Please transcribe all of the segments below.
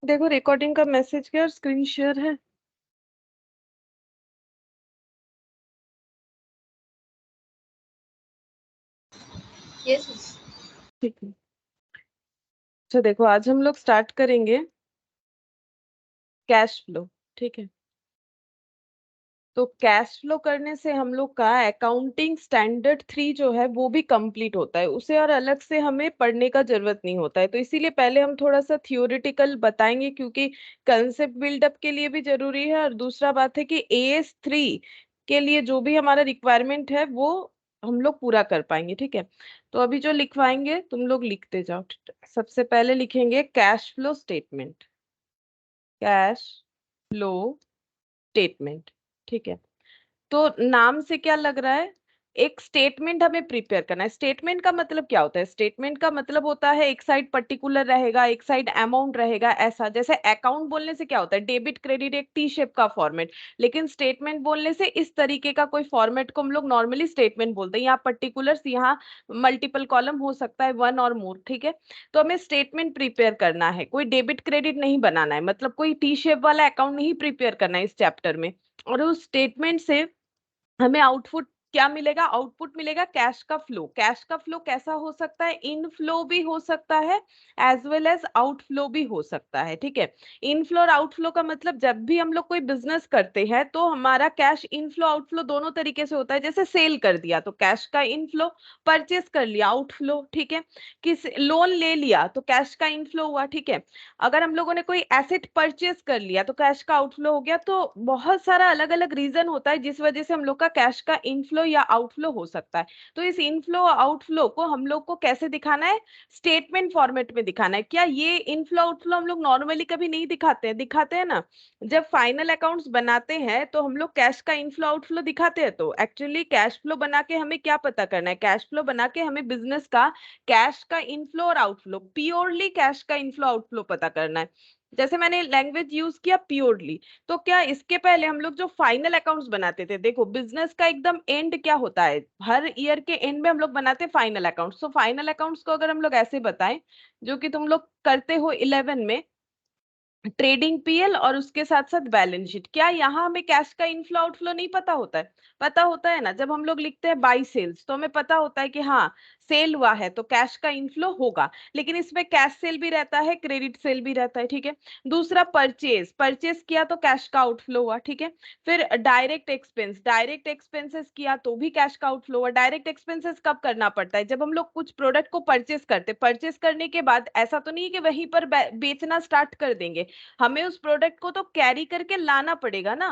देखो रिकॉर्डिंग का मैसेज क्या और स्क्रीन शेयर है। यस। ठीक है। अच्छा देखो आज हम लोग स्टार्ट करेंगे कैश फ्लो। ठीक है। तो कैश फ्लो करने से हम लोग का अकाउंटिंग स्टैंडर्ड 3 जो है वो भी कंप्लीट होता है, उसे और अलग से हमें पढ़ने का जरूरत नहीं होता है। तो इसीलिए पहले हम थोड़ा सा थियोरिटिकल बताएंगे, क्योंकि कंसेप्ट बिल्डअप के लिए भी जरूरी है, और दूसरा बात है कि AS3 के लिए जो भी हमारा रिक्वायरमेंट है वो हम लोग पूरा कर पाएंगे। ठीक है। तो अभी जो लिखवाएंगे तुम लोग लिखते जाओ। सबसे पहले लिखेंगे cash flow statement. Cash flow statement. ठीक है। तो नाम से क्या लग रहा है, एक स्टेटमेंट हमें प्रिपेयर करना है। स्टेटमेंट का मतलब क्या होता है, स्टेटमेंट का मतलब होता है एक साइड पर्टिकुलर रहेगा, एक साइड अमाउंट रहेगा। ऐसा जैसे अकाउंट बोलने से क्या होता है, डेबिट क्रेडिट एक टी शेप का फॉर्मेट, लेकिन स्टेटमेंट बोलने से इस तरीके का कोई फॉर्मेट को हम लोग नॉर्मली स्टेटमेंट बोलते हैं। यहाँ पर्टिकुलर्स, यहाँ मल्टीपल कॉलम हो सकता है, वन और मोर। ठीक है। तो हमें स्टेटमेंट प्रिपेयर करना है, कोई डेबिट क्रेडिट नहीं बनाना है, मतलब कोई टी शेप वाला अकाउंट नहीं प्रिपेयर करना है इस चैप्टर में। और उस स्टेटमेंट से हमें आउटपुट क्या मिलेगा, आउटपुट मिलेगा कैश का फ्लो। कैश का फ्लो कैसा हो सकता है, इन फ्लो भी हो सकता है एज वेल एज आउटफ्लो भी हो सकता है। ठीक है। इनफ्लो और आउटफ्लो का मतलब जब भी हम लोग कोई बिजनेस करते हैं तो हमारा कैश इनफ्लो आउटफ्लो दोनों तरीके से होता है। जैसे सेल कर दिया तो कैश का इनफ्लो, परचेस कर लिया आउटफ्लो। ठीक है। किस लोन ले लिया तो कैश का इनफ्लो हुआ। ठीक है। अगर हम लोगों ने कोई एसेट परचेस कर लिया तो कैश का आउटफ्लो हो गया। तो बहुत सारा अलग अलग रीजन होता है जिस वजह से हम लोग का कैश का इनफ्लो या आउटफ्लो हो सकता है। तो इस इनफ्लो आउटफ्लो को हम लोग को कैसे दिखाना है, स्टेटमेंट फॉर्मेट में दिखाना है। क्या ये इनफ्लो आउटफ्लो हम लोग नॉर्मली कभी नहीं दिखाते हैं, दिखाते हैं ना। जब फाइनल अकाउंट्स बनाते हैं तो हम लोग कैश का इनफ्लो आउटफ्लो दिखाते हैं। तो एक्चुअली कैश फ्लो बना के हमें क्या पता करना है, कैश फ्लो बना के हमें बिजनेस का कैश का इनफ्लो और आउटफ्लो, प्योरली कैश का इनफ्लो आउटफ्लो पता करना है। जैसे मैंने लैंग्वेज यूज किया प्योरली। तो क्या इसके पहले हम लोग जो फाइनल अकाउंट्स बनाते थे, देखो बिजनेस का एकदम एंड क्या होता है, हर ईयर के एंड में हम लोग बनाते हैं फाइनल अकाउंट्स। तो फाइनल अकाउंट्स को अगर हम लोग ऐसे बताएं, जो कि तुम लोग करते हो 11 में, ट्रेडिंग पीएल और उसके साथ साथ बैलेंस शीट, क्या यहाँ हमें कैश का इनफ्लो आउटफ्लो नहीं पता होता है, पता होता है ना। जब हम लोग लिखते हैं बाई सेल्स तो हमें पता होता है कि हाँ सेल हुआ है तो कैश का इनफ्लो होगा, लेकिन इसमें कैश सेल भी रहता है, क्रेडिट सेल भी रहता है। ठीक है। दूसरा परचेज, परचेज किया तो कैश का आउटफ्लो हुआ। ठीक है। फिर डायरेक्ट एक्सपेंस, डायरेक्ट एक्सपेंसेस किया तो भी कैश का आउटफ्लो हुआ। डायरेक्ट एक्सपेंसेस कब करना पड़ता है, जब हम लोग कुछ प्रोडक्ट को परचेस करते, परचेस करने के बाद ऐसा तो नहीं है कि वहीं पर बेचना स्टार्ट कर देंगे, हमें उस प्रोडक्ट को तो कैरी करके लाना पड़ेगा ना।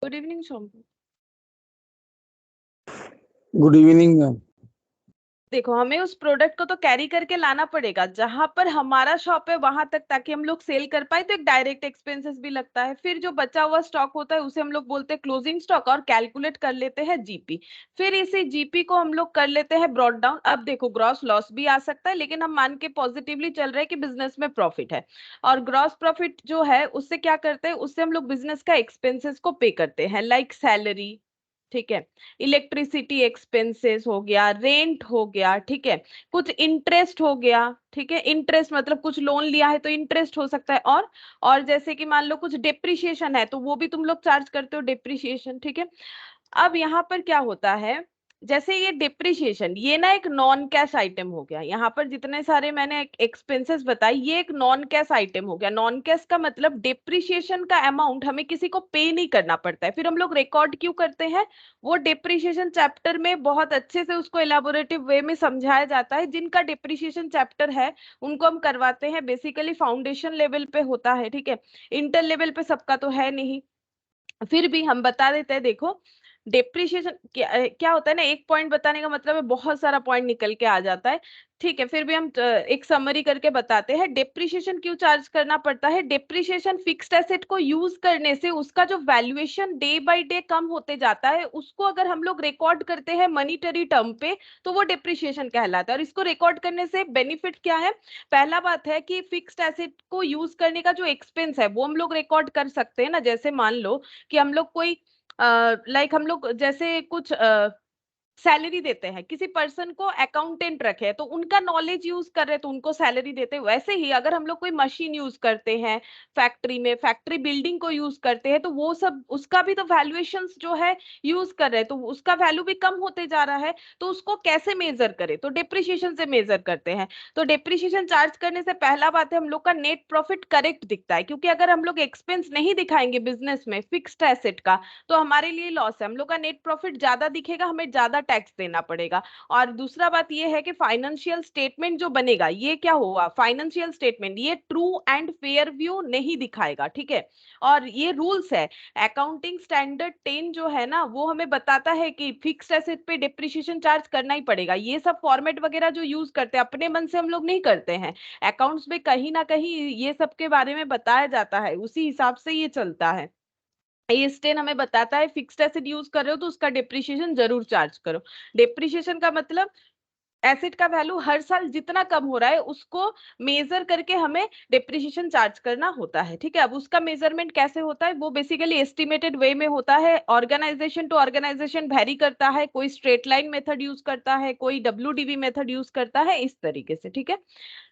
Good evening Shome. Good evening ma'am. देखो हमें उस प्रोडक्ट को तो कैरी करके लाना पड़ेगा जहां पर हमारा शॉप है वहां तक, ताकि हम लोग सेल कर पाए। तो एक डायरेक्ट एक्सपेंसेस भी लगता है। फिर जो बचा हुआ स्टॉक होता है उसे हम लोग बोलते हैं क्लोजिंग स्टॉक, और कैलकुलेट कर लेते हैं जीपी। फिर इसी जीपी को हम लोग कर लेते हैं ब्रॉड डाउन। अब देखो ग्रॉस लॉस भी आ सकता है, लेकिन हम मान के पॉजिटिवली चल रहे हैं कि बिजनेस में प्रॉफिट है। और ग्रॉस प्रॉफिट जो है उससे क्या करते हैं, उससे हम लोग बिजनेस का एक्सपेंसेस को पे करते हैं, लाइक सैलरी। ठीक है। इलेक्ट्रिसिटी एक्सपेंसेस हो गया, रेंट हो गया। ठीक है। कुछ इंटरेस्ट हो गया। ठीक है। इंटरेस्ट मतलब कुछ लोन लिया है तो इंटरेस्ट हो सकता है। और जैसे कि मान लो कुछ डिप्रिशिएशन है तो वो भी तुम लोग चार्ज करते हो, डिप्रिशिएशन। ठीक है। अब यहाँ पर क्या होता है, जैसे ये डिप्रिशिएशन, ये ना एक नॉन कैश आइटम हो गया। यहाँ पर जितने सारे मैंने एक्सपेंसेस बताए ये एक नॉन कैश आइटम हो गया। नॉन कैश का मतलब डिप्रिशिएशन का अमाउंट हमें किसी को पे नहीं करना पड़ता है। फिर हम लोग रिकॉर्ड क्यों करते हैं, वो डिप्रिशिएशन चैप्टर में बहुत अच्छे से उसको इलेबोरेटिव वे में समझाया जाता है। जिनका डिप्रिशिएशन चैप्टर है उनको हम करवाते हैं, बेसिकली फाउंडेशन लेवल पे होता है। ठीक है। इंटर लेवल पे सबका तो है नहीं, फिर भी हम बता देते हैं। देखो डेप्रिशिएशन क्या होता है ना, एक पॉइंट बताने का मतलब है बहुत सारा पॉइंट निकल के आ जाता है। ठीक है। फिर भी हम एक समरी करके बताते हैं डेप्रिशिएशन क्यों चार्ज करना पड़ता है। डेप्रिशिएशन फिक्स्ड एसेट को यूज करने से उसका जो वैल्यूएशन डे बाय डे कम होते जाता है, उसको अगर हम लोग रिकॉर्ड करते हैं मॉनिटरी टर्म पे तो वो डेप्रिशिएशन कहलाता है। और इसको रिकॉर्ड करने से बेनिफिट क्या है, पहला बात है कि फिक्स्ड एसेट को यूज करने का जो एक्सपेंस है वो हम लोग रिकॉर्ड कर सकते हैं ना। जैसे मान लो कि हम लोग कोई लाइक हम लोग जैसे कुछ सैलरी देते हैं, किसी पर्सन को अकाउंटेंट रखे तो उनका नॉलेज यूज कर रहे तो उनको सैलरी देते हैं। वैसे ही अगर हम लोग कोई मशीन यूज करते हैं फैक्ट्री में, फैक्ट्री बिल्डिंग को यूज करते हैं, तो वो सब उसका भी तो वैल्यूएशंस जो है यूज कर रहे हैं, तो उसका वैल्यू भी कम होते जा रहा है। तो उसको कैसे मेजर करें, तो डिप्रिशिएशन से मेजर करते हैं। तो डिप्रिशिएशन चार्ज करने से पहला बात है हम लोग का नेट प्रॉफिट करेक्ट दिखता है, क्योंकि अगर हम लोग एक्सपेंस नहीं दिखाएंगे बिजनेस में फिक्स्ड एसेट का तो हमारे लिए लॉस है, हम लोग का नेट प्रॉफिट ज्यादा दिखेगा, हमें ज्यादा टैक्स देना पड़ेगा। और दूसरा बात ये है कि फाइनेंशियल स्टेटमेंट जो बनेगा, ये क्या हुआ, फाइनेंशियल स्टेटमेंट ये ट्रू एंड फेयर व्यू नहीं दिखाएगा, ठीक है। और ये रूल्स है, अकाउंटिंग स्टैंडर्ड 10 जो है ना, वो हमें बताता है कि फिक्स्ड एसेट पे डिप्रिशिएशन चार्ज करना ही पड़ेगा। ये सब फॉर्मेट वगैरह जो यूज करते हैं अपने मन से हम लोग नहीं करते हैं, अकाउंट्स में कहीं ना कहीं ये सब के बारे में बताया जाता है, उसी हिसाब से ये चलता है। ये स्टेन हमें बताता है फिक्स्ड एसेट यूज कर रहे हो तो उसका डिप्रिशिएशन जरूर चार्ज करो। डिप्रिशिएशन का मतलब एसेट का वैल्यू हर साल जितना कम हो रहा है उसको मेजर करके हमें डिप्रिशिएशन चार्ज करना होता है, ठीक है। अब उसका मेजरमेंट कैसे होता है, वो बेसिकली एस्टिमेटेड वे में होता है, ऑर्गेनाइजेशन टू ऑर्गेनाइजेशन वेरी करता है, कोई स्ट्रेट लाइन मेथड यूज करता है, कोई WDV मेथड यूज करता है, इस तरीके से, ठीक है।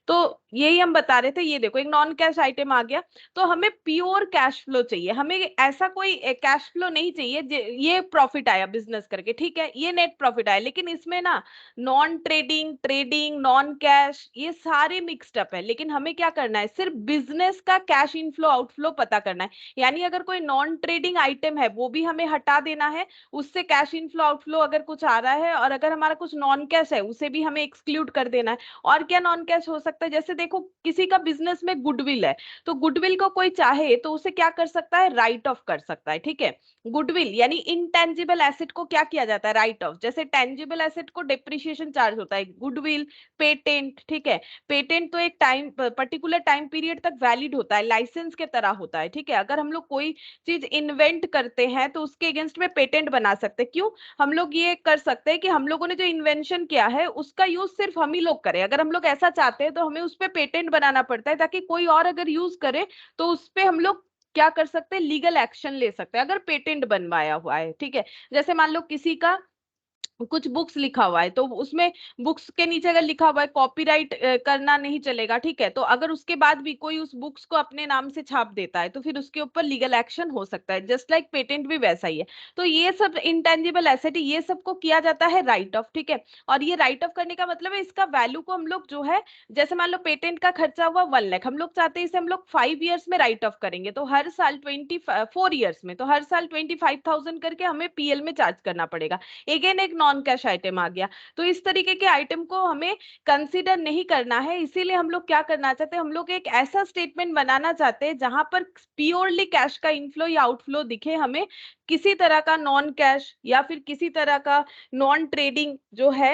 तो यही हम बता रहे थे। ये देखो एक नॉन कैश आइटम आ गया, तो हमें प्योर कैश फ्लो चाहिए, हमें ऐसा कोई कैश फ्लो नहीं चाहिए ये प्रॉफिट आया बिजनेस करके, ठीक है, ये नेट प्रॉफिट आया, लेकिन इसमें ना non trading, trading, non cash ये सारे मिक्स्ड अप है। लेकिन हमें क्या करना है, सिर्फ बिजनेस का कैश इनफ्लो आउटफ्लो पता करना है। यानी अगर कोई नॉन ट्रेडिंग आइटम है वो भी हमें हटा देना है, उससे कैश इनफ्लो आउटफ्लो अगर कुछ आ रहा है, और अगर हमारा कुछ नॉन कैश है उसे भी हमें एक्सक्लूड कर देना है। और क्या नॉन कैश हो सकता है, जैसे देखो किसी का बिजनेस में गुडविल है, तो गुडविल को कोई चाहे तो उसे क्या कर सकता है, राइट ऑफ कर सकता है, ठीक है। गुडविल यानी इनटेंजिबल एसेट को क्या किया जाता है, राइट ऑफ। जैसे टेंजिबल एसेट को डिप्रिशिएशन चार्ज होता है, गुडविल, पेटेंट, ठीक है। पेटेंट तो एक टाइम पर्टिकुलर टाइम पीरियड तक वैलिड होता है, लाइसेंस के तरह होता है, ठीक है। अगर हम लोग कोई चीज इन्वेंट करते हैं तो उसके अगेंस्ट में पेटेंट बना सकते हैं। क्यों हम लोग ये कर सकते हैं कि हम लोगों ने जो इन्वेंशन किया है उसका यूज सिर्फ हम ही लोग करें, अगर हम लोग ऐसा चाहते हैं तो हमें उस पर पेटेंट बनाना पड़ता है, ताकि कोई और अगर यूज करे तो उस पर हम लोग क्या कर सकते हैं, लीगल एक्शन ले सकते हैं अगर पेटेंट बनवाया हुआ है, ठीक है। जैसे मान लो किसी का कुछ बुक्स लिखा हुआ है, तो उसमें बुक्स के नीचे अगर लिखा हुआ है कॉपीराइट करना नहीं चलेगा, ठीक है, तो अगर उसके बाद भी कोई उस बुक्स को अपने नाम से छाप देता है तो फिर उसके ऊपर लीगल एक्शन हो सकता है, जस्ट लाइक पेटेंट भी वैसा ही है। तो ये सब इंटेंजिबल एसेट ये सबको किया जाता है राइट ऑफ, ठीक है। और ये राइट ऑफ करने का मतलब है इसका वैल्यू को हम लोग जो है, जैसे मान लो पेटेंट का खर्चा हुआ 1 लाख, हम लोग चाहते हैं इसे हम लोग 5 ईयर्स में राइट ऑफ करेंगे, तो हर साल 4 ईयर्स में, तो हर साल 25,000 करके हमें PL में चार्ज करना पड़ेगा। अगेन एक नॉन कैश आइटम आ गया। तो इस तरीके के आइटम को हमें कंसीडर नहीं करना है, इसीलिए हम लोग क्या करना चाहते हैं, हम लोग एक ऐसा स्टेटमेंट बनाना चाहते हैं जहां पर प्योरली कैश का इनफ्लो या आउटफ्लो दिखे हमें, किसी तरह का नॉन कैश या फिर किसी तरह का नॉन ट्रेडिंग जो है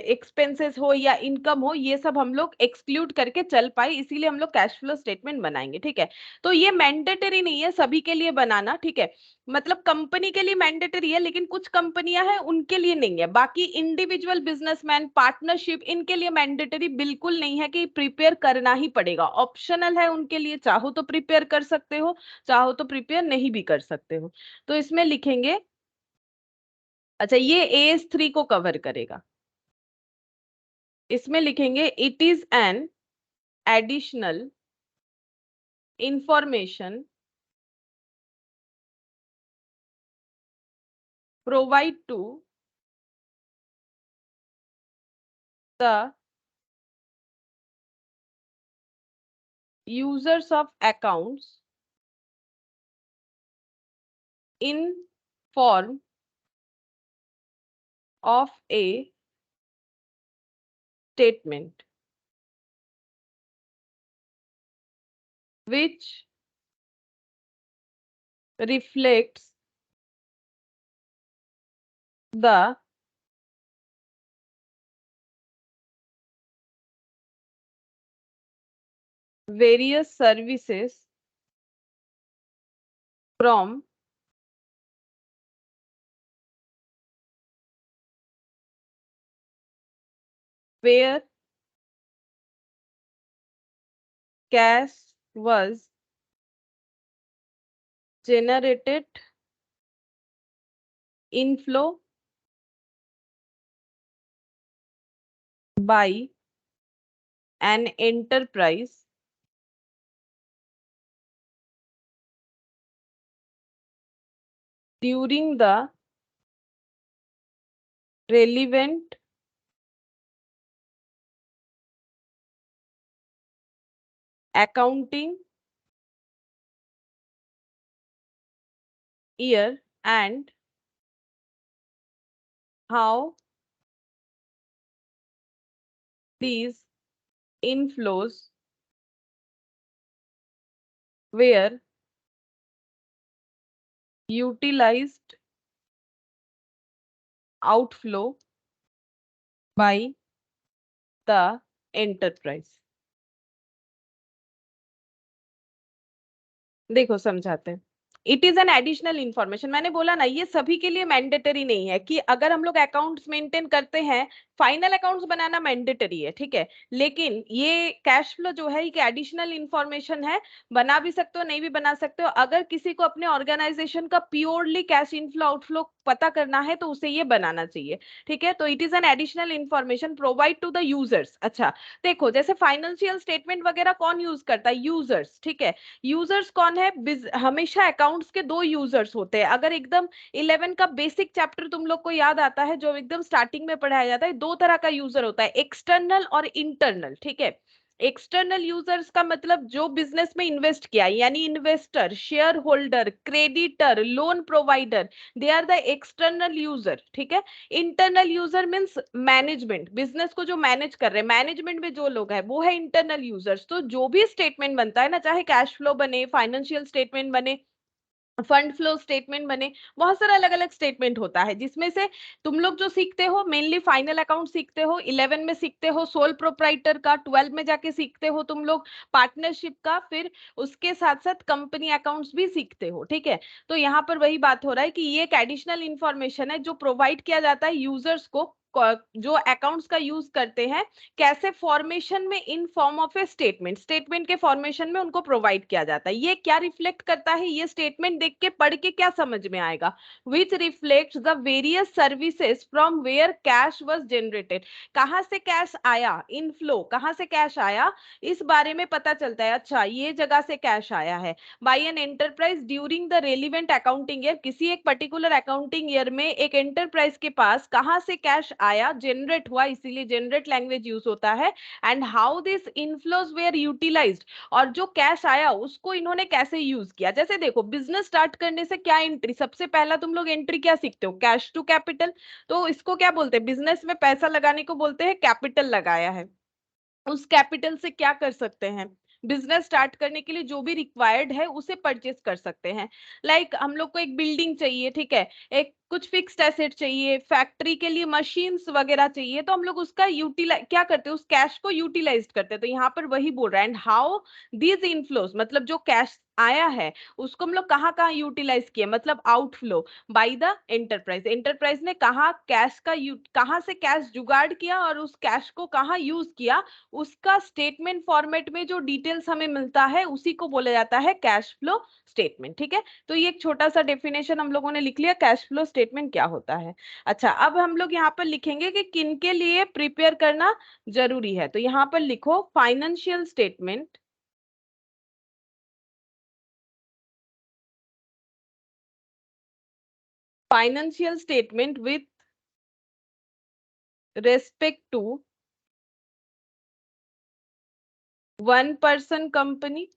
एक्सपेंसेस हो या इनकम हो, ये सब हम लोग एक्सक्लूड करके चल पाए, इसीलिए हम लोग कैश फ्लो स्टेटमेंट बनाएंगे, ठीक है। तो ये मैंडेटरी नहीं है सभी के लिए बनाना, ठीक है। मतलब कंपनी के लिए मैंडेटरी है, लेकिन कुछ कंपनियां हैं उनके लिए नहीं है। बाकी इंडिविजुअल बिजनेसमैन, पार्टनरशिप, इनके लिए मैंडेटरी बिल्कुल नहीं है कि प्रिपेयर करना ही पड़ेगा, ऑप्शनल है उनके लिए, चाहो तो प्रिपेयर कर सकते हो, चाहो तो प्रिपेयर नहीं भी कर सकते हो। तो इसमें लिखेंगे, अच्छा ये AS3 को कवर करेगा, इसमें लिखेंगे it is an additional information provide to the users of accounts in form of a statement which reflects the various services from where cash was generated, inflow by an enterprise during the relevant accounting year and how these inflows were utilized outflow by the enterprise। देखो समझाते हैं। It is an additional information. मैंने बोला ना, ये सभी के लिए मैंडेटरी नहीं है कि अगर हम लोग अकाउंट्स मेंटेन करते हैं, फाइनल अकाउंट्स बनाना मैंडेटरी है, ठीक है, लेकिन ये कैश फ्लो जो है, ये एडिशनल इंफॉर्मेशन है। बना भी सकते हो, नहीं भी बना सकते हो। अगर किसी को अपने ऑर्गेनाइजेशन का प्योरली कैश इनफ्लो आउटफ्लो पता करना है तो उसे ये बनाना चाहिए, ठीक है। तो it is an additional information provide to the users. अच्छा, देखो जैसे फाइनेंशियल स्टेटमेंट वगैरह कौन यूज करता है? यूजर्स, ठीक है। यूजर्स कौन है? हमेशा अकाउंट्स के दो यूजर्स होते हैं। अगर एकदम 11 का बेसिक चैप्टर तुम लोग को याद आता है, जो एकदम स्टार्टिंग में पढ़ाया जाता है, दो तरह का यूजर होता है, एक्सटर्नल और इंटरनल, ठीक है। एक्सटर्नल यूजर्स का मतलब जो बिजनेस में इन्वेस्ट किया, यानी investor, share holder, creditor, loan provider, they are the external user, ठीक है। Internal user means management, business को जो मैनेज कर रहे हैं, मैनेजमेंट में जो लोग हैं वो है इंटरनल यूजर्स। तो जो भी स्टेटमेंट बनता है ना, चाहे कैश फ्लो बने, फाइनेंशियल स्टेटमेंट बने, फंड फ्लो स्टेटमेंट बने, बहुत सारा अलग अलग स्टेटमेंट होता है, जिसमें से तुम लोग जो सीखते हो मेनली फाइनल अकाउंट सीखते हो, 11 में सीखते हो सोल प्रोप्राइटर का, 12 में जाके सीखते हो तुम लोग पार्टनरशिप का, फिर उसके साथ साथ कंपनी अकाउंट्स भी सीखते हो, ठीक है। तो यहाँ पर वही बात हो रहा है कि ये एक एडिशनल इंफॉर्मेशन है जो प्रोवाइड किया जाता है यूजर्स को, जो अकाउंट्स का यूज करते हैं, कैसे फॉर्मेशन में, in form of A statement, statement के फॉर्मेशन में उनको प्रोवाइड किया जाता है। ये क्या रिफ्लेक्ट करता है? ये स्टेटमेंट देख के पढ़ के क्या समझ में आएगा? Which reflects the various services from where cash was generated. कहां से कैश आया, इनफ्लो कहां से कैश आया, इस बारे में पता चलता है। अच्छा, ये जगह से कैश आया है by an enterprise during the relevant accounting year. किसी एक पर्टिकुलर अकाउंटिंग ईयर में एक एंटरप्राइज के पास कहां से कैश आया, जनरेट हुआ, इसीलिए जनरेट लैंग्वेज यूज होता है। And how this inflows were utilised, और जो कैश आया उसको इन्होंने कैसे यूज किया। जैसे देखो, बिजनेस स्टार्ट करने से क्या एंट्री, सबसे पहला तुम लोग एंट्री क्या सीखते हो? Cash to capital. तो इसको क्या बोलते हैं? बिजनेस में पैसा लगाने को बोलते हैं कैपिटल लगाया है। उस कैपिटल से क्या कर सकते हैं? बिजनेस स्टार्ट करने के लिए जो भी रिक्वायर्ड है उसे परचेस कर सकते हैं। लाइक हम लोग को एक बिल्डिंग चाहिए, ठीक है, एक कुछ फिक्स्ड एसेट चाहिए, फैक्ट्री के लिए मशीन्स वगैरह चाहिए, तो हम लोग उसका यूटिलाइज क्या करते हैं? उस कैश को यूटिलाइज करते हैं। तो यहाँ पर वही बोल रहा है, एंड हाउ दीज इनफ्लोज, मतलब जो कैश आया है उसको हम लोग कहाँ कहाँ यूटिलाइज किए, मतलब outflow by the enterprise. Enterprise ने कहा कैश का कहाँ से कैश जुगाड़ किया और उस कैश को कहाँ यूज किया, उसका स्टेटमेंट फॉर्मेट में जो डिटेल्स हमें मिलता है उसी को बोला जाता है कैश फ्लो स्टेटमेंट, ठीक है। तो ये एक छोटा सा डेफिनेशन हम लोगों ने लिख लिया, कैश फ्लो स्टेटमेंट क्या होता है। अच्छा, अब हम लोग यहाँ पर लिखेंगे कि किन के लिए प्रिपेयर करना जरूरी है। तो यहाँ पर लिखो financial statement, financial statement with respect to one person company,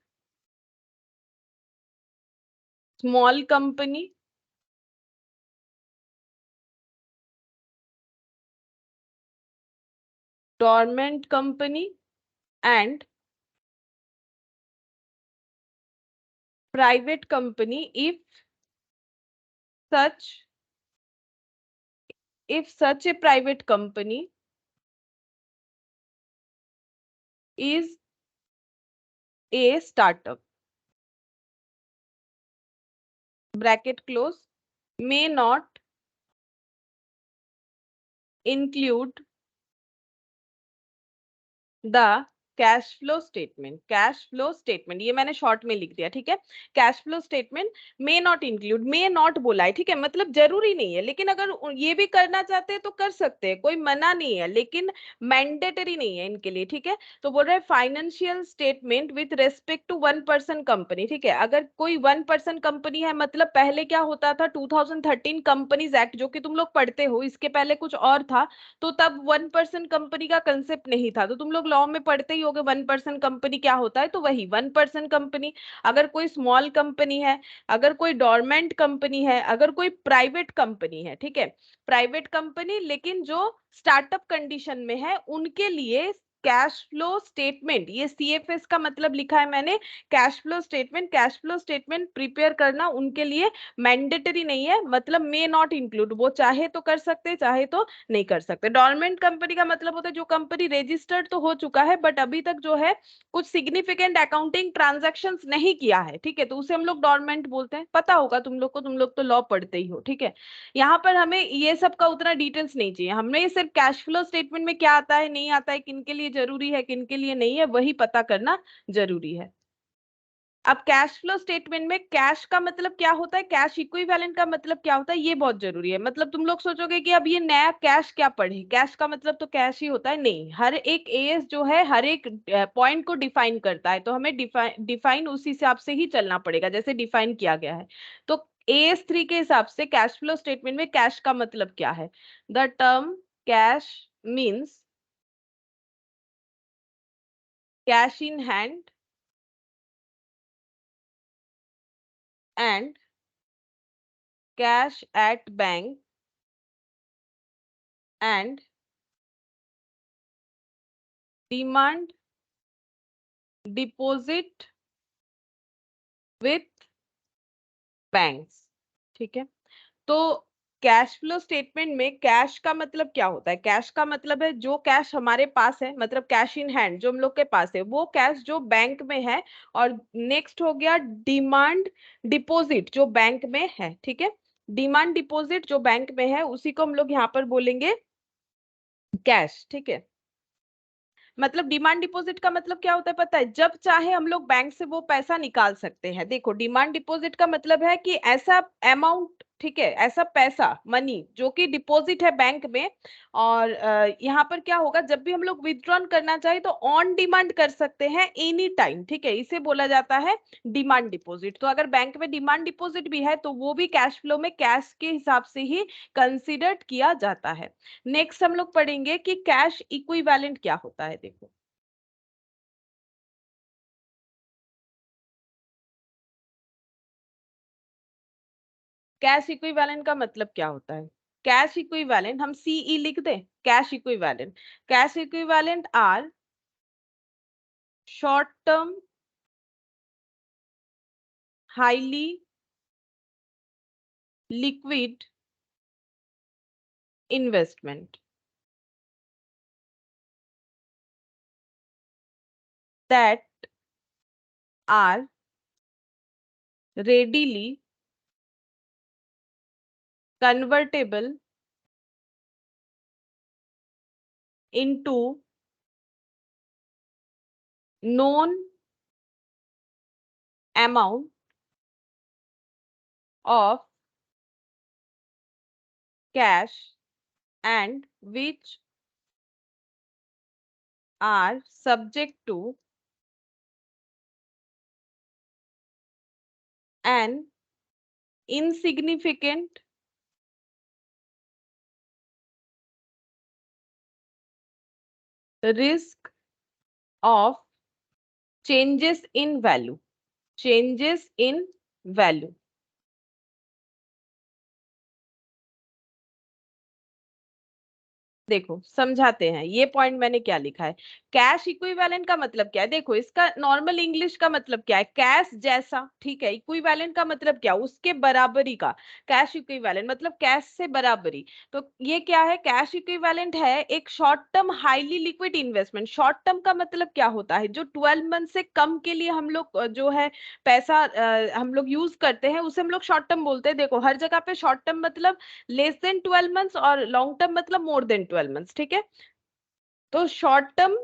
small company, dormant company and private company such if such a private company is a startup, bracket close, may not include the cash flow statement, cash flow statement ये मैंने short में लिख दिया, ठीक है। Cash flow statement may not include, may not बोला है, ठीक है, मतलब जरूरी नहीं है, लेकिन अगर ये भी करना चाहते हैं तो कर सकते हैं, कोई मना नहीं है, लेकिन मैंडेटरी नहीं है इनके लिए, ठीक है। तो बोल रहे financial statement with respect to 1% company, ठीक है। अगर कोई 1% कंपनी है, मतलब पहले क्या होता था, 2013 कंपनीज एक्ट जो कि तुम लोग पढ़ते हो, इसके पहले कुछ और था, तो तब 1% कंपनी का कंसेप्ट नहीं था, तो तुम लोग लॉ में पढ़ते ही होगे 1% कंपनी क्या होता है, तो वही 1% कंपनी। अगर कोई स्मॉल कंपनी है, अगर कोई डोरमेंट कंपनी है, अगर कोई प्राइवेट कंपनी है, ठीक है, प्राइवेट कंपनी लेकिन जो स्टार्टअप कंडीशन में है, उनके लिए कैश फ्लो स्टेटमेंट, ये सीएफएस का मतलब लिखा है मैंने, cash flow statement, cash flow statement prepare करना उनके लिए मैंडेटरी नहीं है, मतलब मे नॉट इंक्लूड, वो चाहे तो कर सकते, चाहे तो नहीं कर सकते। डोरमेंट कंपनी का मतलब होता है जो कंपनी रजिस्टर्ड तो हो चुका है, बट अभी तक जो है कुछ सिग्निफिकेंट अकाउंटिंग ट्रांजैक्शंस नहीं किया है, ठीक है, तो उसे हम लोग डोरमेंट बोलते हैं, पता होगा तुम लोग को, तुम लोग तो लॉ पढ़ते ही हो, ठीक है। यहाँ पर हमें ये सब का उतना डिटेल्स नहीं चाहिए, हमें सिर्फ कैश फ्लो स्टेटमेंट में क्या आता है, नहीं आता है, किन के लिए जरूरी है, किन के लिए नहीं है, वही पता करना जरूरी है। अब कैश फ्लो स्टेटमेंट में कैश का मतलब क्या होता है, कैश इक्विवेलेंट का मतलब क्या होता है, ये बहुत जरूरी है। मतलब तुम लोग सोचोगे कि अब ये नया कैश क्या पढ़े, कैश का मतलब तो कैश ही होता है, नहीं, हर एक एएस जो है हर एक पॉइंट को डिफाइन करता है, तो हमें डिफाइन उसी हिसाब से ही चलना पड़ेगा जैसे डिफाइन किया गया है। तो AS3 के हिसाब से कैश फ्लो स्टेटमेंट में कैश का मतलब क्या है, the term cash means cash in hand and cash at bank and demand deposit with banks, ठीक है। तो कैश फ्लो स्टेटमेंट में कैश का मतलब क्या होता है, कैश का मतलब है जो कैश हमारे पास है, मतलब कैश इन हैंड जो हम लोग के पास है, वो कैश जो बैंक में है, और नेक्स्ट हो गया डिमांड डिपॉजिट जो बैंक में है, ठीक है। डिमांड डिपॉजिट जो बैंक में है उसी को हम लोग यहाँ पर बोलेंगे कैश, ठीक है। मतलब डिमांड डिपॉजिट का मतलब क्या होता है पता है, जब चाहे हम लोग बैंक से वो पैसा निकाल सकते हैं। देखो डिमांड डिपॉजिट का मतलब है कि ऐसा अमाउंट, ठीक है, ऐसा पैसा मनी जो कि डिपॉजिट है बैंक में, और यहाँ पर क्या होगा, जब भी हम लोग विथड्रॉन करना चाहे तो ऑन डिमांड कर सकते हैं एनी टाइम, ठीक है, इसे बोला जाता है डिमांड डिपॉजिट। तो अगर बैंक में डिमांड डिपॉजिट भी है तो वो भी कैश फ्लो में कैश के हिसाब से ही कंसिडर्ड किया जाता है। नेक्स्ट हम लोग पढ़ेंगे कि कैश इक्विवेलेंट क्या होता है। देखो कैश इक्विवेलेंट का मतलब क्या होता है, कैश इक्विवेलेंट हम सीई लिख दें, cash equivalent, cash equivalent are short term highly liquid investment that are readily convertible into known amount of cash and which are subject to an insignificant risk of changes in value, changes in value। देखो समझाते हैं, ये point मैंने क्या लिखा है, cash equivalent का मतलब क्या है, देखो इसका नॉर्मल इंग्लिश का मतलब क्या है, कैश जैसा, ठीक है, इक्विवेलेंट का मतलब क्या, उसके बराबरी का, कैश इक्विवेलेंट मतलब कैश से बराबरी। तो ये क्या है, कैश इक्विवेलेंट है एक short term highly liquid investment. Short term का मतलब क्या होता है, जो 12 मंथ से कम के लिए हम लोग जो है पैसा हम लोग यूज करते हैं, उसे हम लोग शॉर्ट टर्म बोलते हैं। देखो हर जगह पे शॉर्ट टर्म मतलब लेस देन 12 मंथ्स और लॉन्ग टर्म मतलब मोर देन 12 मंथ्स, ठीक है। तो short term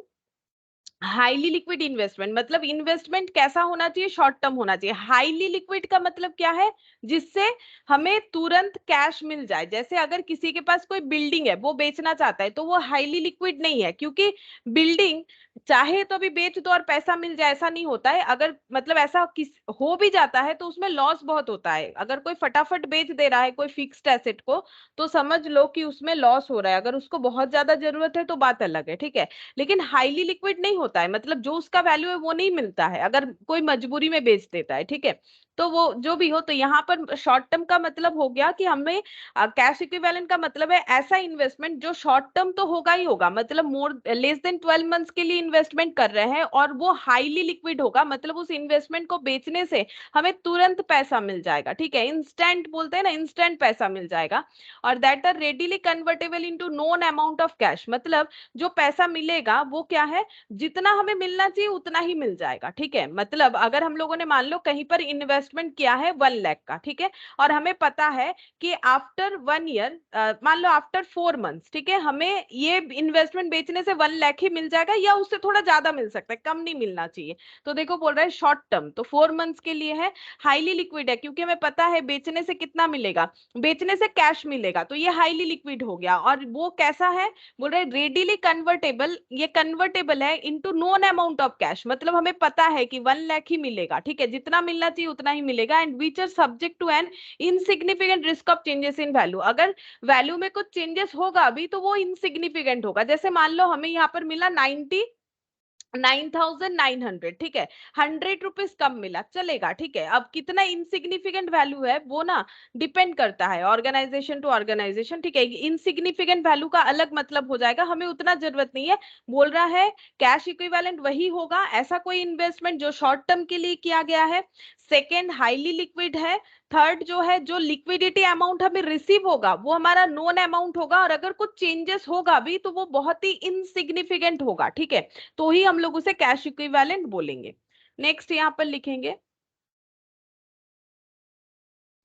highly liquid investment मतलब इन्वेस्टमेंट कैसा होना चाहिए, शॉर्ट टर्म होना चाहिए। हाईली लिक्विड का मतलब क्या है, जिससे हमें तुरंत कैश मिल जाए। जैसे अगर किसी के पास कोई बिल्डिंग है, वो बेचना चाहता है, तो वो हाईली लिक्विड नहीं है, क्योंकि बिल्डिंग चाहे तो अभी बेच दो और पैसा मिल जाए, ऐसा नहीं होता है। अगर मतलब ऐसा किस हो भी जाता है तो उसमें लॉस बहुत होता है। अगर कोई फटाफट बेच दे रहा है कोई फिक्स्ड एसेट को, तो समझ लो कि उसमें लॉस हो रहा है। अगर उसको बहुत ज्यादा जरूरत है तो बात अलग है, ठीक है। लेकिन हाईली लिक्विड नहीं होता है, मतलब जो उसका वैल्यू है वो नहीं मिलता है, अगर कोई मजबूरी में बेच देता है, ठीक है। तो वो जो भी हो, तो यहाँ पर शॉर्ट टर्म का मतलब हो गया कि हमें कैश इक्विवेलेंट का मतलब है ऐसा इन्वेस्टमेंट जो शॉर्ट टर्म तो होगा ही होगा, मतलब मोर लेस देन 12 मंथ्स के लिए इन्वेस्टमेंट कर रहे हैं, और वो हाईली लिक्विड होगा, मतलब उस इन्वेस्टमेंट को बेचने से हमें तुरंत पैसा मिल जाएगा, ठीक है। इंस्टेंट बोलते हैं ना, इंस्टेंट पैसा मिल जाएगा। और that are readily convertible into known amount of cash, मतलब जो पैसा मिलेगा वो क्या है, जितना हमें मिलना चाहिए उतना ही मिल जाएगा, ठीक है। मतलब अगर हम लोगों ने मान लो कहीं पर इन्वेस्टमेंट किया है 1 लाख का, ठीक है, और हमें पता है कि आफ्टर 1 ईयर, मान लो आफ्टर 4 मंथ्स, ठीक है, हमें ये इन्वेस्टमेंट बेचने से 1 लाख ही मिल जाएगा, या उससे थोड़ा ज्यादा मिल सकता है, कम नहीं मिलना चाहिए। तो देखो बोल रहा है शॉर्ट टर्म, तो 4 मंथ्स के लिए है, हाईली लिक्विड है, क्योंकि हमें पता है बेचने से कितना मिलेगा, बेचने से कैश मिलेगा, तो ये हाईली लिक्विड हो गया। और वो कैसा है, बोल रहे रेडिली कन्वर्टेबल, ये कन्वर्टेबल है into known amount of cash, मतलब हमें पता है कि 1 लाख ही मिलेगा, ठीक है, जितना मिलना चाहिए उतना ही मिलेगा। And which are subject to an insignificant risk of changes in value, अगर वैल्यू में कुछ चेंजेस होगा अभी तो वो इनसिग्निफिकेंट होगा। जैसे मान लो हमें यहाँ पर मिला 99,900, ठीक है, 100 रुपीज कम मिला, चलेगा, ठीक है। अब कितना इनसिग्निफिकेंट वैल्यू है वो ना डिपेंड करता है ऑर्गेनाइजेशन टू ऑर्गेनाइजेशन, ठीक है। इनसिग्निफिकेंट वैल्यू का अलग मतलब हो जाएगा, हमें उतना जरूरत नहीं है। बोल रहा है कैश इक्विवेलेंट वही होगा, ऐसा कोई इन्वेस्टमेंट जो शॉर्ट टर्म के लिए किया गया है। सेकेंड हाईली लिक्विड है। थर्ड जो है, जो लिक्विडिटी अमाउंट हमें रिसीव होगा वो हमारा नोन अमाउंट होगा, और अगर कुछ चेंजेस होगा भी तो वो बहुत ही इनसिग्निफिकेंट होगा, ठीक है, तो ही हम लोग उसे कैश इक्विवेलेंट बोलेंगे। नेक्स्ट यहां पर लिखेंगे,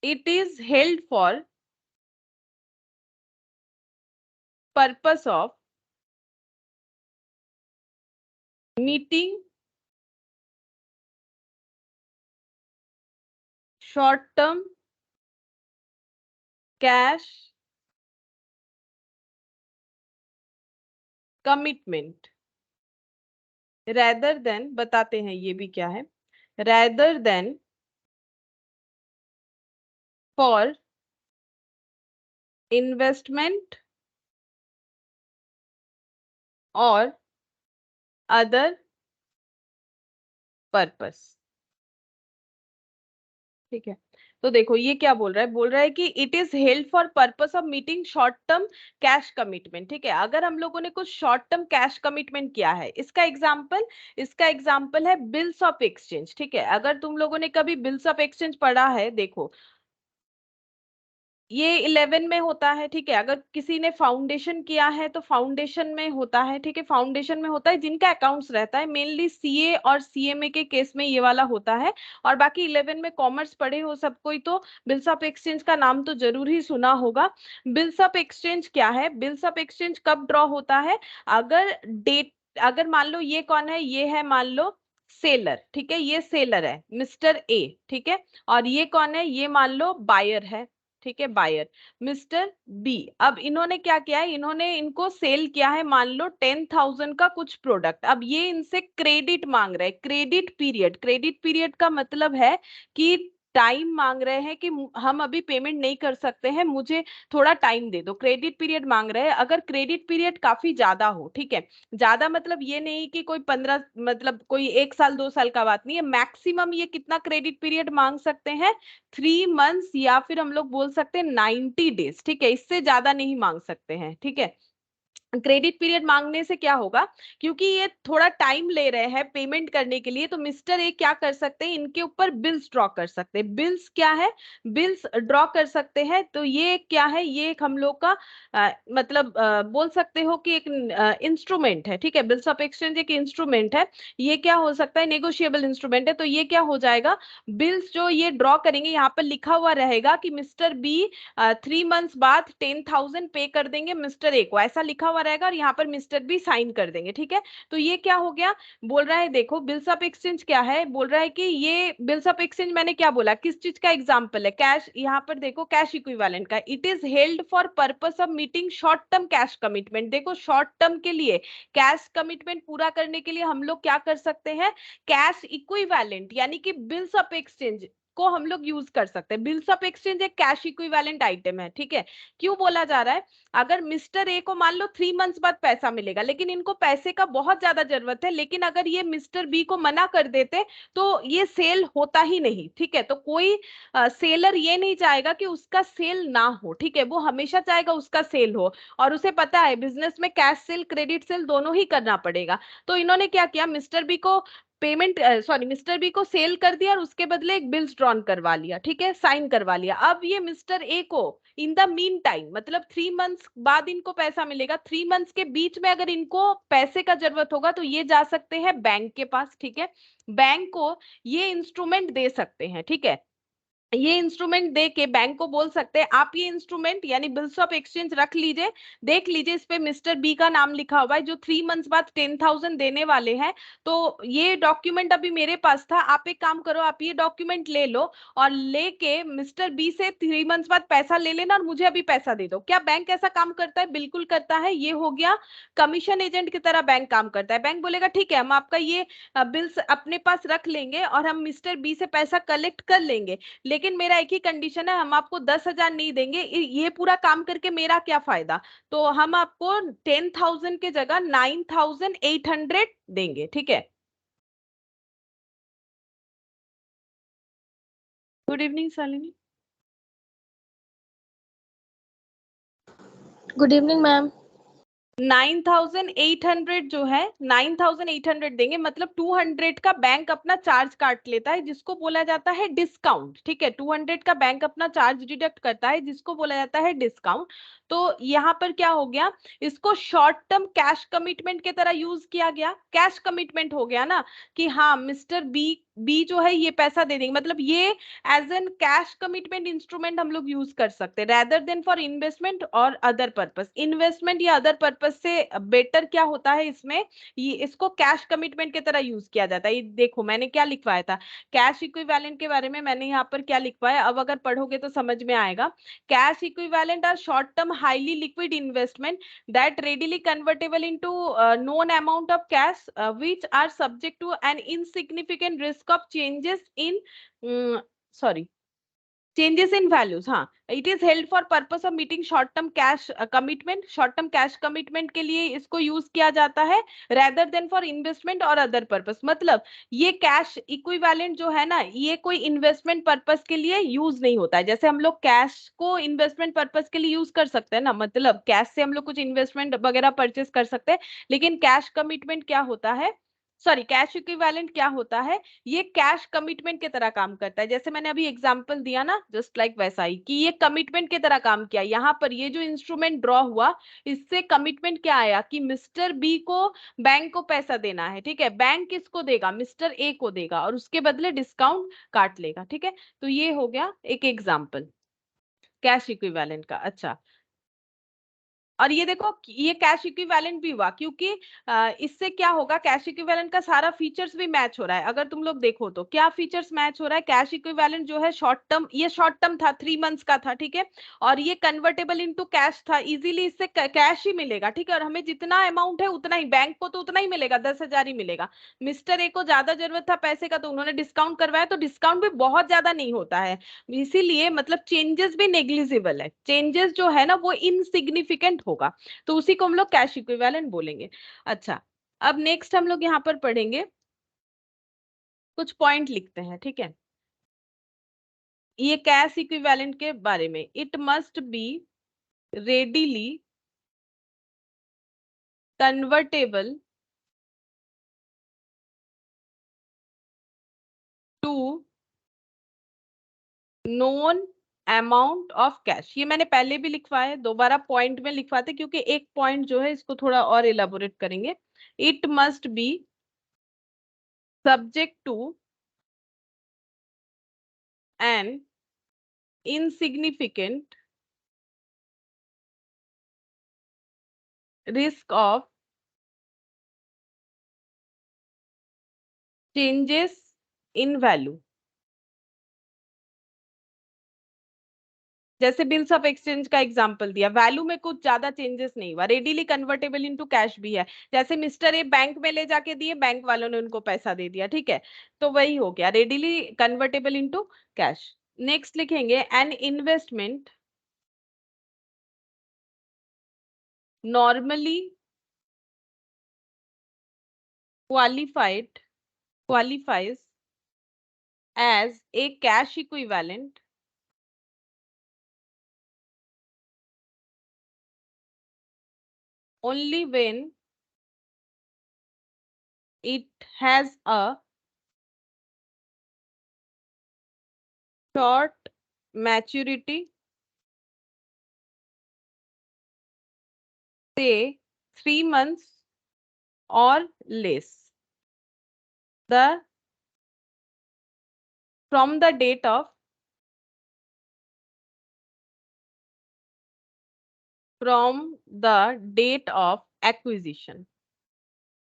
it is held for purpose of meeting short term cash commitment rather than, बताते हैं ये भी क्या है, रेदर देन फॉर इन्वेस्टमेंट और अदर पर्पस, ठीक है। तो देखो ये क्या बोल रहा है कि it is held for purpose of meeting short term cash commitment, ठीक है। अगर हम लोगों ने कुछ शॉर्ट टर्म कैश कमिटमेंट किया है, इसका एग्जांपल है बिल्स ऑफ एक्सचेंज, ठीक है। अगर तुम लोगों ने कभी बिल्स ऑफ एक्सचेंज पढ़ा है, देखो ये 11 में होता है, ठीक है। अगर किसी ने फाउंडेशन किया है तो फाउंडेशन में होता है, ठीक है, फाउंडेशन में होता है जिनका अकाउंट्स रहता है, मेनली सीए और सीएमए के केस में ये वाला होता है। और बाकी 11 में कॉमर्स पढ़े हो सब कोई तो बिल्स ऑफ एक्सचेंज का नाम तो जरूर ही सुना होगा। बिल्स ऑफ एक्सचेंज क्या है, बिल्स ऑफ एक्सचेंज कब ड्रॉ होता है, अगर डेट, अगर मान लो ये कौन है, ये है मान लो सेलर, ठीक है, ये सेलर है मिस्टर ए, ठीक है, और ये कौन है, ये मान लो बायर है, ठीक है, बायर मिस्टर बी। अब इन्होंने क्या किया है, इन्होंने इनको सेल किया है मान लो 10,000 का कुछ प्रोडक्ट। अब ये इनसे क्रेडिट मांग रहे हैं, क्रेडिट पीरियड का मतलब है कि टाइम मांग रहे हैं कि हम अभी पेमेंट नहीं कर सकते हैं, मुझे थोड़ा टाइम दे दो, क्रेडिट पीरियड मांग रहे हैं। अगर क्रेडिट पीरियड काफी ज्यादा हो, ठीक है, ज्यादा मतलब ये नहीं कि कोई 15, मतलब कोई 1 साल 2 साल का बात नहीं है, मैक्सिमम ये कितना क्रेडिट पीरियड मांग सकते हैं, 3 मंथ्स, या फिर हम लोग बोल सकते हैं 90 डेज, ठीक है, इससे ज्यादा नहीं मांग सकते हैं, ठीक है। क्रेडिट पीरियड मांगने से क्या होगा, क्योंकि ये थोड़ा टाइम ले रहे हैं पेमेंट करने के लिए, तो मिस्टर ए क्या कर सकते हैं, इनके ऊपर बिल्स ड्रॉ कर सकते हैं। बिल्स क्या है, बिल्स ड्रॉ कर सकते हैं, तो ये क्या है, ये एक हम लोग का मतलब बोल सकते हो कि एक इंस्ट्रूमेंट है, ठीक है। बिल्स ऑफ एक्सचेंज एक इंस्ट्रूमेंट है, ये क्या हो सकता है, नेगोशिएबल इंस्ट्रूमेंट है। तो ये क्या हो जाएगा, बिल्स जो ये ड्रॉ करेंगे, यहाँ पर लिखा हुआ रहेगा कि मिस्टर बी 3 मंथ्स बाद 10,000 पे कर देंगे मिस्टर ए को, ऐसा लिखा हुआ रहेगा और यहाँ पर मिस्टर बी साइन कर देंगे, ठीक है। तो ये क्या हो गया, बोल रहा है देखो बिल्स ऑफ एक्सचेंज क्या है, बोल रहा है कि ये बिल्स ऑफ एक्सचेंज मैंने क्या बोला, किस चीज का एग्जांपल है, कैश, यहाँ पर देखो कैश इक्विवेलेंट का, it is held for purpose of meeting short term cash commitment. देखो शॉर्ट टर्म के लिए कैश कमिटमेंट पूरा करने के लिए हम लोग क्या कर सकते हैं, कैश इक्विवेलेंट यानी कि बिल्स ऑफ एक्सचेंज को हम लोग यूज कर सकते हैं। बिल्स ऑफ एक्सचेंज एक कैश इक्विवेलेंट आइटम है, ठीक है। क्यों बोला जा रहा है, अगर मिस्टर ए को मान लो 3 मंथ्स बाद पैसा मिलेगा, लेकिन इनको पैसे का बहुत ज्यादा जरूरत है, लेकिन अगर ये मिस्टर बी को मना कर देते तो ये सेल होता ही नहीं, ठीक है। तो कोई सेलर ये नहीं चाहेगा कि उसका सेल ना हो, ठीक है, वो हमेशा चाहेगा उसका सेल हो, और उसे पता है बिजनेस में कैश सेल क्रेडिट सेल दोनों ही करना पड़ेगा। तो इन्होंने क्या किया, मिस्टर बी को पेमेंट सॉरी मिस्टर बी को सेल कर दिया और उसके बदले एक बिल्स ड्रॉन करवा लिया, ठीक है, साइन करवा लिया। अब ये मिस्टर ए को इन द मीन टाइम, मतलब 3 मंथ्स बाद इनको पैसा मिलेगा, 3 मंथ्स के बीच में अगर इनको पैसे का जरूरत होगा तो ये जा सकते हैं बैंक के पास, ठीक है। बैंक को ये इंस्ट्रूमेंट दे सकते हैं, ठीक है। ये इंस्ट्रूमेंट दे के बैंक को बोल सकते हैं आप ये इंस्ट्रूमेंट यानी बिल्स ऑफ एक्सचेंज रख लीजिए, देख लीजिए इस पे मिस्टर बी का नाम लिखा हुआ है जो 3 मंथ्स बाद 10,000 देने वाले हैं, तो ये डॉक्यूमेंट अभी मेरे पास था, आप एक काम करो आप ये डॉक्यूमेंट ले लो और लेके मिस्टर बी से 3 मंथ्स बाद पैसा ले लेना और मुझे अभी पैसा दे दो। क्या बैंक ऐसा काम करता है, बिल्कुल करता है। ये हो गया कमीशन एजेंट की तरह बैंक काम करता है। बैंक बोलेगा ठीक है हम आपका ये बिल्स अपने पास रख लेंगे और हम मिस्टर बी से पैसा कलेक्ट कर लेंगे, लेकिन मेरा एक ही कंडीशन है, हम आपको 10,000 नहीं देंगे, ये पूरा काम करके मेरा क्या फायदा, तो हम आपको 10,000 के जगह 9,800 देंगे, ठीक है। Good evening Shalini. Good evening ma'am. 9,800 जो है 9,800 देंगे, मतलब 200 का बैंक अपना चार्ज काट लेता है जिसको बोला जाता है डिस्काउंट, ठीक है। 200 का बैंक अपना चार्ज डिडक्ट करता है जिसको बोला जाता है डिस्काउंट। तो यहाँ पर क्या हो गया, इसको शॉर्ट टर्म कैश कमिटमेंट की तरह यूज किया गया, कैश कमिटमेंट हो गया ना कि हाँ मिस्टर बी जो है ये पैसा दे देंगे, मतलब ये as an cash commitment instrument हम लोग यूज कर सकते हैं रेदर देन फॉर इन्वेस्टमेंट और अदर पर्पस। इन्वेस्टमेंट या अदर पर्पस से बेटर क्या होता है इसमें, ये इसको कैश कमिटमेंट की तरह यूज किया जाता है। ये देखो मैंने क्या लिखवाया था, कैश इक्विवेलेंट के बारे में मैंने यहाँ पर क्या लिखवाया, अब अगर पढ़ोगे तो समझ में आएगा। Cash equivalent are short term highly liquid investment that readily convertible into known amount of cash which are subject to an insignificant risk of changes in sorry changes in values, हाँ। It is held for purpose of meeting short term cash commitment, short term cash commitment के लिए इसको use किया जाता है rather than for investment और other purpose. मतलब ये कैश इक्विवेलेंट जो है ना ये कोई इन्वेस्टमेंट पर्पस के लिए यूज नहीं होता है, जैसे हम लोग कैश को इन्वेस्टमेंट पर्पस के लिए यूज कर सकते हैं ना, मतलब कैश से हम लोग कुछ इन्वेस्टमेंट वगैरह परचेस कर सकते हैं, लेकिन कैश कमिटमेंट क्या होता है, सॉरी कैश इक्विवेलेंट क्या होता है, ये कैश कमिटमेंट की तरह काम करता है। जैसे मैंने अभी एग्जांपल दिया ना जस्ट लाइक वैसा ही कि ये कमिटमेंट की तरह काम किया, यहाँ पर ये जो इंस्ट्रूमेंट ड्रॉ हुआ इससे कमिटमेंट क्या आया कि मिस्टर बी को बैंक को पैसा देना है, ठीक है। बैंक किसको देगा, मिस्टर ए को देगा और उसके बदले डिस्काउंट काट लेगा, ठीक है। तो ये हो गया एक एग्जाम्पल कैश इक्विवेलेंट का। अच्छा, और ये देखो ये कैश इक्विवेलेंट भी हुआ क्योंकि इससे क्या होगा, कैश इक्विवेलेंट का सारा फीचर्स भी मैच हो रहा है। अगर तुम लोग देखो तो क्या फीचर्स मैच हो रहा है, कैश इक्विवेलेंट जो है शॉर्ट टर्म, ये शॉर्ट टर्म था 3 मंथ्स का था, ठीक है, और ये कन्वर्टेबल इनटू कैश था, इजीली इससे कैश ही मिलेगा, ठीक है, और हमें जितना अमाउंट है उतना ही, बैंक को तो उतना ही मिलेगा, 10,000 ही मिलेगा। मिस्टर ए को ज्यादा जरूरत था पैसे का तो उन्होंने डिस्काउंट करवाया, तो डिस्काउंट भी बहुत ज्यादा नहीं होता है, इसीलिए मतलब चेंजेस भी नेग्लिजिबल है, चेंजेस जो है ना वो इनसिग्निफिकेंट होगा, तो उसी को हम लोग कैश इक्विवेलेंट बोलेंगे। अच्छा, अब नेक्स्ट हम लोग यहाँ पर पढ़ेंगे, कुछ पॉइंट लिखते हैं, ठीक है, ये कैश इक्विवेलेंट के बारे में। It must be readily convertible to known amount of cash, ये मैंने पहले भी लिखवाया है, दोबारा पॉइंट में लिखवाते क्योंकि एक पॉइंट जो है इसको थोड़ा और इलाबोरेट करेंगे। It must B subject to an insignificant risk of changes in value। जैसे बिल्स ऑफ एक्सचेंज का एग्जांपल दिया, वैल्यू में कुछ ज्यादा चेंजेस नहीं हुआ, रेडीली कन्वर्टेबल इनटू कैश भी है। जैसे मिस्टर ए बैंक में ले जाके दिए, बैंक वालों ने उनको पैसा दे दिया, ठीक है, तो वही हो गया readily convertible into cash. Next लिखेंगे an investment normally qualifies as a cash equivalent only when it has a short maturity, say 3 months or less, the from the date of acquisition।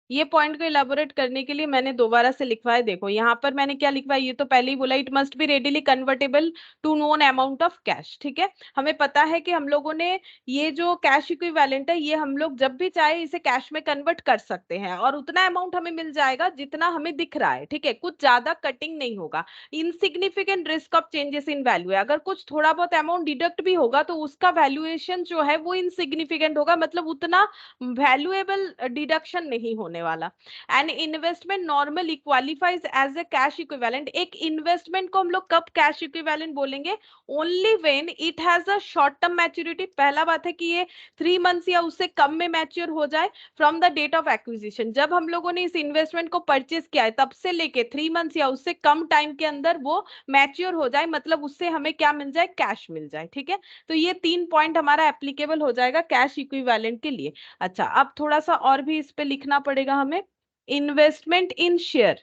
ये पॉइंट को elaborate करने के लिए मैंने दोबारा से लिखवा है। देखो यहाँ पर मैंने क्या लिखवा है, ये तो पहले ही बोला, it must be readily convertible to known amount of cash. ठीक है, हमें पता है कि हम लोगों ने ये जो कैश इक्विवेलेंट है, ये हम लोग जब भी चाहे इसे कैश में कन्वर्ट कर सकते हैं और उतना अमाउंट हमें मिल जाएगा जितना हमें दिख रहा है। ठीक है, कुछ ज्यादा कटिंग नहीं होगा। Insignificant risk of changes in value है, अगर कुछ थोड़ा बहुत अमाउंट डिडक्ट भी होगा तो उसका वैल्यूएशन जो है वो इनसिग्निफिकेंट होगा, मतलब उतना वैल्यूएबल डिडक्शन नहीं होने वाला। And investment normally qualifies as a cash equivalent. एक इन्वेस्टमेंट को हम लोग कब कैश इक्विवेलेंट बोलेंगे? Only when it has a short term maturity. पहला बात है कि ये 3 मंथ्स या उससे कम में मैच्योर हो जाए from the date of acquisition. जब हम लोगों ने इस इन्वेस्टमेंट को परचेज किया है तब से लेके 3 मंथ्स या उससे कम टाइम के अंदर वो मैच्योर हो जाए, मतलब उससे हमें क्या मिल जाए? कैश मिल जाए। ठीक है, तो ये 3 पॉइंट हमारा एप्लीकेबल हो जाएगा कैश इक्विवेलेंट के लिए। अच्छा, अब थोड़ा सा और भी इस पे लिखना पड़ेगा हमें। इन्वेस्टमेंट इन शेयर,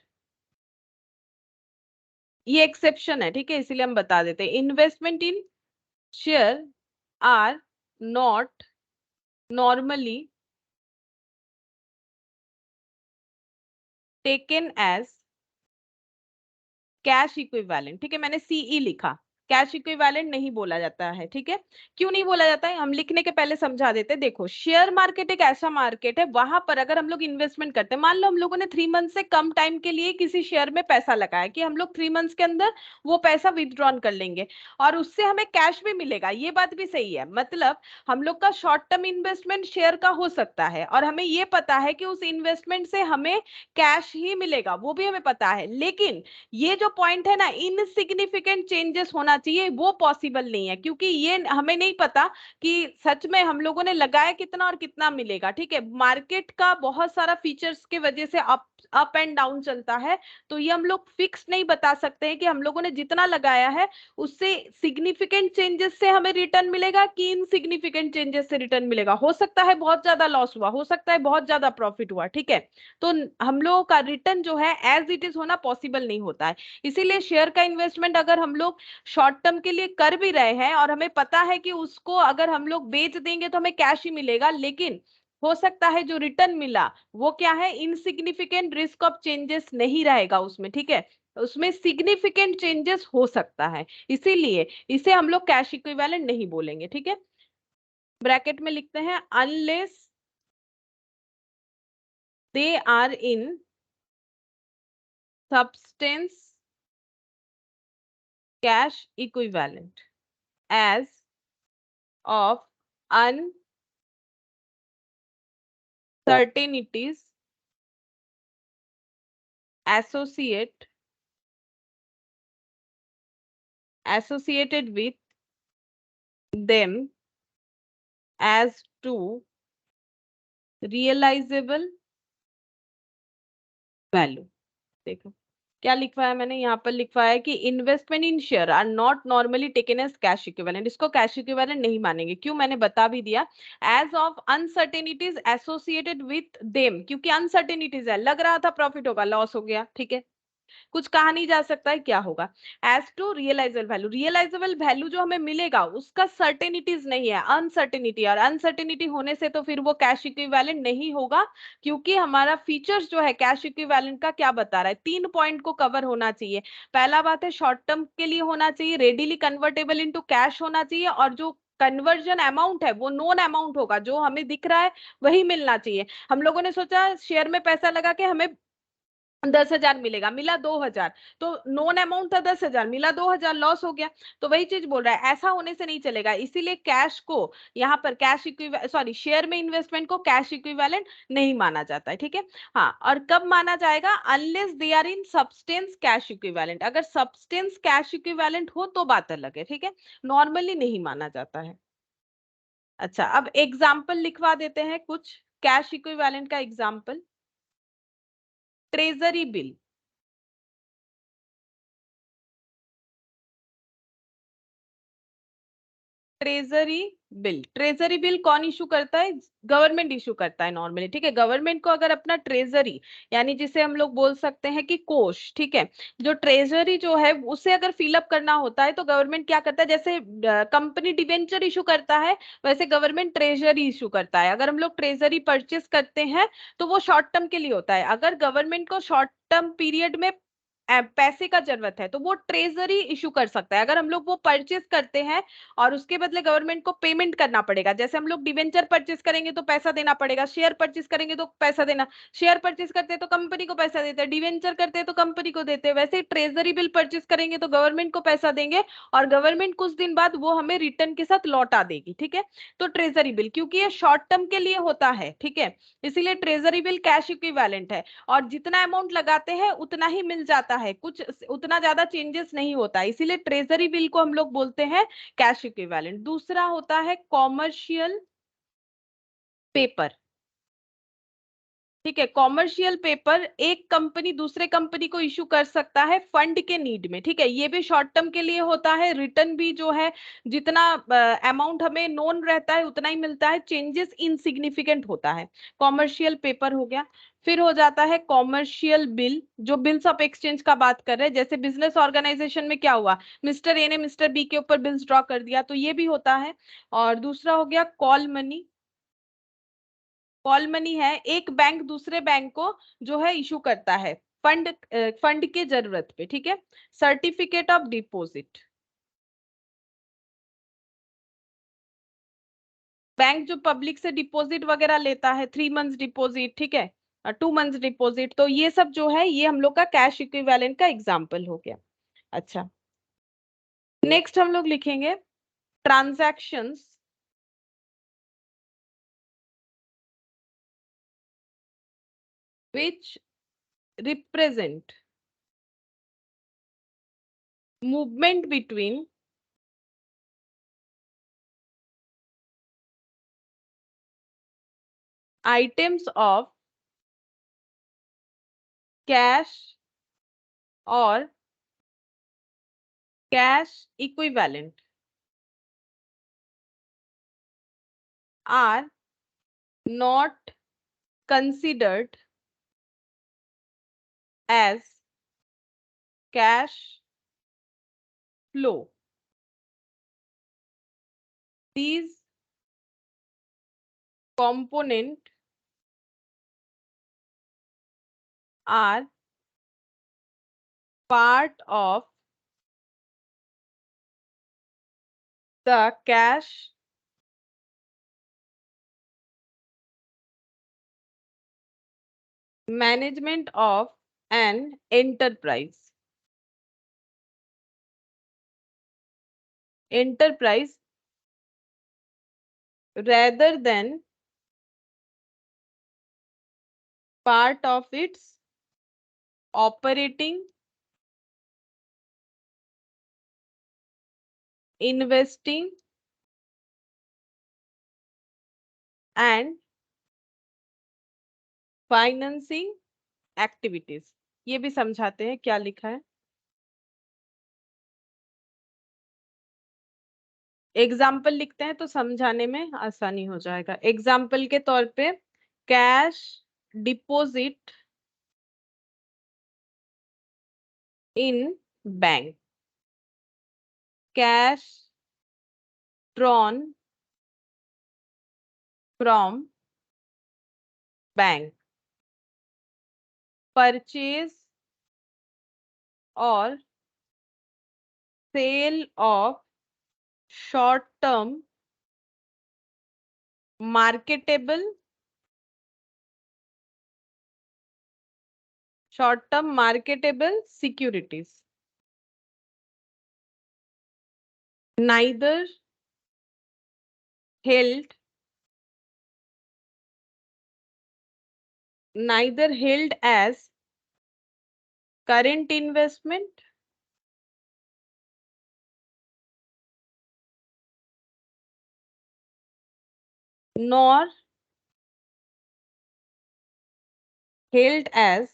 ये एक्सेप्शन है, ठीक है, इसीलिए हम बता देते हैं। Investment in share are not normally taken as cash equivalent. ठीक है, मैंने सीई लिखा, कैश इक्विवेलेंट नहीं बोला जाता है। ठीक है, क्यों नहीं बोला जाता है, हम लिखने के पहले समझा देते हैं। देखो, शेयर मार्केट एक ऐसा मार्केट है, वहां पर अगर हम लोग इन्वेस्टमेंट करते हैं, मान लो हम लोगों ने 3 मंथ से कम टाइम के लिए किसी शेयर में पैसा लगाया कि हम लोग 3 मंथ्स के अंदर वो पैसा विथड्रॉन कर लेंगे और उससे हमें कैश भी मिलेगा, ये बात भी सही है। मतलब हम लोग का शॉर्ट टर्म इन्वेस्टमेंट शेयर का हो सकता है और हमें ये पता है कि उस इन्वेस्टमेंट से हमें कैश ही मिलेगा, वो भी हमें पता है। लेकिन ये जो पॉइंट है ना, इनसिग्निफिकेंट चेंजेस होना चाहिए, वो पॉसिबल नहीं है, क्योंकि ये हमें नहीं पता कि सच में हम लोगों ने लगाया कितना और कितना मिलेगा। ठीक है, मार्केट का बहुत सारा फीचर्स के वजह से अप एंड डाउन चलता है, तो ये हम लोग फिक्स नहीं बता सकते हैं कि हम लोगों ने जितना लगाया है उससे सिग्निफिकेंट चेंजेस से हमें रिटर्न मिलेगा कि इनसिग्निफिकेंट चेंजेस से रिटर्न मिलेगा। हो सकता है बहुत ज्यादा लॉस हुआ, हो सकता है बहुत ज्यादा प्रॉफिट हुआ। ठीक है, तो हम लोगों का रिटर्न जो है एज इट इज होना पॉसिबल नहीं होता है। इसीलिए शेयर का इन्वेस्टमेंट अगर हम लोग शॉर्ट टर्म के लिए कर भी रहे हैं और हमें पता है कि उसको अगर हम लोग बेच देंगे तो हमें कैश ही मिलेगा, लेकिन हो सकता है जो रिटर्न मिला वो क्या है? इनसिग्निफिकेंट रिस्क ऑफ चेंजेस नहीं रहेगा उसमें। ठीक है, उसमें सिग्निफिकेंट चेंजेस हो सकता है, इसीलिए इसे हम लोग कैश इक्विवेलेंट नहीं बोलेंगे। ठीक है, ब्रैकेट में लिखते हैं unless they are in substance cash equivalent as of uncertainties associated with them as to realizable value। देखो क्या लिखवाया मैंने, यहाँ पर लिखवाया है कि investment in share are not normally taken as cash equivalent. इसको कैश इक्विवेलेंट नहीं मानेंगे, क्यों? मैंने बता भी दिया। As of uncertainties associated with them, क्योंकि अनसर्टेनिटीज है, लग रहा था प्रॉफिट होगा, लॉस हो गया। ठीक है, कुछ कहा नहीं जा सकता है क्या होगा। एज टू रियलाइजेबल वैल्यू जो हमें मिलेगा उसका सर्टेनिटीज नहीं है, अनसर्टेनिटी, और अनसर्टेनिटी होने से तो फिर वो कैश इक्विवेलेंट नहीं होगा, क्योंकि हमारा फीचर्स जो है कैश इक्विवेलेंट का क्या बता रहा है, 3 पॉइंट को कवर होना चाहिए। पहला बात है शॉर्ट टर्म के लिए होना चाहिए, रेडिली कन्वर्टेबल इनटू कैश होना चाहिए, और जो कन्वर्जन अमाउंट है वो नोन अमाउंट होगा, जो हमें दिख रहा है वही मिलना चाहिए। हम लोगों ने सोचा शेयर में पैसा लगा के हमें 10,000 मिलेगा, मिला 2,000, तो नॉन अमाउंट था 10,000, मिला 2,000, लॉस हो गया। तो वही चीज बोल रहा है, ऐसा होने से नहीं चलेगा, इसीलिए कैश को यहाँ पर कैश इक्विवेलेंट, सॉरी, शेयर में इन्वेस्टमेंट को कैश इक्विवेलेंट नहीं माना जाता है, ठीक है। हाँ, और कब माना जाएगा, unless they are in substance cash equivalent, अगर सब्सटेंस कैश इक्विवेलेंट हो तो बात अलग है, ठीक है, नॉर्मली नहीं माना जाता है। अच्छा, अब एग्जाम्पल लिखवा देते हैं कुछ कैश इक्विवेलेंट का example. Treasury bill, treasury bill कौन इशू करता है, गवर्नमेंट इशू करता है नॉर्मली, ठीक है। गवर्नमेंट को अगर अपना ट्रेजरी, यानी जिसे हम लोग बोल सकते हैं कि कोष, ठीक है, जो ट्रेजरी जो है उसे अगर फिलअप करना होता है तो गवर्नमेंट क्या करता है, जैसे कंपनी डिबेंचर इशू करता है वैसे गवर्नमेंट ट्रेजरी इशू करता है। अगर हम लोग ट्रेजरी परचेस करते हैं तो वो शॉर्ट टर्म के लिए होता है, अगर गवर्नमेंट को शॉर्ट टर्म पीरियड में पैसे का जरूरत है तो वो ट्रेजरी इशू कर सकता है। अगर हम लोग वो परचेस करते हैं और उसके बदले गवर्नमेंट को पेमेंट करना पड़ेगा, जैसे हम लोग डिवेंचर परचेस करेंगे तो पैसा देना पड़ेगा, शेयर परचेस करेंगे तो पैसा देना, शेयर परचेस करते हैं तो कंपनी को पैसा देते हैं, डिवेंचर करते हैं तो कंपनी को देते हैं, वैसे ट्रेजरी बिल परचेस करेंगे तो गवर्नमेंट को पैसा देंगे और गवर्नमेंट कुछ दिन बाद वो हमें रिटर्न के साथ लौटा देगी, ठीक है। तो ट्रेजरी बिल, क्योंकि ये शॉर्ट टर्म के लिए होता है, ठीक है, इसीलिए ट्रेजरी बिल कैश इक्विवेलेंट है, और जितना अमाउंट लगाते हैं उतना ही मिल जाता है, कुछ उतना ज्यादा चेंजेस नहीं होता, इसीलिए ट्रेजरी बिल को हम लोग बोलते हैं कैश इक्विवेलेंट। दूसरा होता है कॉमर्शियल पेपर, ठीक है। कॉमर्शियल पेपर एक कंपनी दूसरे कंपनी को इशू कर सकता है फंड के नीड में, ठीक है, ये भी शॉर्ट टर्म के लिए होता है, रिटर्न भी जो है जितना अमाउंट हमें नोन रहता है उतना ही मिलता है, चेंजेस इनसिग्निफिकेंट होता है, कॉमर्शियल पेपर हो गया। फिर हो जाता है कॉमर्शियल बिल, जो बिल्स ऑफ एक्सचेंज का बात कर रहे हैं, जैसे बिजनेस ऑर्गेनाइजेशन में क्या हुआ, मिस्टर ए ने मिस्टर बी के ऊपर बिल्स ड्रॉ कर दिया, तो ये भी होता है। और दूसरा हो गया कॉल मनी, कॉल मनी है एक बैंक दूसरे बैंक को जो है इशू करता है फंड, फंड के जरूरत पे, ठीक है। सर्टिफिकेट ऑफ डिपॉजिट, बैंक जो पब्लिक से डिपॉजिट वगैरह लेता है, 3 मंथ्स डिपॉजिट, ठीक है, 2 मंथ्स डिपॉजिट, तो ये सब जो है ये हम लोग का कैश इक्विवेलेंट का एग्जाम्पल हो गया। अच्छा, नेक्स्ट हम लोग लिखेंगे transactions which represent movement between items of cash or cash equivalent are not considered as cash flow. These components are part of the cash management of an enterprise. Enterprise rather than part of its operating, investing and financing activities. ये भी समझाते हैं क्या लिखा है, example लिखते हैं तो समझाने में आसानी हो जाएगा। एग्जाम्पल के तौर पे cash deposit in bank. Cash drawn from bank. Purchase or sale of short term marketable securities. Neither held as current investment nor held as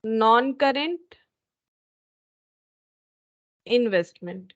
non-current investment.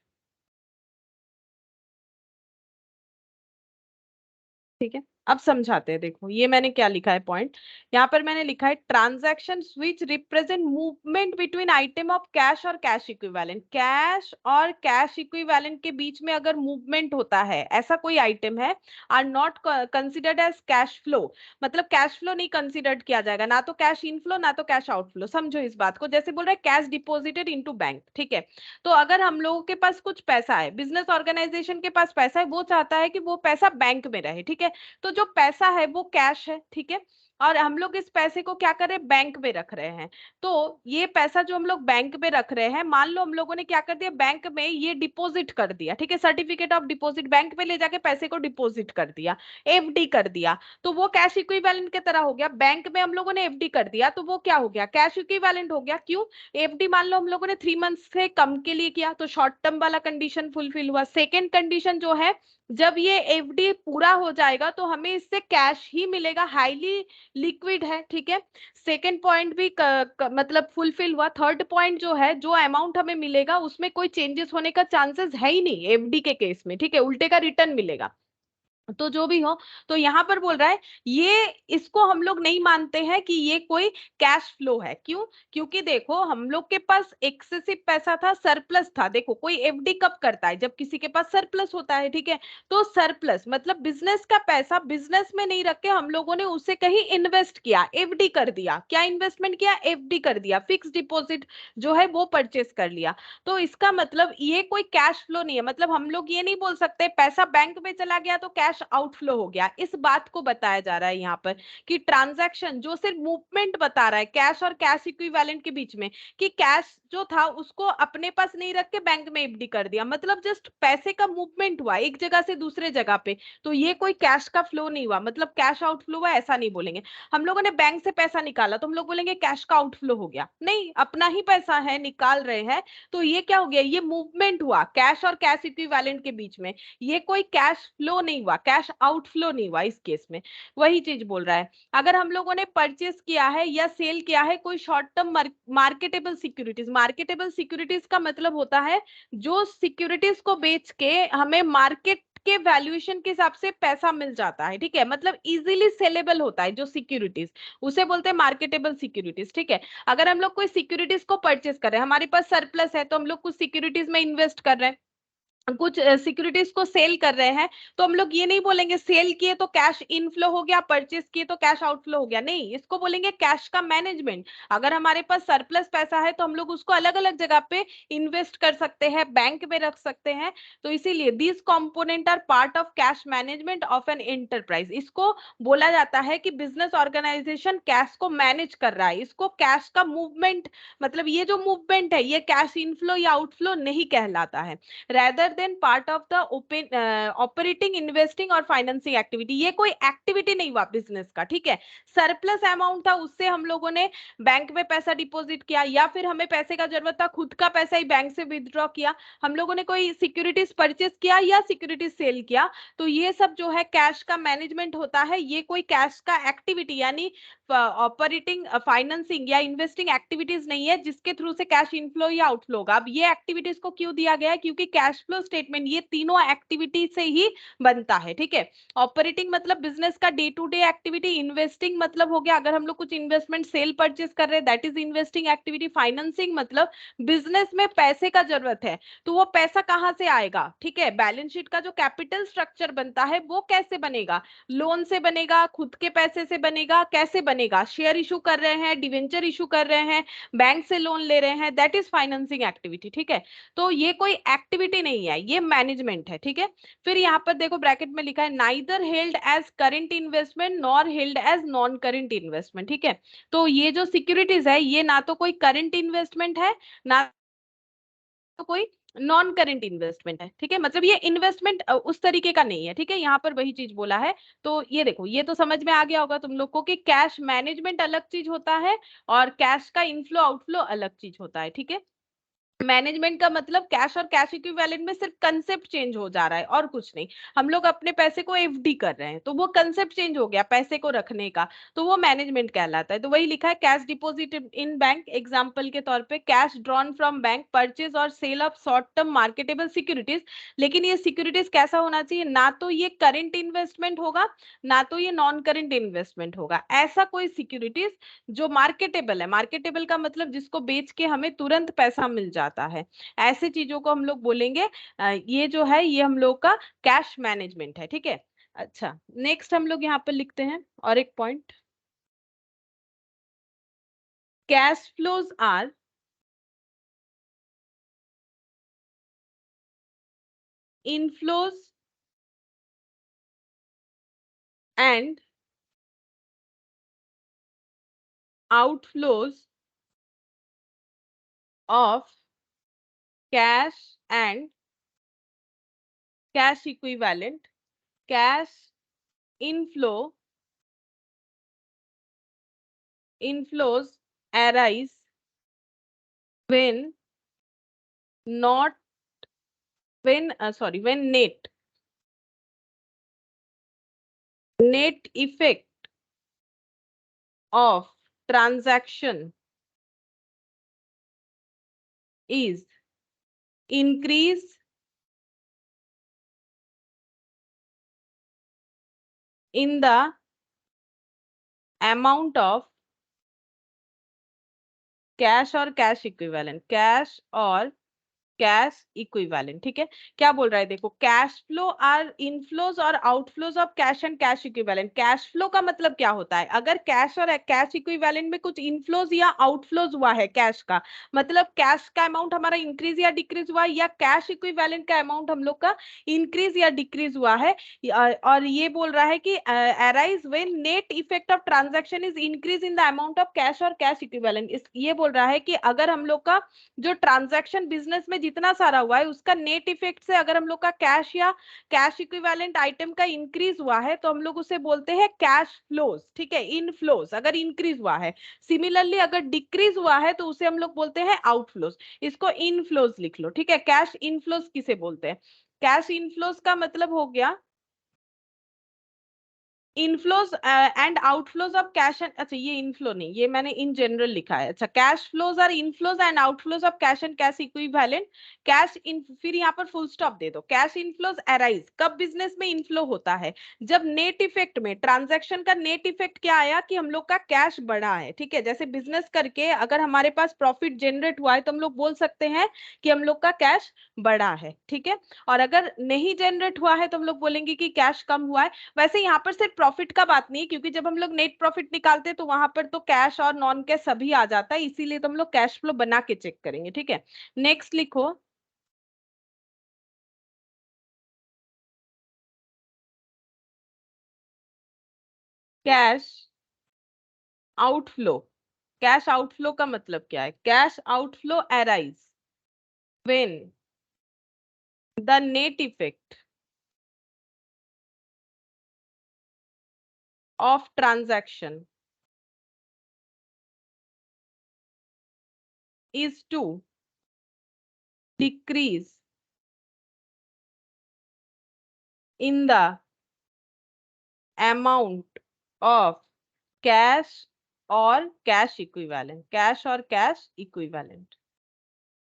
ठीक है, अब समझाते हैं। देखो ये मैंने क्या लिखा है पॉइंट, यहाँ पर मैंने लिखा है transaction which represent movement between item of cash और कैश इक्विवेलेंट। कैश और कैश इक्विवेलेंट के बीच में अगर मूवमेंट होता है, ऐसा कोई आइटम है, are not considered as cash flow. मतलब कैश फ्लो नहीं कंसिडर्ड किया जाएगा, ना तो कैश इनफ्लो ना तो कैश आउटफ्लो। समझो इस बात को, जैसे बोल रहे हैं कैश डिपोजिटेड इनटू बैंक। ठीक है, तो अगर हम लोगों के पास कुछ पैसा है, बिजनेस ऑर्गेनाइजेशन के पास पैसा है, वो चाहता है कि वो पैसा बैंक में रहे। ठीक है, तो जो पैसा है वो कैश है। ठीक है, और हम लोग इस पैसे को क्या कर रहे हैं, बैंक में रख रहे हैं। तो ये पैसा जो हम लोग बैंक में रख रहे हैं, मान लो हम लोगों ने क्या कर दिया, बैंक में ये डिपॉजिट कर दिया। ठीक है, सर्टिफिकेट ऑफ डिपॉजिट, बैंक में ले जाके पैसे को डिपॉजिट कर दिया, एफडी कर दिया, तो वो कैश इक्विवेलेंट की तरह हो गया। बैंक में हम लोगों ने एफडी कर दिया तो वो क्या हो गया, कैश इक्विवेलेंट हो गया। क्यों, एफडी मान लो हम लोगों ने 3 मंथ से कम के लिए किया, तो शॉर्ट टर्म वाला कंडीशन फुलफिल हुआ। सेकेंड कंडीशन जो है, जब ये एफडी पूरा हो जाएगा तो हमें इससे कैश ही मिलेगा, हाईली लिक्विड है। ठीक है, सेकेंड पॉइंट भी मतलब फुलफिल हुआ। थर्ड पॉइंट जो है, जो अमाउंट हमें मिलेगा उसमें कोई चेंजेस होने का चांसेस है ही नहीं एफडी के केस में। ठीक है, उल्टे का रिटर्न मिलेगा। तो जो भी हो, तो यहां पर बोल रहा है ये, इसको हम लोग नहीं मानते हैं कि ये कोई कैश फ्लो है। क्यों, क्योंकि देखो हम लोग के पास एक्सेसिव पैसा था, सरप्लस था। देखो कोई एफडी कब करता है, जब किसी के पास सरप्लस होता है। ठीक है, तो सरप्लस मतलब बिजनेस का पैसा बिजनेस में नहीं रख के हम लोगों ने उसे कहीं इन्वेस्ट किया, एफडी कर दिया। क्या इन्वेस्टमेंट किया, एफडी कर दिया, फिक्स डिपॉजिट जो है वो परचेस कर लिया। तो इसका मतलब ये कोई कैश फ्लो नहीं है। मतलब हम लोग ये नहीं बोल सकते पैसा बैंक में चला गया तो कैश आउटफ्लो हो गया। इस बात को बताया जा रहा है यहाँ पर कि ट्रांजैक्शन जो सिर्फ मूवमेंट बता रहा है कैश और कैश इक्विवेलेंट के बीच में, कि कैश जो था उसको अपने पास नहीं रख के बैंक में एफडी कर दिया, मतलब जस्ट पैसे का मूवमेंट हुआ एक जगह से दूसरे जगह पे। तो ये कोई कैश का फ्लो नहीं हुआ, मतलब कैश आउटफ्लो हुआ ऐसा नहीं बोलेंगे। हम लोगों ने बैंक से पैसा निकाला तो हम लोग बोलेंगे कैश का आउटफ्लो हो गया, नहीं, अपना ही पैसा है, निकाल रहे हैं, तो ये क्या हो गया, ये मूवमेंट हुआ कैश और कैश इक्विवेलेंट के बीच में। ये कोई कैश फ्लो नहीं हुआ, कैश आउटफ्लो नहीं हुआ इस केस में। वही चीज बोल रहा है। अगर हम लोगों ने परचेस किया है या सेल किया है कोई short term marketable securities, marketable securities का मतलब होता है जो सिक्योरिटीज को बेच के हमें मार्केट के वैल्यूएशन के हिसाब से पैसा मिल जाता है। ठीक है, मतलब इजीली सेलेबल होता है जो सिक्योरिटीज, उसे बोलते हैं मार्केटेबल सिक्योरिटीज। ठीक है, अगर हम लोग कोई सिक्योरिटीज को परचेस कर रहे हैं, हमारे पास सरप्लस है तो हम लोग कुछ सिक्योरिटीज में इन्वेस्ट कर रहे हैं, कुछ सिक्योरिटीज को सेल कर रहे हैं, तो हम लोग ये नहीं बोलेंगे सेल किए तो कैश इनफ्लो हो गया, परचेस किए तो कैश आउटफ्लो हो गया, नहीं, इसको बोलेंगे कैश का मैनेजमेंट। अगर हमारे पास सरप्लस पैसा है तो हम लोग उसको अलग अलग जगह पे इन्वेस्ट कर सकते हैं, बैंक में रख सकते हैं। तो इसीलिए this component are part of cash management of an enterprise. इसको बोला जाता है कि बिजनेस ऑर्गेनाइजेशन कैश को मैनेज कर रहा है, इसको कैश का मूवमेंट, मतलब ये जो मूवमेंट है ये कैश इनफ्लो या आउटफ्लो नहीं कहलाता है, rather than part of the operating investing और फाइनेंसिंग एक्टिविटी। ये कोई एक्टिविटी नहीं हुआ बिजनेस का। ठीक है, सरप्लस अमाउंट था उससे हम लोगों ने बैंक में पैसा डिपॉजिट किया, या फिर हमें पैसे का जरूरत था खुद का पैसा ही बैंक से विथड्रॉ किया, हम लोगों ने कोई सिक्योरिटीज परचेस किया या सिक्योरिटीज सेल किया, तो ये सब जो है कैश का मैनेजमेंट होता है। ये कोई कैश का एक्टिविटी यानी ऑपरेटिंग फाइनेंसिंग या इन्वेस्टिंग एक्टिविटीज नहीं है जिसके थ्रू से कैश इनफ्लो या आउटफ्लो होगा। अब ये एक्टिविटीज को क्यों दिया गया है, क्योंकि कैश फ्लो स्टेटमेंट ये तीनों एक्टिविटी से ही बनता है, ठीक है। ऑपरेटिंग मतलब बिजनेस का day to day activity, investing मतलब हो गया अगर हम लोग कुछ इन्वेस्टमेंट सेल परचेज कर रहे हैं that is investing activity, financing मतलब बिजनेस में पैसे का जरूरत है तो वो पैसा कहां से आएगा, ठीक है। बैलेंस शीट का जो कैपिटल स्ट्रक्चर बनता है वो कैसे बनेगा, लोन से बनेगा, खुद के पैसे से बनेगा, कैसे बनेगा, शेयर इशू कर रहे हैं, डिवेंचर इशू कर रहे हैं, बैंक से लोन ले रहे हैं, दैट इज फाइनेंसिंग एक्टिविटी, ठीक है। तो ये कोई एक्टिविटी नहीं है, ये मैनेजमेंट है, ठीक है। फिर यहाँ पर देखो ब्रैकेट में लिखा है neither held as current investment nor held as non current investment, ठीक है। तो ये जो सिक्योरिटीज है ये ना तो कोई करेंट इन्वेस्टमेंट है ना तो कोई नॉन करेंट इन्वेस्टमेंट है, ठीक है। मतलब ये इन्वेस्टमेंट उस तरीके का नहीं है, ठीक है। यहाँ पर वही चीज बोला है। तो ये देखो ये तो समझ में आ गया होगा तुम लोग को कि कैश मैनेजमेंट अलग चीज होता है और कैश का इनफ्लो आउटफ्लो अलग चीज होता है, ठीक है। मैनेजमेंट का मतलब कैश और कैश इक्विवेलेंट में सिर्फ कंसेप्ट चेंज हो जा रहा है और कुछ नहीं। हम लोग अपने पैसे को एफडी कर रहे हैं तो वो कंसेप्ट चेंज हो गया पैसे को रखने का, तो वो मैनेजमेंट कहलाता है। तो वही लिखा है cash deposit in bank, example के तौर पे cash drawn from bank, purchase और sale of short term marketable securities. लेकिन ये सिक्योरिटीज कैसा होना चाहिए, ना तो ये करेंट इन्वेस्टमेंट होगा ना तो ये नॉन करेंट इन्वेस्टमेंट होगा। ऐसा कोई सिक्योरिटीज जो मार्केटेबल है, मार्केटेबल का मतलब जिसको बेच के हमें तुरंत पैसा मिल जाता है, ऐसे चीजों को हम लोग बोलेंगे ये जो है ये हम लोग का कैश मैनेजमेंट है, ठीक है। अच्छा नेक्स्ट हम लोग यहाँ पर लिखते हैं और एक point, cash flows are inflows and outflows of cash and cash equivalent. Cash inflow inflows arise when not when net effect of transaction is increase in the amount of cash और cash equivalent, cash और cash equivalent, ठीक है। क्या बोल रहा है देखो, cash flow are inflows और outflows of cash and cash equivalent. Cash flow का मतलब क्या होता है, अगर कैश और कैश इक्विवेलेंट में कुछ इनफ्लोज या आउटफ्लोज हुआ है कैश का, मतलब कैश का अमाउंट हमारा इंक्रीज या डिक्रीज हुआ है या कैश इक्विवेलेंट का अमाउंट हम लोग का इंक्रीज या डिक्रीज हुआ है। और ये बोल रहा है कि arise when net effect of transaction is increase in the amount of cash और कैश इक्विवेलेंट। ये बोल रहा है कि अगर हम लोग का जो ट्रांजैक्शन बिजनेस में जितना सारा हुआ है उसका नेट इफेक्ट से अगर हम लोग का कैश या कैश इक्विवेलेंट आइटम का इंक्रीज हुआ है तो हम लोग उसे बोलते हैं कैश फ्लोज, ठीक है। इनफ्लोज अगर इंक्रीज हुआ है, सिमिलरली अगर डिक्रीज हुआ है तो उसे हम लोग बोलते हैं आउटफ्लोज। इसको इनफ्लोज लिख लो, ठीक है। कैश इनफ्लोज किसे बोलते हैं, कैश इनफ्लोज का मतलब हो गया inflows and outflows of cash and, अच्छा ये इनफ्लो नहीं, ये मैंने इन जनरल लिखा है। अच्छा cash flows are inflows and outflows of cash and cash equivalent. Cash in, फिर यहाँ पर फुल स्टॉप दे दो। कैश इनफ्लोज अराइज कब बिजनेस में इनफ्लो होता है, जब नेट इफेक्ट में ट्रांजैक्शन का नेट इफेक्ट क्या आया कि हम लोग का कैश बढ़ा है, ठीक है। जैसे बिजनेस करके अगर हमारे पास प्रॉफिट जनरेट हुआ है तो हम लोग बोल सकते हैं कि हम लोग का कैश बढ़ा है, ठीक है। और अगर नहीं जनरेट हुआ है तो हम लोग बोलेंगे कि कैश कम हुआ है। वैसे यहाँ पर सिर्फ प्रॉफिट का बात नहीं है क्योंकि जब हम लोग नेट प्रॉफिट निकालते हैं तो वहां पर तो कैश और नॉन कैश सभी आ जाता है, इसीलिए तो हम लोग कैश फ्लो बना के चेक करेंगे, ठीक है। नेक्स्ट लिखो, कैश आउटफ्लो। कैश आउटफ्लो का मतलब क्या है, cash outflow arise when the net effect of transaction is to decrease in the amount of cash और कैश इक्विवेलेंट, कैश और कैश इक्विवेलेंट।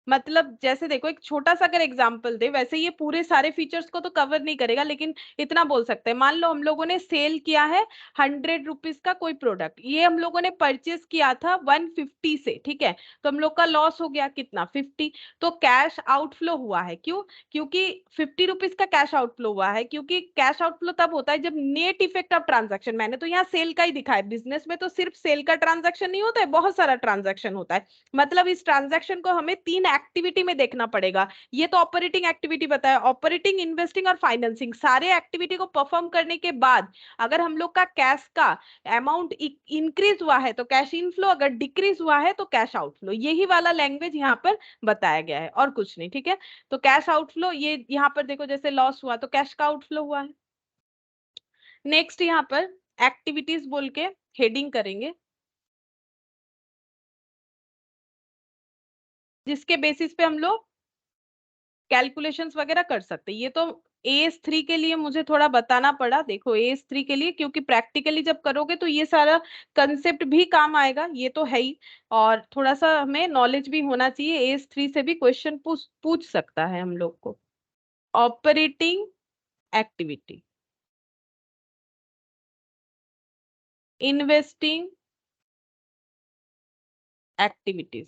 मतलब जैसे देखो एक छोटा सा अगर एग्जांपल दे, वैसे ये पूरे सारे फीचर्स को तो कवर नहीं करेगा, लेकिन इतना बोल सकते हैं, मान लो हम लोगों ने सेल किया है 100 रुपीज का कोई प्रोडक्ट, ये हम लोगों ने परचेस किया था 150 से, ठीक है, तो हम लोग का लॉस हो गया कितना 50, तो कैश आउटफ्लो हुआ है। क्यों? क्योंकि 50 रुपीज का कैश आउटफ्लो हुआ है, क्योंकि कैश आउटफ्लो तब होता है जब नेट इफेक्ट ऑफ ट्रांजेक्शन, मैंने तो यहाँ सेल का ही दिखा है, बिजनेस में तो सिर्फ सेल का ट्रांजेक्शन नहीं होता है, बहुत सारा ट्रांजेक्शन होता है, मतलब इस ट्रांजैक्शन को हमें 3 एक्टिविटी में देखना पड़ेगा। ये तो ऑपरेटिंग एक्टिविटी बताया, ऑपरेटिंग, इन्वेस्टिंग और फाइनेंसिंग, सारे एक्टिविटी को परफॉर्म करने के बाद अगर हम लोग का कैश का अमाउंट इंक्रीज हुआ है तो कैश इनफ्लो, अगर डिक्रीज हुआ है तो कैश आउटफ्लो, यही वाला लैंग्वेज यहाँ पर बताया गया है और कुछ नहीं, ठीक है। तो कैश आउटफ्लो, ये यहाँ पर देखो जैसे लॉस हुआ तो कैश का आउटफ्लो हुआ है। नेक्स्ट यहाँ पर एक्टिविटीज बोल के हेडिंग करेंगे, जिसके बेसिस पे हम लोग कैलकुलेशंस वगैरह कर सकते हैं। ये तो AS3 के लिए मुझे थोड़ा बताना पड़ा, देखो AS3 के लिए, क्योंकि प्रैक्टिकली जब करोगे तो ये सारा कंसेप्ट भी काम आएगा, ये तो है ही, और थोड़ा सा हमें नॉलेज भी होना चाहिए, AS3 से भी क्वेश्चन पूछ सकता है हम लोग को। Operating activity, investing activities,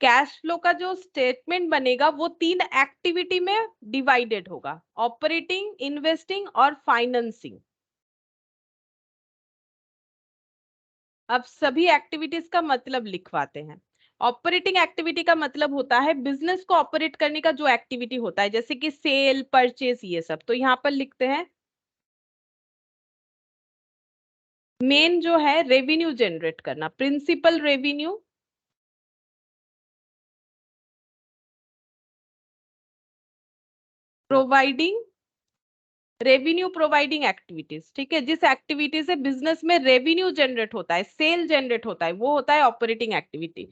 cash flow का जो स्टेटमेंट बनेगा वो 3 एक्टिविटी में डिवाइडेड होगा, ऑपरेटिंग, इन्वेस्टिंग और फाइनेंसिंग। अब सभी एक्टिविटीज का मतलब लिखवाते हैं। ऑपरेटिंग एक्टिविटी का मतलब होता है बिजनेस को ऑपरेट करने का जो एक्टिविटी होता है, जैसे कि सेल, परचेस, ये सब, तो यहाँ पर लिखते हैं मेन जो है रेवेन्यू जनरेट करना, principal revenue, providing revenue providing activities, ठीक है, जिस एक्टिविटी से बिजनेस में रेवेन्यू जनरेट होता है, सेल जनरेट होता है, वो होता है ऑपरेटिंग एक्टिविटी।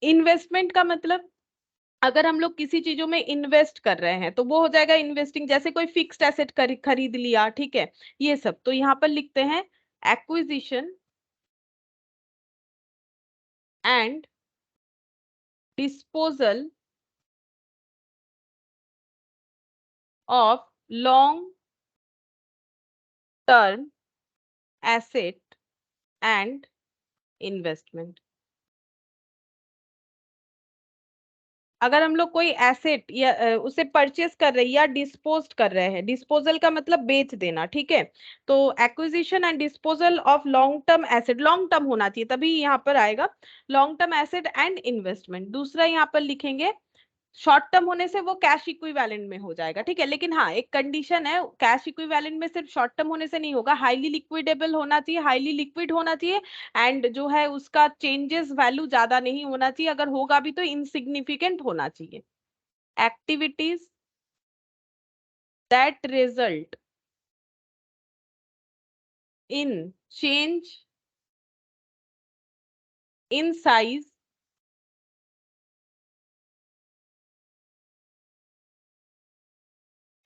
इन्वेस्टमेंट का मतलब अगर हम लोग किसी चीजों में इन्वेस्ट कर रहे हैं तो वो हो जाएगा इन्वेस्टिंग, जैसे कोई फिक्स्ड एसेट खरीद लिया, ठीक है, ये सब, तो यहाँ पर लिखते हैं acquisition and disposal of long term asset and investment. अगर हम लोग कोई एसेट या उसे परचेस कर रहे हैं या डिस्पोज कर रहे हैं, डिस्पोजल का मतलब बेच देना, ठीक है, तो acquisition and disposal of long term asset, long term होना चाहिए तभी यहाँ पर आएगा, long term asset and investment. दूसरा यहाँ पर लिखेंगे शॉर्ट टर्म होने से वो कैश इक्विवेलेंट में हो जाएगा, ठीक है, लेकिन हाँ एक कंडीशन है, कैश इक्विवेलेंट में सिर्फ शॉर्ट टर्म होने से नहीं होगा, हाईली लिक्विडेबल होना चाहिए, हाईली लिक्विड होना चाहिए, एंड जो है उसका चेंजेस वैल्यू ज्यादा नहीं होना चाहिए, अगर होगा भी तो इनसिग्निफिकेंट होना चाहिए। Activities that result in change in size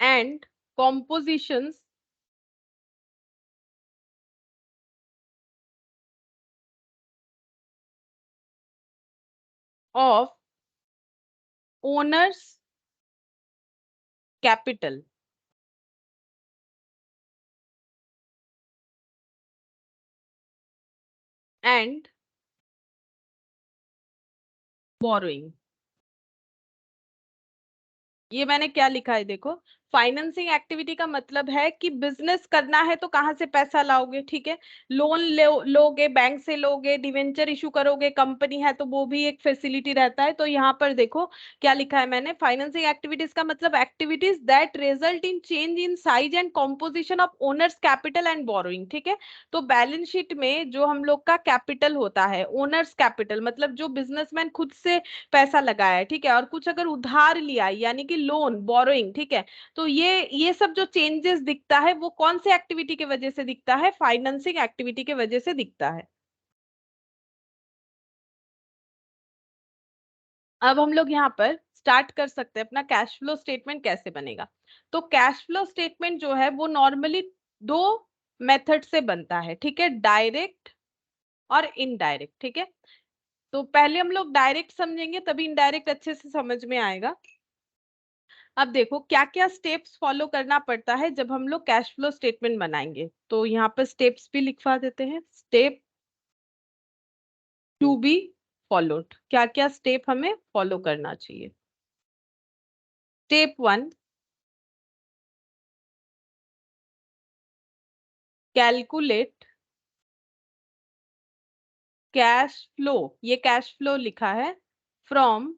and compositions of owners capital and borrowing। ये मैंने क्या लिखा है देखो, फाइनेंसिंग एक्टिविटी का मतलब है कि बिजनेस करना है तो कहां से पैसा लाओगे, ठीक है, लोन लोगे, बैंक से लोगे, डिवेंचर इशू करोगे, कंपनी है तो वो भी एक फैसिलिटी रहता है। तो यहाँ पर देखो क्या लिखा है मैंने, फाइनेंसिंग एक्टिविटीज का मतलब activities that result in change in size and composition of owners capital and borrowing, ठीक है, तो बैलेंस शीट में जो हम लोग का कैपिटल होता है, ओनर्स कैपिटल मतलब जो बिजनेसमैन खुद से पैसा लगाया है, ठीक है, और कुछ अगर उधार लिया है यानी कि लोन, बोरोइंग, ठीक है, तो ये सब जो चेंजेस दिखता है वो कौन से एक्टिविटी की वजह से दिखता है, फाइनेंसिंग एक्टिविटी की वजह से दिखता है। अब हम लोग यहाँ पर स्टार्ट कर सकते हैं अपना कैश फ्लो स्टेटमेंट कैसे बनेगा। तो कैश फ्लो स्टेटमेंट जो है वो नॉर्मली दो मेथड से बनता है, ठीक है, डायरेक्ट और इनडायरेक्ट, ठीक है। तो पहले हम लोग डायरेक्ट समझेंगे तभी इनडायरेक्ट अच्छे से समझ में आएगा। अब देखो क्या क्या स्टेप्स फॉलो करना पड़ता है जब हम लोग कैश फ्लो स्टेटमेंट बनाएंगे, तो यहाँ पर स्टेप्स भी लिखवा देते हैं, स्टेप टू बी फॉलोड, क्या क्या स्टेप हमें फॉलो करना चाहिए। स्टेप 1, कैलकुलेट कैश फ्लो, ये कैश फ्लो लिखा है फ्रॉम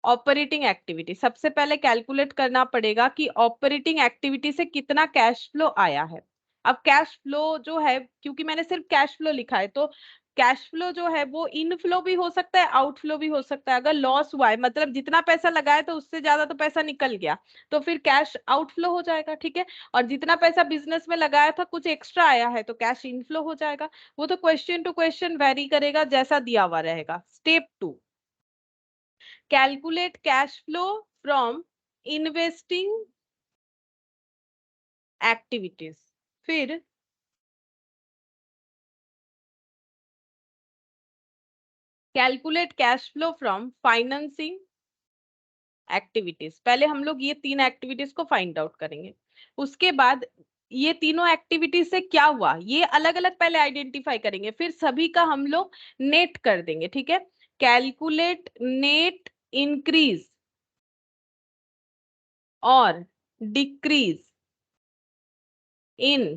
ऑपरेटिंग एक्टिविटी। सबसे पहले कैलकुलेट करना पड़ेगा कि ऑपरेटिंग एक्टिविटी से कितना कैश फ्लो आया है। अब कैश फ्लो जो है, क्योंकि मैंने सिर्फ कैश फ्लो लिखा है, तो कैश फ्लो जो है वो इनफ्लो भी हो सकता है, आउटफ्लो भी हो सकता है। अगर लॉस हुआ है, मतलब जितना पैसा लगाया तो उससे ज्यादा तो पैसा निकल गया, तो फिर कैश आउटफ्लो हो जाएगा, ठीक है। और जितना पैसा बिजनेस में लगाया था कुछ एक्स्ट्रा आया है तो कैश इनफ्लो हो जाएगा। वो तो क्वेश्चन टू क्वेश्चन वेरी करेगा, जैसा दिया हुआ रहेगा। Step 2, calculate cash flow from investing activities. फिर calculate cash flow from financing activities. पहले हम लोग ये तीन एक्टिविटीज को फाइंड आउट करेंगे, उसके बाद ये तीनों एक्टिविटीज से क्या हुआ ये अलग अलग पहले आइडेंटिफाई करेंगे, फिर सभी का हम लोग नेट कर देंगे, ठीक है। कैलकुलेट नेट इंक्रीज और decrease in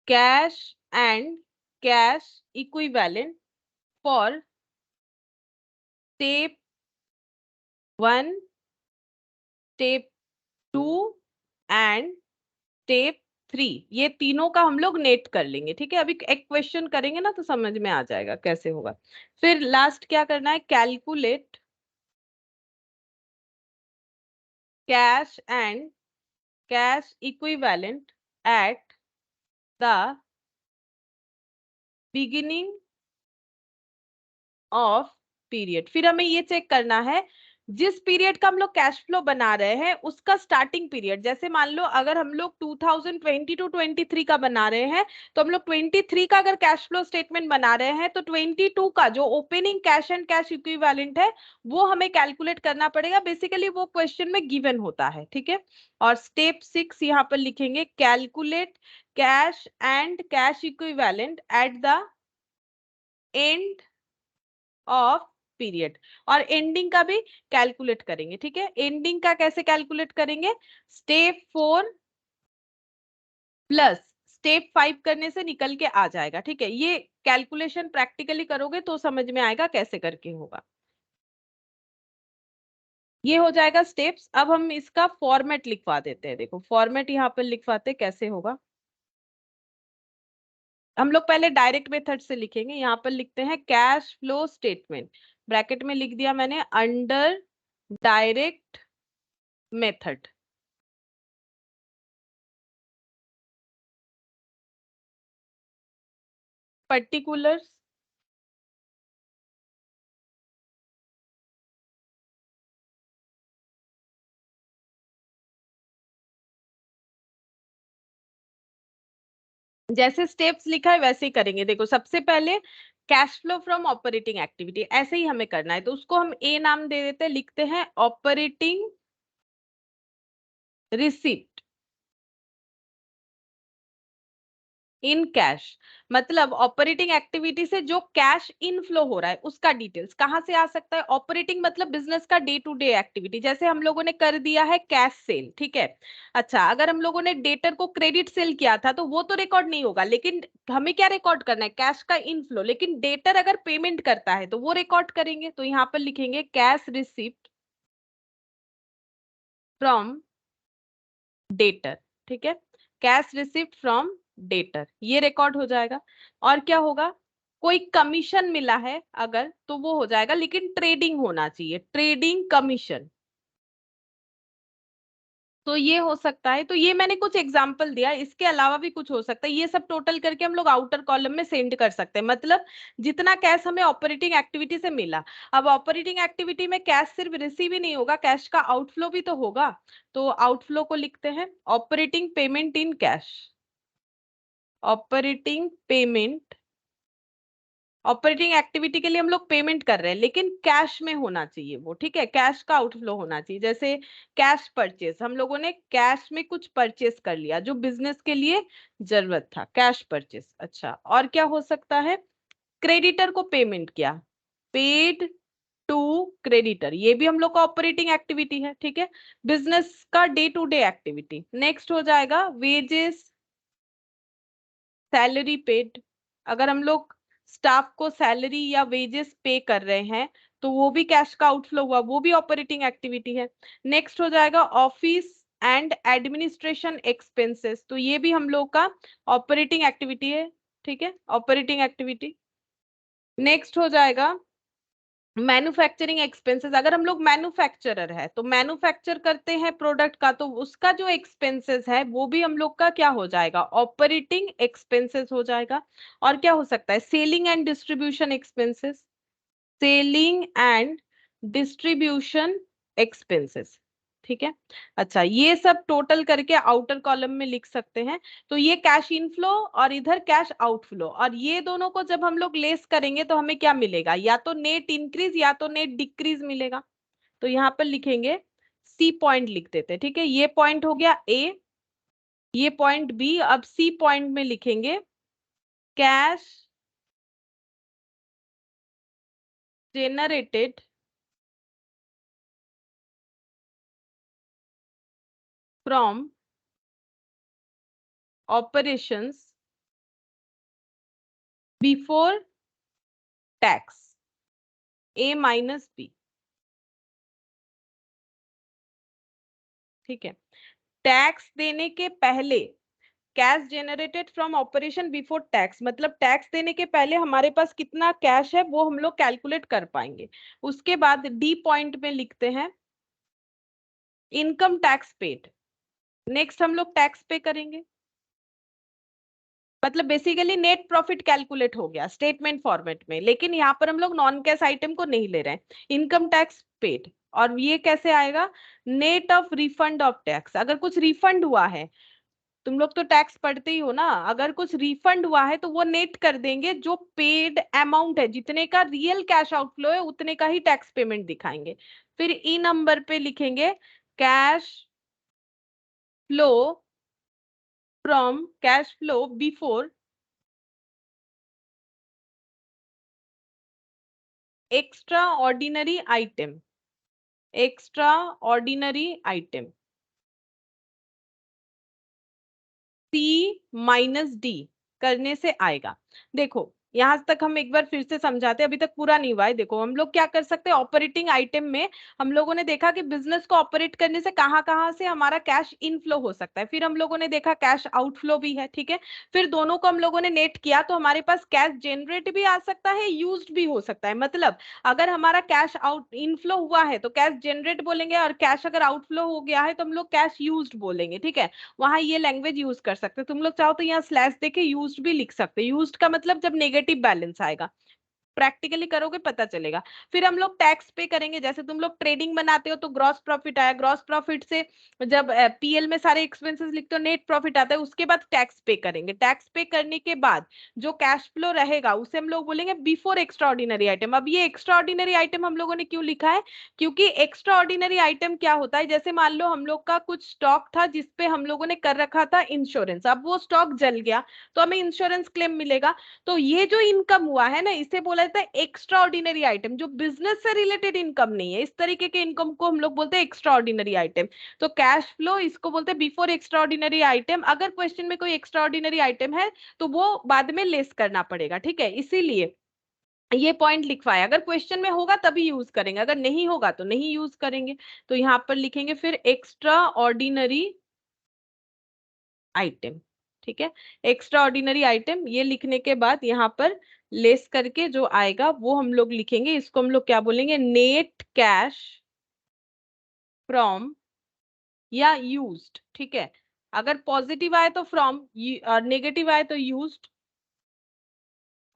cash and cash equivalent for step 1, step 2 and step 3। ये तीनों का हम लोग नेट कर लेंगे, ठीक है। अभी एक क्वेश्चन करेंगे ना तो समझ में आ जाएगा कैसे होगा। फिर लास्ट क्या करना है, calculate cash and cash equivalent at the beginning of period. फिर हमें ये चेक करना है जिस पीरियड का हम लोग कैश फ्लो बना रहे हैं उसका स्टार्टिंग पीरियड, जैसे मान लो अगर हम लोग 2020 टू 23 का बना रहे हैं तो हम लोग 23 का अगर कैश फ्लो स्टेटमेंट बना रहे हैं तो 22 का जो opening cash and cash equivalent है वो हमें कैलकुलेट करना पड़ेगा। बेसिकली वो क्वेश्चन में गिवन होता है, ठीक है। और स्टेप 6 यहाँ पर लिखेंगे, calculate cash and cash equivalent at the end of period. और एंडिंग का भी कैलकुलेट करेंगे, ठीक है। एंडिंग का कैसे कैलकुलेट करेंगे, स्टेप 4 प्लस स्टेप 5 करने से निकल के आ जाएगा, ठीक है। ये कैलकुलेशन प्रैक्टिकली करोगे तो समझ में आएगा कैसे करके होगा। ये हो जाएगा स्टेप्स। अब हम इसका फॉर्मेट लिखवा देते हैं, देखो फॉर्मेट यहाँ पर लिखवाते कैसे होगा। हम लोग पहले डायरेक्ट मेथड से लिखेंगे, यहाँ पर लिखते हैं कैश फ्लो स्टेटमेंट, ब्रैकेट में लिख दिया मैंने अंडर डायरेक्ट मेथड। पर्टिकुलर्स जैसे स्टेप्स लिखा है वैसे ही करेंगे। देखो सबसे पहले cash flow from operating activity, ऐसे ही हमें करना है तो उसको हम ए नाम दे देते हैं, लिखते हैं ऑपरेटिंग रिसिप्ट इन कैश। मतलब ऑपरेटिंग एक्टिविटी से जो कैश इनफ्लो हो रहा है उसका डिटेल्स कहां से आ सकता है। ऑपरेटिंग मतलब बिजनेस का डे टू डे एक्टिविटी, जैसे हम लोगों ने कर दिया है कैश सेल, ठीक है। अच्छा अगर हम लोगों ने डेटर को क्रेडिट सेल किया था तो वो तो रिकॉर्ड नहीं होगा, लेकिन हमें क्या रिकॉर्ड करना है, कैश का इनफ्लो। लेकिन डेटर अगर पेमेंट करता है तो वो रिकॉर्ड करेंगे, तो यहाँ पर लिखेंगे कैश रिसिप्ट फ्रॉम डेटर, ठीक है। कैश रिसिप्ट फ्रॉम डेटर ये रिकॉर्ड हो जाएगा। और क्या होगा, कोई कमीशन मिला है अगर तो वो हो जाएगा, लेकिन ट्रेडिंग होना चाहिए, ट्रेडिंग कमीशन। तो ये हो सकता है, तो ये मैंने कुछ एग्जांपल दिया, इसके अलावा भी कुछ हो सकता है। ये सब टोटल करके हम लोग आउटर कॉलम में सेंड कर सकते हैं, मतलब जितना कैश हमें ऑपरेटिंग एक्टिविटी से मिला। अब ऑपरेटिंग एक्टिविटी में कैश सिर्फ रिसीव ही नहीं होगा, कैश का आउटफ्लो भी तो होगा। तो आउटफ्लो को लिखते हैं operating payment in cash. Operating payment, operating activity के लिए हम लोग पेमेंट कर रहे हैं लेकिन कैश में होना चाहिए वो, ठीक है, कैश का आउटफ्लो होना चाहिए। जैसे कैश परचेस, हम लोगों ने कैश में कुछ परचेस कर लिया जो बिजनेस के लिए जरूरत था, कैश परचेस। अच्छा, और क्या हो सकता है? क्रेडिटर को पेमेंट किया, पेड टू क्रेडिटर, ये भी हम लोग का ऑपरेटिंग एक्टिविटी है, ठीक है, बिजनेस का day to day activity. Next हो जाएगा वेजेस, सैलरी पेड, अगर हम लोग स्टाफ को सैलरी या वेजेस पे कर रहे हैं तो वो भी कैश का आउटफ्लो हुआ, वो भी ऑपरेटिंग एक्टिविटी है। नेक्स्ट हो जाएगा ऑफिस एंड एडमिनिस्ट्रेशन एक्सपेंसेस, तो ये भी हम लोग का ऑपरेटिंग एक्टिविटी है, ठीक है, ऑपरेटिंग एक्टिविटी। नेक्स्ट हो जाएगा मैन्युफैक्चरिंग एक्सपेंसेस, अगर हम लोग मैन्युफैक्चरर है तो मैन्युफैक्चर करते हैं प्रोडक्ट का, तो उसका जो एक्सपेंसेस है वो भी हम लोग का क्या हो जाएगा? ऑपरेटिंग एक्सपेंसेस हो जाएगा। और क्या हो सकता है? Selling and distribution expenses, selling and distribution expenses, ठीक है। अच्छा, ये सब टोटल करके आउटर कॉलम में लिख सकते हैं। तो ये कैश इनफ्लो और इधर कैश आउटफ्लो, और ये दोनों को जब हम लोग लेस करेंगे तो हमें क्या मिलेगा? या तो नेट इंक्रीज या तो नेट डिक्रीज मिलेगा। तो यहाँ पर लिखेंगे, सी पॉइंट लिख देते हैं, ठीक है, ये पॉइंट हो गया ए, ये पॉइंट बी। अब सी पॉइंट में लिखेंगे cash generated from operations before tax, A minus B, ठीक है। टैक्स देने के पहले, cash generated from operation before tax, मतलब टैक्स देने के पहले हमारे पास कितना कैश है वो हम लोग कैलकुलेट कर पाएंगे। उसके बाद डी पॉइंट में लिखते हैं इनकम टैक्स पेड। नेक्स्ट हम लोग टैक्स पे करेंगे, मतलब बेसिकली नेट प्रॉफिट कैलकुलेट हो गया स्टेटमेंट फॉर्मेट में, लेकिन यहाँ पर हम लोग नॉन कैश आइटम को नहीं ले रहे हैं, इनकम टैक्स पेड। और ये कैसे आएगा? Net of refund of tax, अगर कुछ रिफंड हुआ है, तुम लोग तो टैक्स पढ़ते ही हो ना, अगर कुछ रिफंड हुआ है तो वो नेट कर देंगे, जो पेड अमाउंट है जितने का रियल कैश आउटफ्लो है उतने का ही टैक्स पेमेंट दिखाएंगे। फिर ई नंबर पे लिखेंगे cash flow from, cash flow before extraordinary item, extraordinary item, C minus D करने से आएगा। देखो यहां तक हम एक बार फिर से समझाते, अभी तक पूरा नहीं हुआ है। देखो हम लोग क्या कर सकते हैं, ऑपरेटिंग आइटम में हम लोगों ने देखा कि बिजनेस को ऑपरेट करने से कहां कहां से हमारा कैश इनफ्लो हो सकता है, फिर हम लोगों ने देखा कैश आउटफ्लो भी है, ठीक है। फिर दोनों को हम लोगों ने नेट किया तो हमारे पास कैश जनरेट भी आ सकता है, यूज्ड भी हो सकता है। मतलब अगर हमारा कैश आउट इनफ्लो हुआ है तो कैश जनरेट बोलेंगे, और कैश अगर आउटफ्लो हो गया है तो हम लोग कैश यूज्ड बोलेंगे, ठीक है। वहां ये लैंग्वेज यूज कर सकते हो। तुम लोग चाहो तो यहाँ स्लैश देके यूज्ड भी लिख सकते हो, यूज्ड का मतलब जब नेगेटिव बैलेंस आएगा, प्रैक्टिकली करोगे पता चलेगा। फिर हम लोग टैक्स पे करेंगे, जैसे तुम लोग ट्रेडिंग बनाते हो तो ग्रॉस प्रॉफिट आया, ग्रॉस प्रॉफिट से जब पीएल में सारे एक्सपेंसेस लिखते हो नेट प्रॉफिट आता है, उसके बाद टैक्स पे करेंगे। टैक्स पे करने के बाद जो कैश फ्लो रहेगा उसे हम लोग बोलेंगे बिफोर एक्स्ट्रा ऑर्डिनरी आइटम। अब ये एक्स्ट्रा ऑर्डिनरी आइटम हम लोगों ने क्यों लिखा है? क्योंकि एक्स्ट्रा ऑर्डिनरी आइटम क्या होता है, जैसे मान लो हम लोग का कुछ स्टॉक था जिसपे हम लोगों ने कर रखा था इंश्योरेंस, अब वो स्टॉक जल गया तो हमें इंश्योरेंस क्लेम मिलेगा। तो ये जो इनकम हुआ है ना, इसे बोला जाता है एक्स्ट्रा ऑर्डिनरी आइटम, जो बिजनेस से रिलेटेड इनकम नहीं है। इस तरीके के इनकम को हम लोग बोलते हैं एक्स्ट्रा ऑर्डिनरी आइटम। तो कैश फ्लो इसको बोलते हैं बिफोर एक्स्ट्रा ऑर्डिनरी आइटम। अगर क्वेश्चन में कोई एक्स्ट्रा ऑर्डिनरी आइटम है तो वो बाद में लेस करना पड़ेगा, ठीक है, इसीलिए ये पॉइंट लिखवाया। अगर क्वेश्चन में होगा तभी यूज करेंगे, अगर नहीं होगा तो नहीं यूज करेंगे। तो यहां पर लिखेंगे फिर एक्स्ट्रा ऑर्डिनरी आइटम, ठीक है, एक्स्ट्रा ऑर्डिनरी आइटम। ये लिखने के बाद यहाँ पर लेस करके जो आएगा वो हम लोग लिखेंगे, इसको हम लोग क्या बोलेंगे? नेट कैश फ्रॉम या यूज्ड, ठीक है। अगर पॉजिटिव आए तो फ्रॉम और नेगेटिव आए तो यूज्ड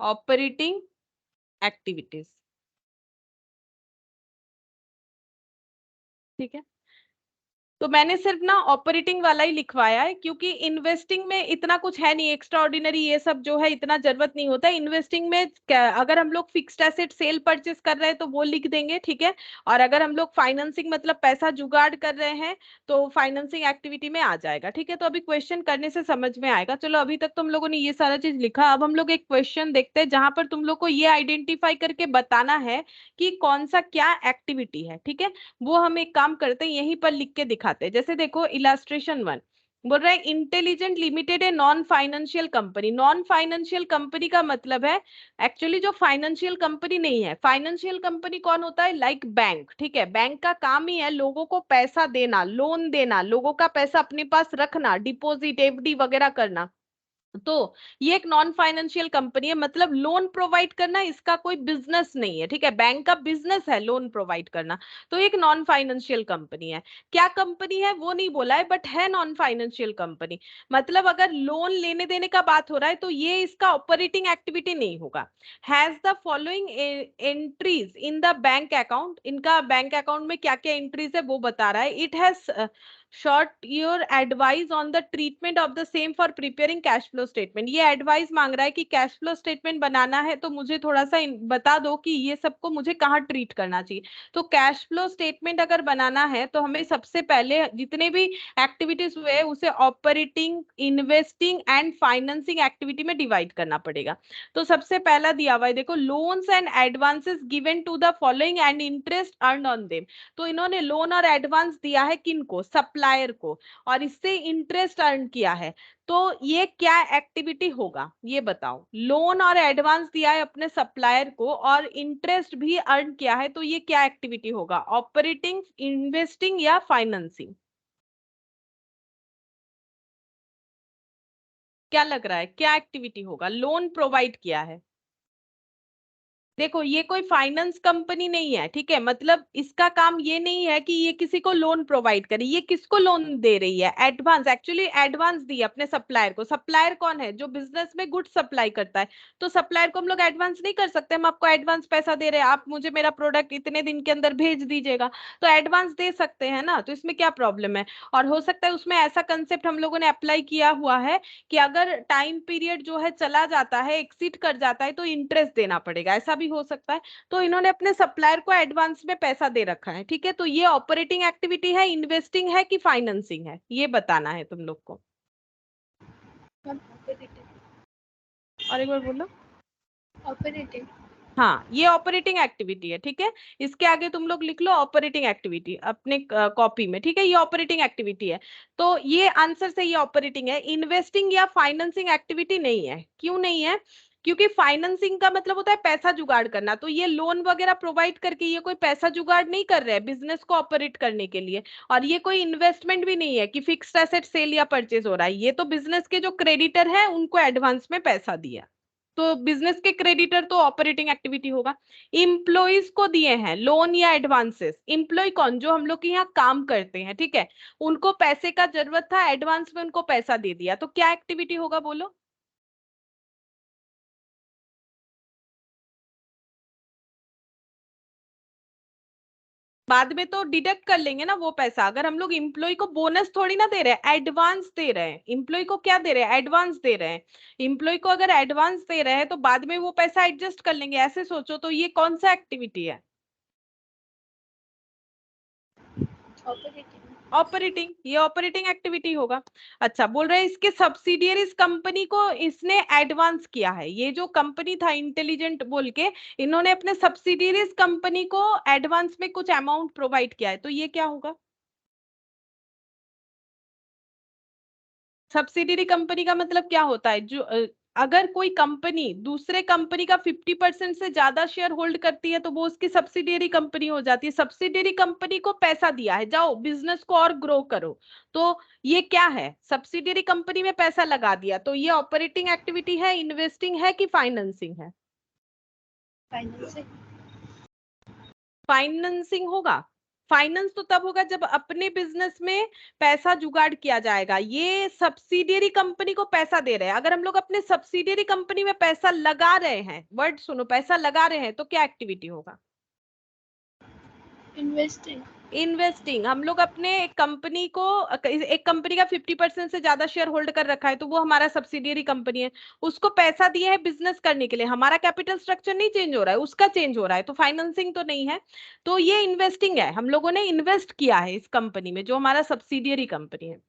ऑपरेटिंग एक्टिविटीज, ठीक है। तो मैंने सिर्फ ना ऑपरेटिंग वाला ही लिखवाया है, क्योंकि इन्वेस्टिंग में इतना कुछ है नहीं, एक्स्ट्रा ऑर्डिनरी ये सब जो है इतना जरूरत नहीं होता है इन्वेस्टिंग में। अगर हम लोग फिक्स्ड एसेट सेल परचेस कर रहे हैं तो वो लिख देंगे, ठीक है। और अगर हम लोग फाइनेंसिंग मतलब पैसा जुगाड़ कर रहे हैं तो फाइनेंसिंग एक्टिविटी में आ जाएगा, ठीक है। तो अभी क्वेश्चन करने से समझ में आएगा। चलो अभी तक तुम लोगों ने ये सारा चीज लिखा, अब हम लोग एक क्वेश्चन देखते हैं जहां पर तुम लोग को ये आइडेंटिफाई करके बताना है कि कौन सा क्या एक्टिविटी है, ठीक है। वो हम एक काम करते हैं, यहीं पर लिख के दिखाते हैं। जैसे देखो इलास्ट्रेशन 1 बोल रहा है इंटेलिजेंट लिमिटेड है non financial company. Non financial company का मतलब है एक्चुअली जो फाइनेंशियल कंपनी नहीं है। फाइनेंशियल कंपनी कौन होता है? लाइक बैंक, ठीक है। बैंक का काम ही है लोगों को पैसा देना, लोन देना, लोगों का पैसा अपने पास रखना, डिपॉजिट एफडी वगैरह करना। तो ये एक नॉन फाइनेंशियल कंपनी है, मतलब लोन प्रोवाइड करना इसका कोई बिजनेस नहीं है, ठीक है। बैंक का बिजनेस है लोन प्रोवाइड करना, तो एक नॉन फाइनेंशियल कंपनी है। क्या कंपनी है वो नहीं बोला है, बट है नॉन फाइनेंशियल कंपनी। मतलब अगर लोन लेने देने का बात हो रहा है तो ये इसका ऑपरेटिंग एक्टिविटी नहीं होगा। Has the following entries in the bank account. इनका बैंक अकाउंट में क्या क्या एंट्रीज है वो बता रहा है। It has short your advice on the treatment of the same for preparing cash flow statement. ये एडवाइस मांग रहा है कि कैश फ्लो स्टेटमेंट बनाना है तो मुझे थोड़ा सा बता दो कि ये सबको मुझे कहाँ ट्रीट करना चाहिए। तो कैश फ्लो स्टेटमेंट अगर बनाना है तो हमें सबसे पहले जितने भी एक्टिविटीज हुए उसे operating, investing and financing activity में डिवाइड करना पड़ेगा। तो सबसे पहला दिया हुआ है देखो, loans and advances given to the following and interest earn on them. तो इन्होंने लोन और एडवांस दिया है किनको? सप्लायर को, और इससे इंटरेस्ट अर्न किया है। तो ये क्या एक्टिविटी होगा ये बताओ। लोन और एडवांस दिया है अपने सप्लायर को और इंटरेस्ट भी अर्न किया है, तो ये क्या एक्टिविटी होगा? ऑपरेटिंग, इन्वेस्टिंग या फाइनेंसिंग? क्या लग रहा है क्या एक्टिविटी होगा? लोन प्रोवाइड किया है, देखो ये कोई फाइनेंस कंपनी नहीं है, ठीक है। मतलब इसका काम ये नहीं है कि ये किसी को लोन प्रोवाइड करे। ये किसको लोन दे रही है? एडवांस, एक्चुअली एडवांस दी है अपने सप्लायर को। सप्लायर कौन है? जो बिजनेस में गुड्स सप्लाई करता है। तो सप्लायर को हम लोग एडवांस नहीं कर सकते, हम आपको एडवांस पैसा दे रहे हैं, आप मुझे मेरा प्रोडक्ट इतने दिन के अंदर भेज दीजिएगा, तो एडवांस दे सकते हैं ना। तो इसमें क्या प्रॉब्लम है? और हो सकता है उसमें ऐसा कंसेप्ट हम लोगों ने अप्लाई किया हुआ है कि अगर टाइम पीरियड जो है चला जाता है, एक्सीड कर जाता है, तो इंटरेस्ट देना पड़ेगा, ऐसा भी हो सकता है। तो इन्होंने अपने सप्लायर को एडवांस में पैसा दे रखा है, ठीक है। तो ये ऑपरेटिंग एक्टिविटी है, इन्वेस्टिंग है कि फाइनेंसिंग है, ये बताना है तुम लोग को। और एक बार बोलो। ऑपरेटिंग। हाँ ये ऑपरेटिंग एक्टिविटी है, ठीक है। इसके आगे तुम लोग लिख लो ऑपरेटिंग एक्टिविटी अपने कॉपी में, ठीक है। ये ऑपरेटिंग एक्टिविटी है, तो ये आंसर से ये ऑपरेटिंग है। इन्वेस्टिंग या फाइनेंसिंग एक्टिविटी नहीं है। क्यों नहीं है? क्योंकि फाइनेंसिंग का मतलब होता है पैसा जुगाड़ करना, तो ये लोन वगैरह प्रोवाइड करके ये कोई पैसा जुगाड़ नहीं कर रहे हैं बिजनेस को ऑपरेट करने के लिए। और ये कोई इन्वेस्टमेंट भी नहीं है कि फिक्स्ड एसेट सेल या परचेज हो रहा है। ये तो बिजनेस के जो क्रेडिटर है उनको एडवांस में पैसा दिया, तो बिजनेस के क्रेडिटर तो ऑपरेटिंग एक्टिविटी होगा। इम्प्लॉइज को दिए हैं लोन या एडवांसेस। इम्प्लॉय कौन? जो हम लोग के यहाँ काम करते हैं, ठीक है। उनको पैसे का जरूरत था, एडवांस में उनको पैसा दे दिया, तो क्या एक्टिविटी होगा बोलो। बाद में तो डिडक्ट कर लेंगे ना वो पैसा। अगर हम लोग इम्प्लॉय को बोनस थोड़ी ना दे रहे हैं, एडवांस दे रहे हैं। इम्प्लॉय को क्या दे रहे हैं? एडवांस दे रहे हैं। इम्प्लॉय को अगर एडवांस दे रहे हैं तो बाद में वो पैसा एडजस्ट कर लेंगे, ऐसे सोचो। तो ये कौन सा एक्टिविटी है? ऑपरेटिंग। ऑपरेटिंग, ये ऑपरेटिंग एक्टिविटी होगा। अच्छा, बोल रहे हैं इसके सब्सिडियरीज कंपनी को इसने एडवांस किया है। ये जो कंपनी था इंटेलिजेंट बोल के, इन्होंने अपने सब्सिडियरीज कंपनी को एडवांस में कुछ अमाउंट प्रोवाइड किया है, तो ये क्या होगा? सब्सिडियरी कंपनी का मतलब क्या होता है? जो अगर कोई कंपनी दूसरे कंपनी का 50% से ज्यादा शेयर होल्ड करती है तो वो उसकी सब्सिडियरी कंपनी हो जाती है। सब्सिडियरी कंपनी को पैसा दिया है, जाओ बिजनेस को और ग्रो करो। तो ये क्या है? सब्सिडियरी कंपनी में पैसा लगा दिया, तो ये ऑपरेटिंग एक्टिविटी है, इन्वेस्टिंग है कि फाइनेंसिंग है? फाइनेंसिंग। फाइनेंसिंग होगा। फाइनेंस तो तब होगा जब अपने बिजनेस में पैसा जुगाड़ किया जाएगा। ये सब्सिडियरी कंपनी को पैसा दे रहे हैं। अगर हम लोग अपने सब्सिडियरी कंपनी में पैसा लगा रहे हैं, वर्ड सुनो, पैसा लगा रहे हैं, तो क्या एक्टिविटी होगा? इन्वेस्टिंग। इन्वेस्टिंग, हम लोग अपने कंपनी को, एक कंपनी का 50% से ज्यादा शेयर होल्ड कर रखा है तो वो हमारा सब्सिडियरी कंपनी है, उसको पैसा दिया है बिजनेस करने के लिए, हमारा कैपिटल स्ट्रक्चर नहीं चेंज हो रहा है, उसका चेंज हो रहा है, तो फाइनेंसिंग तो नहीं है, तो ये इन्वेस्टिंग है, हम लोगों ने इन्वेस्ट किया है इस कंपनी में जो हमारा सब्सिडियरी कंपनी है,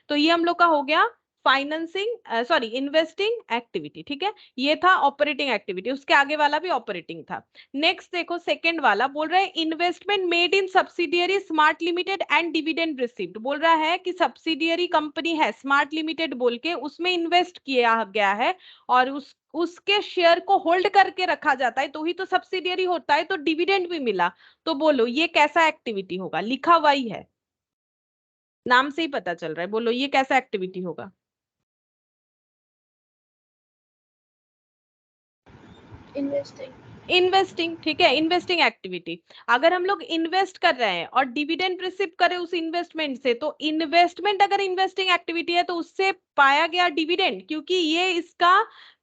तो ये हम लोग का हो गया फाइनेंसिंग, सॉरी इन्वेस्टिंग एक्टिविटी। ठीक है, ये था ऑपरेटिंग एक्टिविटी, उसके आगे वाला भी ऑपरेटिंग था। नेक्स्ट देखो सेकंड वाला बोल रहा है investment made in subsidiary smart limited and dividend received, बोल रहा है कि सब्सिडियरी कंपनी है स्मार्ट लिमिटेड बोल के, उसमें इन्वेस्ट किया गया है और उसके शेयर को होल्ड करके रखा जाता है, तो ही तो सब्सिडियरी होता है, तो डिविडेंड भी मिला, तो बोलो ये कैसा एक्टिविटी होगा, लिखा हुआ ही है, नाम से ही पता चल रहा है, बोलो ये कैसा एक्टिविटी होगा। इन्वेस्टिंग, ठीक है, इन्वेस्टिंग एक्टिविटी। अगर हम लोग इन्वेस्ट कर रहे हैं और डिविडेंड रिसीव करें उस इन्वेस्टमेंट से, तो इन्वेस्टमेंट अगर इन्वेस्टिंग एक्टिविटी है तो उससे पाया गया डिविडेंड, क्योंकि ये इसका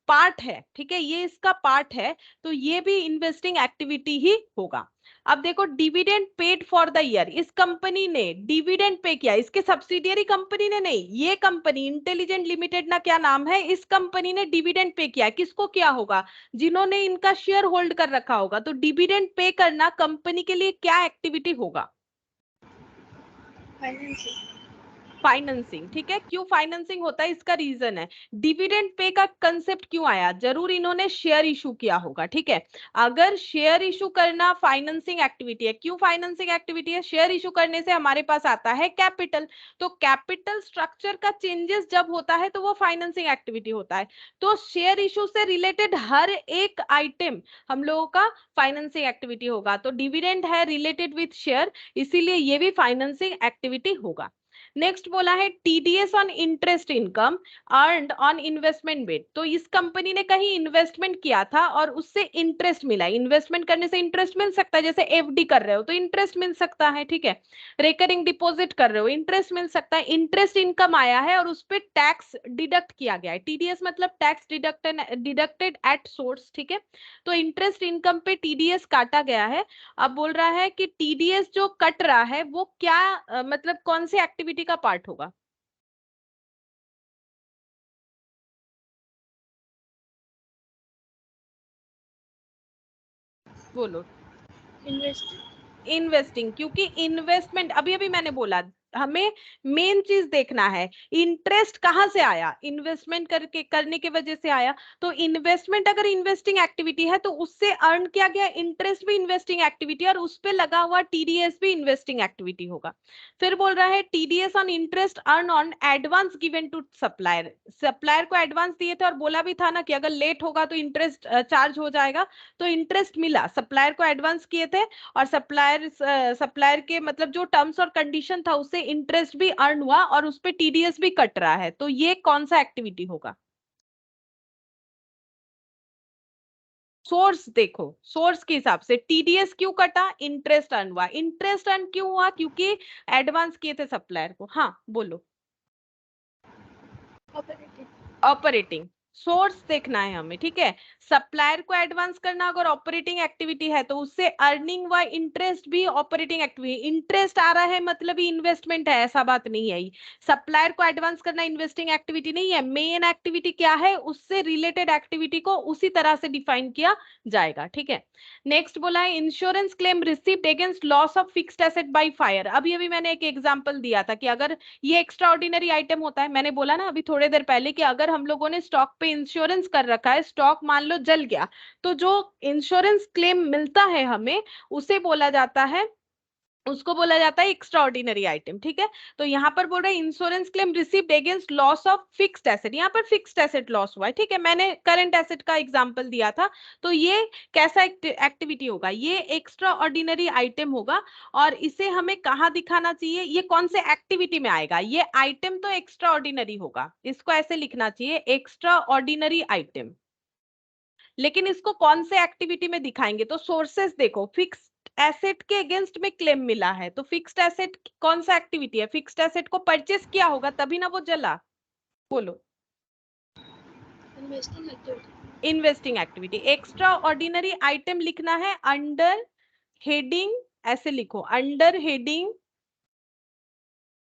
पार्ट है, ठीक है, ये इसका पार्ट है, तो ये भी इन्वेस्टिंग एक्टिविटी ही होगा। अब देखो dividend paid for the year, इस कंपनी ने डिविडेंड पे किया, इसके सब्सिडियरी कंपनी ने नहीं, ये कंपनी इंटेलिजेंट लिमिटेड ना क्या नाम है, इस कंपनी ने डिविडेंड पे किया, किसको क्या होगा, जिन्होंने इनका शेयर होल्ड कर रखा होगा, तो डिविडेंड पे करना कंपनी के लिए क्या एक्टिविटी होगा, फाइनेंसिंग। ठीक है, क्यों फाइनेंसिंग होता है, इसका रीजन है, डिविडेंड पे का कंसेप्ट क्यों आया, जरूर इन्होंने शेयर इशू किया होगा, ठीक है, अगर शेयर इशू करना फाइनेंसिंग एक्टिविटी है, क्यों फाइनेंसिंग एक्टिविटी है, शेयर इशू करने से हमारे पास आता है कैपिटल, तो कैपिटल स्ट्रक्चर का चेंजेस जब होता है तो वो फाइनेंसिंग एक्टिविटी होता है, तो शेयर इशू से रिलेटेड हर एक आइटम हम लोगों का फाइनेंसिंग एक्टिविटी होगा, तो डिविडेंड है रिलेटेड विथ शेयर, इसीलिए ये भी फाइनेंसिंग एक्टिविटी होगा। नेक्स्ट बोला है TDS on interest income earned on investment bet, तो इस कंपनी ने कहीं इन्वेस्टमेंट किया था और उससे इंटरेस्ट मिला, इन्वेस्टमेंट करने से इंटरेस्ट मिल सकता है, जैसे एफडी कर रहे हो तो इंटरेस्ट मिल सकता है, ठीक है, रिकरिंग डिपॉजिट कर रहे हो इंटरेस्ट मिल सकता है, इंटरेस्ट इनकम आया है और उस पर टैक्स डिडक्ट किया गया है, टीडीएस मतलब टैक्स डिडक्टेड एट सोर्स, ठीक है, तो इंटरेस्ट इनकम पे टीडीएस काटा गया है। अब बोल रहा है कि टीडीएस जो कट रहा है वो क्या मतलब कौन सी एक्टिविटी का पार्ट होगा, बोलो। इन्वेस्टिंग, क्योंकि इन्वेस्टमेंट अभी अभी मैंने बोला हमें मेन चीज देखना है, इंटरेस्ट कहां से आया, इन्वेस्टमेंट करने की वजह से आया, तो इन्वेस्टमेंट अगर इन्वेस्टिंग एक्टिविटी है तो उससे अर्न किया गया इंटरेस्ट भी इन्वेस्टिंग एक्टिविटी और उस पे लगा हुआ टीडीएस भी इन्वेस्टिंग एक्टिविटी होगा। फिर बोल रहा है TDS on interest earn on advance given to supplier, supplier को एडवांस दिए थे और बोला भी था ना कि अगर लेट होगा तो इंटरेस्ट चार्ज हो जाएगा, तो इंटरेस्ट मिला, सप्लायर को एडवांस किए थे और सप्लायर के मतलब जो टर्म्स और कंडीशन था उससे इंटरेस्ट भी अर्न हुआ और उस पे टीडीएस भी कट रहा है, तो ये कौन सा एक्टिविटी होगा, सोर्स देखो, सोर्स के हिसाब से टीडीएस क्यों कटा, इंटरेस्ट अर्न हुआ, इंटरेस्ट अर्न क्यों हुआ, क्योंकि एडवांस किए थे सप्लायर को, हाँ बोलो। ऑपरेटिंग, सोर्स देखना है हमें, ठीक है, सप्लायर को एडवांस करना अगर ऑपरेटिंग एक्टिविटी है तो उससे अर्निंग व इंटरेस्ट भी ऑपरेटिंग एक्टिविटी, इंटरेस्ट आ रहा है मतलब ही इन्वेस्टमेंट है, ऐसा बात नहीं है, सप्लायर को एडवांस करना इन्वेस्टिंग एक्टिविटी नहीं है, मेन एक्टिविटी क्या है, उससे रिलेटेड एक्टिविटी को उसी तरह से डिफाइन किया जाएगा, ठीक है। नेक्स्ट बोला है insurance claim received against loss of fixed asset by fire, अभी अभी मैंने एक एग्जांपल दिया था कि अगर ये एक्स्ट्रा ऑर्डिनरी आइटम होता है, मैंने बोला ना अभी थोड़ी देर पहले कि अगर हम लोगों ने स्टॉक पे इंश्योरेंस कर रखा है, स्टॉक मान लो जल गया, तो जो इंश्योरेंस क्लेम मिलता है हमें उसे बोला जाता है, उसको बोला जाता है एक्स्ट्रा ऑर्डिनरी आइटम, ठीक है, तो यहाँ पर बोल रहे हैं insurance claim received against loss of fixed asset, यहाँ पर फिक्स्ड एसेट लॉस हुआ है, ठीक है, मैंने करंट एसेट का एग्जांपल दिया था, तो ये कैसा एक्टिविटी होगा, ये एक्स्ट्रा ऑर्डिनरी आइटम होगा और इसे हमें कहाँ दिखाना चाहिए, ये कौन से एक्टिविटी में आएगा, ये आइटम तो एक्स्ट्रा ऑर्डिनरी होगा, इसको ऐसे लिखना चाहिए एक्स्ट्रा ऑर्डिनरी आइटम, लेकिन इसको कौन से एक्टिविटी में दिखाएंगे, तो सोर्सेस देखो, फिक्स्ड एसेट के अगेंस्ट में क्लेम मिला है, तो फिक्स्ड एसेट कौन सा एक्टिविटी है, फिक्स्ड एसेट को परचेस किया होगा तभी ना वो जला, बोलो। Investing activity, extra ordinary item लिखना है अंडर हेडिंग ऐसे लिखो, अंडर हेडिंग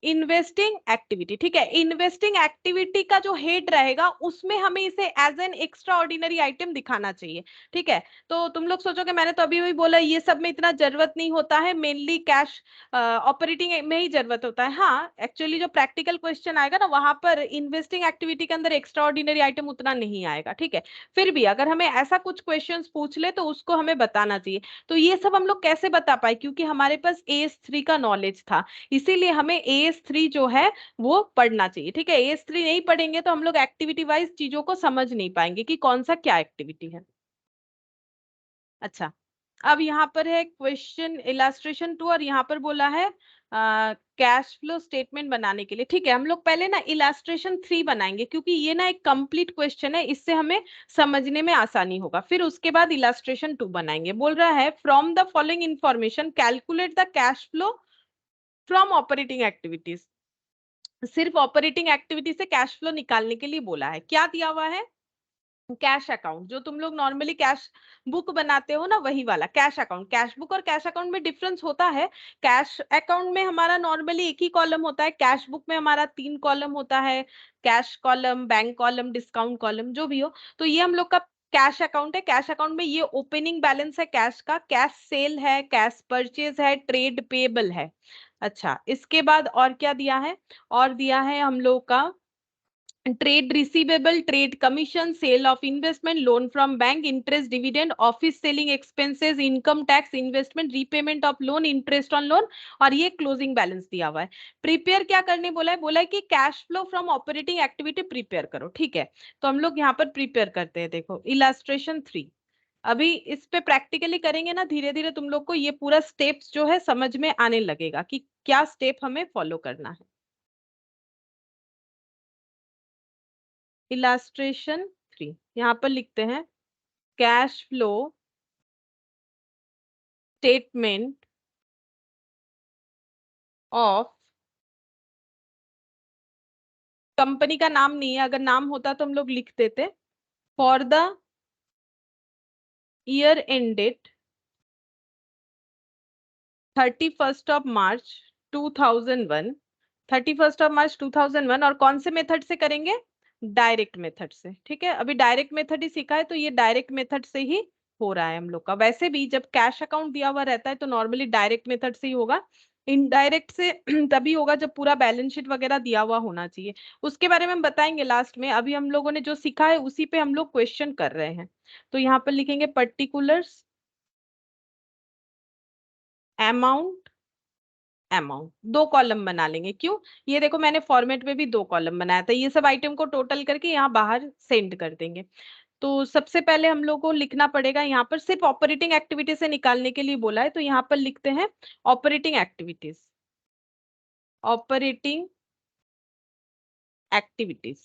इन्वेस्टिंग एक्टिविटी। ठीक है, इन्वेस्टिंग एक्टिविटी का जो हेड रहेगा उसमें हमें इसे as an extraordinary item दिखाना चाहिए। ठीक है, तो तुम लोग सोचोगे मैंने तो अभी भी बोला ये सब में इतना जरूरत नहीं होता है, मेनली कैश ऑपरेटिंग में ही जरूरत होता है। हाँ, एक्चुअली जो प्रैक्टिकल क्वेश्चन आएगा ना वहां पर इन्वेस्टिंग एक्टिविटी के अंदर एक्स्ट्रा ऑर्डिनरी आइटम उतना नहीं आएगा। ठीक है, फिर भी अगर हमें ऐसा कुछ क्वेश्चन पूछ ले तो उसको हमें बताना चाहिए। तो ये सब हम लोग कैसे बता पाए, क्योंकि हमारे पास AS3 का नॉलेज था, इसीलिए हमें AS3 जो है वो पढ़ना चाहिए। ठीक है, AS3 नहीं पढ़ेंगे तो हम लोग एक्टिविटी वाइज चीजों को समझ नहीं पाएंगे कि कौन सा क्या एक्टिविटी है। अच्छा, अब यहाँ पर है क्वेश्चन इलास्ट्रेशन 2 और यहाँ पर बोला है कैश फ्लो स्टेटमेंट बनाने के लिए। ठीक है, हम लोग पहले ना इलास्ट्रेशन 3 बनाएंगे क्योंकि ये ना एक कंप्लीट क्वेश्चन है, इससे हमें समझने में आसानी होगा। फिर उसके बाद इलास्ट्रेशन 2 बनाएंगे। बोल रहा है from the following information calculate the cash flow from operating activities. सिर्फ ऑपरेटिंग एक्टिविटी से कैश फ्लो निकालने के लिए बोला है। क्या दिया हुआ है, कैश अकाउंट, जो तुम लोग नॉर्मली कैश बुक बनाते हो ना वही वाला कैश अकाउंट। कैश बुक और कैश अकाउंट में डिफरेंस होता है। कैश अकाउंट में हमारा नॉर्मली एक ही कॉलम होता है, कैश बुक में हमारा 3 कॉलम होता है, cash column, bank column, discount column, जो भी हो। तो ये हम लोग का कैश अकाउंट है। कैश अकाउंट में ये ओपनिंग बैलेंस है कैश का, कैश सेल है, कैश परचेज है, ट्रेड पेबल है। अच्छा, इसके बाद और क्या दिया है, और दिया है हम लोग का trade receivable, trade commission, sale of investment, loan from bank, interest dividend, office selling expenses, income tax, investment, repayment of loan, interest on loan, और ये क्लोजिंग बैलेंस दिया हुआ है। प्रिपेयर क्या करने बोला है, बोला है कि cash flow from operating activity prepare करो। ठीक है, तो हम लोग यहाँ पर प्रिपेयर करते हैं। देखो इलास्ट्रेशन 3 अभी इस पे प्रैक्टिकली करेंगे ना, धीरे धीरे तुम लोग को ये पूरा स्टेप्स जो है समझ में आने लगेगा कि क्या स्टेप हमें फॉलो करना है। इलास्ट्रेशन 3 यहाँ पर लिखते हैं cash flow statement of, company का नाम नहीं है, अगर नाम होता तो हम लोग लिख देते, फॉर द ईयर एंडेड 31 मार्च 2001, 31 मार्च 2001। और कौन से मेथड से करेंगे, डायरेक्ट मेथड से। ठीक है, अभी डायरेक्ट मेथड ही सीखा है तो ये डायरेक्ट मेथड से ही हो रहा है हम लोग का। वैसे भी जब कैश अकाउंट दिया हुआ रहता है तो नॉर्मली डायरेक्ट मेथड से ही होगा, इनडायरेक्ट से तभी होगा जब पूरा बैलेंस शीट वगैरह दिया हुआ होना चाहिए। उसके बारे में हम बताएंगे लास्ट में, अभी हम लोगों ने जो सीखा है उसी पे हम लोग क्वेश्चन कर रहे हैं। तो यहाँ पर लिखेंगे पर्टिकुलर्स अमाउंट, अमाउंट 2 कॉलम बना लेंगे। क्यों, ये देखो मैंने फॉर्मेट में भी 2 कॉलम बनाया था, ये सब आइटम को टोटल करके यहाँ बाहर सेंड कर देंगे। तो सबसे पहले हम लोग को लिखना पड़ेगा, यहाँ पर सिर्फ ऑपरेटिंग एक्टिविटी से निकालने के लिए बोला है तो यहाँ पर लिखते हैं operating activities, operating activities,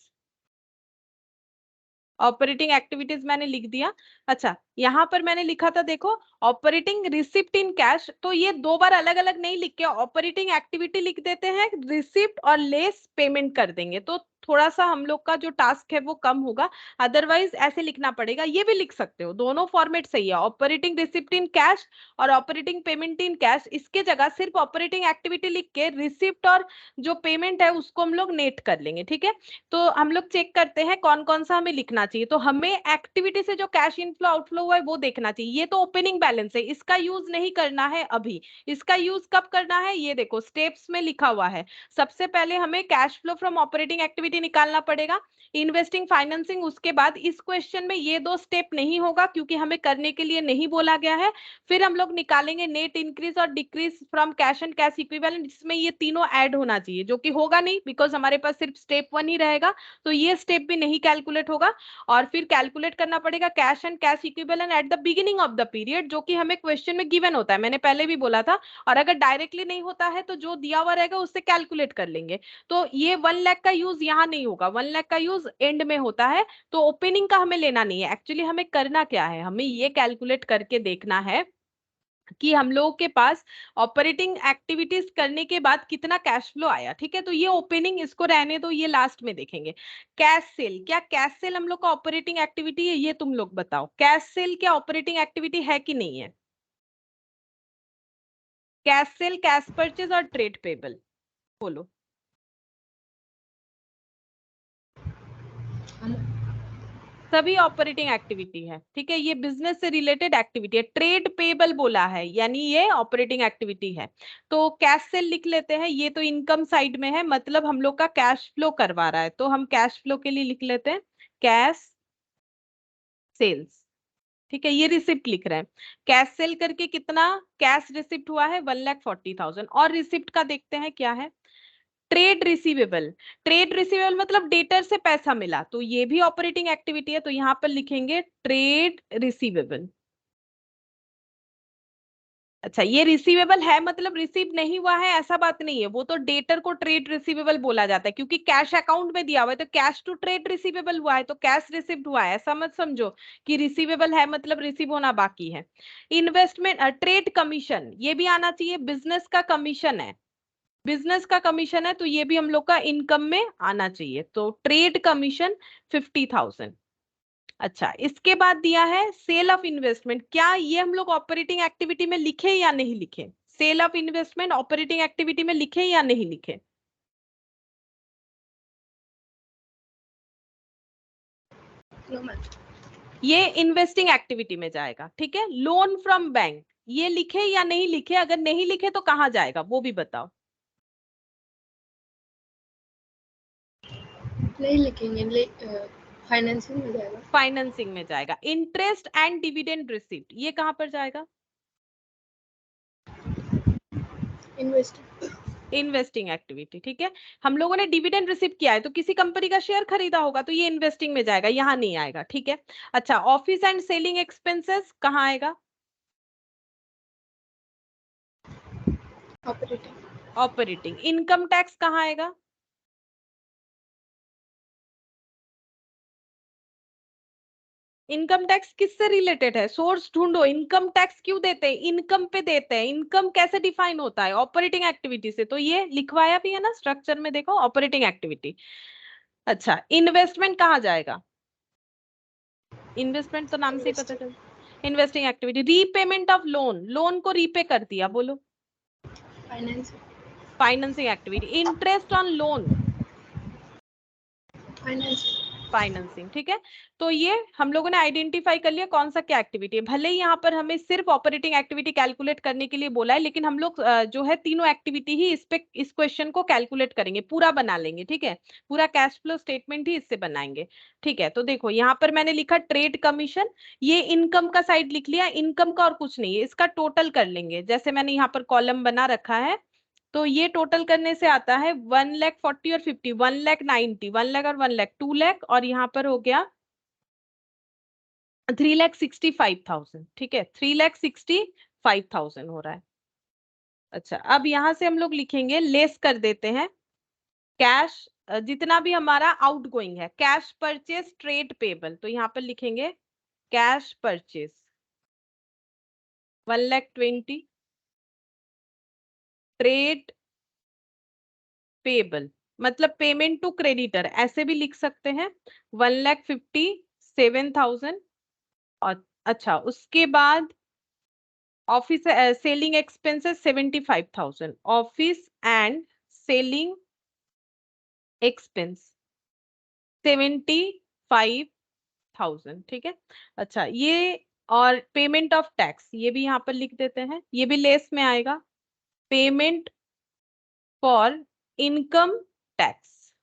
operating activities मैंने लिख दिया। अच्छा, यहाँ पर मैंने लिखा था देखो ऑपरेटिंग रिसिप्ट इन कैश, तो ये 2 बार अलग अलग नहीं लिख के ऑपरेटिंग एक्टिविटी लिख देते हैं, रिसिप्ट और लेस पेमेंट कर देंगे तो थोड़ा सा हम लोग का जो टास्क है वो कम होगा। अदरवाइज ऐसे लिखना पड़ेगा, ये भी लिख सकते हो, दोनों फॉर्मेट सही है, ऑपरेटिंग रिसिप्ट इन कैश और ऑपरेटिंग पेमेंट इन कैश। इसके जगह सिर्फ ऑपरेटिंग एक्टिविटी लिख के रिसिप्ट और जो पेमेंट है उसको हम लोग नेट कर लेंगे। ठीक है, तो हम लोग चेक करते हैं कौन कौन सा हमें लिखना चाहिए। तो हमें एक्टिविटी से जो कैश इनफ्लो आउटफ्लो हुआ है वो देखना चाहिए। ये तो ओपनिंग बैलेंस है, इसका यूज नहीं करना है अभी, इसका यूज कब करना है ये देखो स्टेप्स में लिखा हुआ है। सबसे पहले हमें cash flow from operating activity निकालना पड़ेगा, इन्वेस्टिंग फाइनेंसिंग उसके बाद। इस क्वेश्चन में ये 2 स्टेप नहीं होगा क्योंकि हमें करने के लिए नहीं बोला गया है। फिर हम लोग निकालेंगे नेट इंक्रीज और decrease from cash and cash equivalent, जिसमें ये तीनों ऐड होना चाहिए, जो कि होगा नहीं बिकॉज हमारे पास सिर्फ स्टेप 1 ही रहेगा, तो ये स्टेप भी नहीं कैलकुलेट होगा। और फिर कैलकुलेट करना पड़ेगा cash and cash equivalent at the beginning of the period, जो कि हमें क्वेश्चन में गिवन होता है, मैंने पहले भी बोला था। और अगर डायरेक्टली नहीं होता है तो जो दिया हुआ रहेगा उससे कैलकुलेट कर लेंगे। तो ये 1 लाख का यूज यहाँ नहीं होगा, 1 लाख का यूज एंड में होता है, तो ओपनिंग का हमें लेना नहीं है। एक्चुअली हमें करना क्या है, हमें ये कैलकुलेट करके देखना है कि हम लोगों के पास ऑपरेटिंग एक्टिविटीज करने के बाद कितना कैश फ्लो आया। ठीक है, तो ये ओपनिंग इसको रहने दो, ये लास्ट में देखेंगे। कैश सेल, क्या कैश सेल हम लोग का ऑपरेटिंग एक्टिविटी है, ये तुम लोग बताओ, कैश सेल क्या ऑपरेटिंग एक्टिविटी है कि नहीं है। कैश सेल, कैश परचेज और ट्रेड पेबल, बोलो। सभी ऑपरेटिंग एक्टिविटी है, ठीक है, ये बिजनेस से रिलेटेड एक्टिविटी है। ट्रेड पेबल बोला है यानी ये ऑपरेटिंग एक्टिविटी है। तो कैश सेल लिख लेते हैं, ये तो इनकम साइड में है, मतलब हम लोग का कैश फ्लो करवा रहा है, तो हम कैश फ्लो के लिए लिख लेते हैं कैश सेल्स, ठीक है। ये रिसिप्ट लिख रहे हैं, कैश सेल करके कितना कैश रिसिप्ट हुआ है 1,40,000। और रिसिप्ट का देखते हैं क्या है, ट्रेड रिसीवेबल। ट्रेड रिसीवेबल मतलब डेटर से पैसा मिला, तो ये भी ऑपरेटिंग एक्टिविटी है, तो यहां पर लिखेंगे ट्रेड रिसीवेबल। अच्छा, ये रिसीवेबल है मतलब रिसीव नहीं हुआ है ऐसा बात नहीं है, वो तो डेटर को ट्रेड रिसीवेबल बोला जाता है, क्योंकि कैश अकाउंट में दिया हुआ है, तो कैश टू ट्रेड रिसीवेबल हुआ है, तो कैश रिसीव्ड हुआ है, ऐसा मत समझो कि रिसीवेबल है मतलब रिसीव होना बाकी है। इन्वेस्टमेंट, ट्रेड कमीशन, ये भी आना चाहिए, बिजनेस का कमीशन है, बिजनेस का कमीशन है, तो ये भी हम लोग का इनकम में आना चाहिए, तो ट्रेड कमीशन 50,000। अच्छा, इसके बाद दिया है सेल ऑफ इन्वेस्टमेंट, क्या ये हम लोग ऑपरेटिंग एक्टिविटी में लिखे या नहीं लिखे? Sale of investment operating activity में लिखे या नहीं लिखे? ये इन्वेस्टिंग एक्टिविटी में जाएगा, ठीक है। लोन फ्रॉम बैंक, ये लिखे या नहीं लिखे? अगर नहीं लिखे तो कहाँ जाएगा वो भी बताओ। नहीं लिखेंगे, फाइनेंसिंग में जाएगा। फाइनेंसिंग में जाएगा। इंटरेस्ट एंड डिविडेंड रिसिप्ट, ये कहां पर जाएगा? इन्वेस्टिंग एक्टिविटी, ठीक है। हम लोगों ने डिविडेंड रिसीव किया है, तो किसी कंपनी का शेयर खरीदा होगा, तो ये इन्वेस्टिंग में जाएगा, यहां नहीं आएगा, ठीक है। अच्छा, ऑफिस एंड सेलिंग एक्सपेंसेस कहां आएगा? ऑपरेटिंग। ऑपरेटिंग। इनकम टैक्स कहां आएगा? इनकम टैक्स किससे रिलेटेड है? सोर्स ढूंढो। इनकम टैक्स क्यों देते हैं? इनकम पे देते हैं। इनकम कैसे डिफाइन होता है? ऑपरेटिंग एक्टिविटी से, तो ये लिखवाया भी है ना स्ट्रक्चर में, देखो ऑपरेटिंग एक्टिविटी। अच्छा, इन्वेस्टमेंट कहाँ जाएगा? इन्वेस्टमेंट तो नाम से ही पता चल, investing activity. Repayment of loan, loan को रीपे कर दिया, बोलो। Finance. Financing activity. Interest on loan, finance. Financing, ठीक है। तो ये हम लोगों ने आइडेंटिफाई कर लिया कौन सा क्या एक्टिविटी है। भले ही यहाँ पर हमें सिर्फ ऑपरेटिंग एक्टिविटी कैलकुलेट करने के लिए बोला है, लेकिन हम लोग जो है तीनों एक्टिविटी ही इस पे इस क्वेश्चन को कैलकुलेट करेंगे, पूरा बना लेंगे, ठीक है। पूरा कैश फ्लो स्टेटमेंट ही इससे बनाएंगे, ठीक है। तो देखो यहाँ पर मैंने लिखा ट्रेड कमीशन, ये इनकम का साइड लिख लिया, इनकम का और कुछ नहीं है, इसका टोटल कर लेंगे, जैसे मैंने यहाँ पर कॉलम बना रखा है। तो ये टोटल करने से आता है 1,40,000 और 50, 1,90,000, 1,00,000 और 1,00,000, 2,00,000, और यहाँ पर हो गया 3,65,000, ठीक है, 3,65,000 हो रहा है। अच्छा, अब यहां से हम लोग लिखेंगे, लेस कर देते हैं कैश, जितना भी हमारा आउट गोइंग है, कैश परचेज ट्रेड पेबल, तो यहाँ पर लिखेंगे कैश परचेज 1,20,000, ट्रेड पेबल मतलब पेमेंट टू क्रेडिटर, ऐसे भी लिख सकते हैं 1,57,000। और अच्छा, उसके बाद office selling expenses 75,000, office and selling expense 75,000, ठीक है। अच्छा, ये और पेमेंट ऑफ टैक्स, ये भी यहाँ पर लिख देते हैं, ये भी लेस में आएगा, पेमेंट फॉर इनकम टैक्स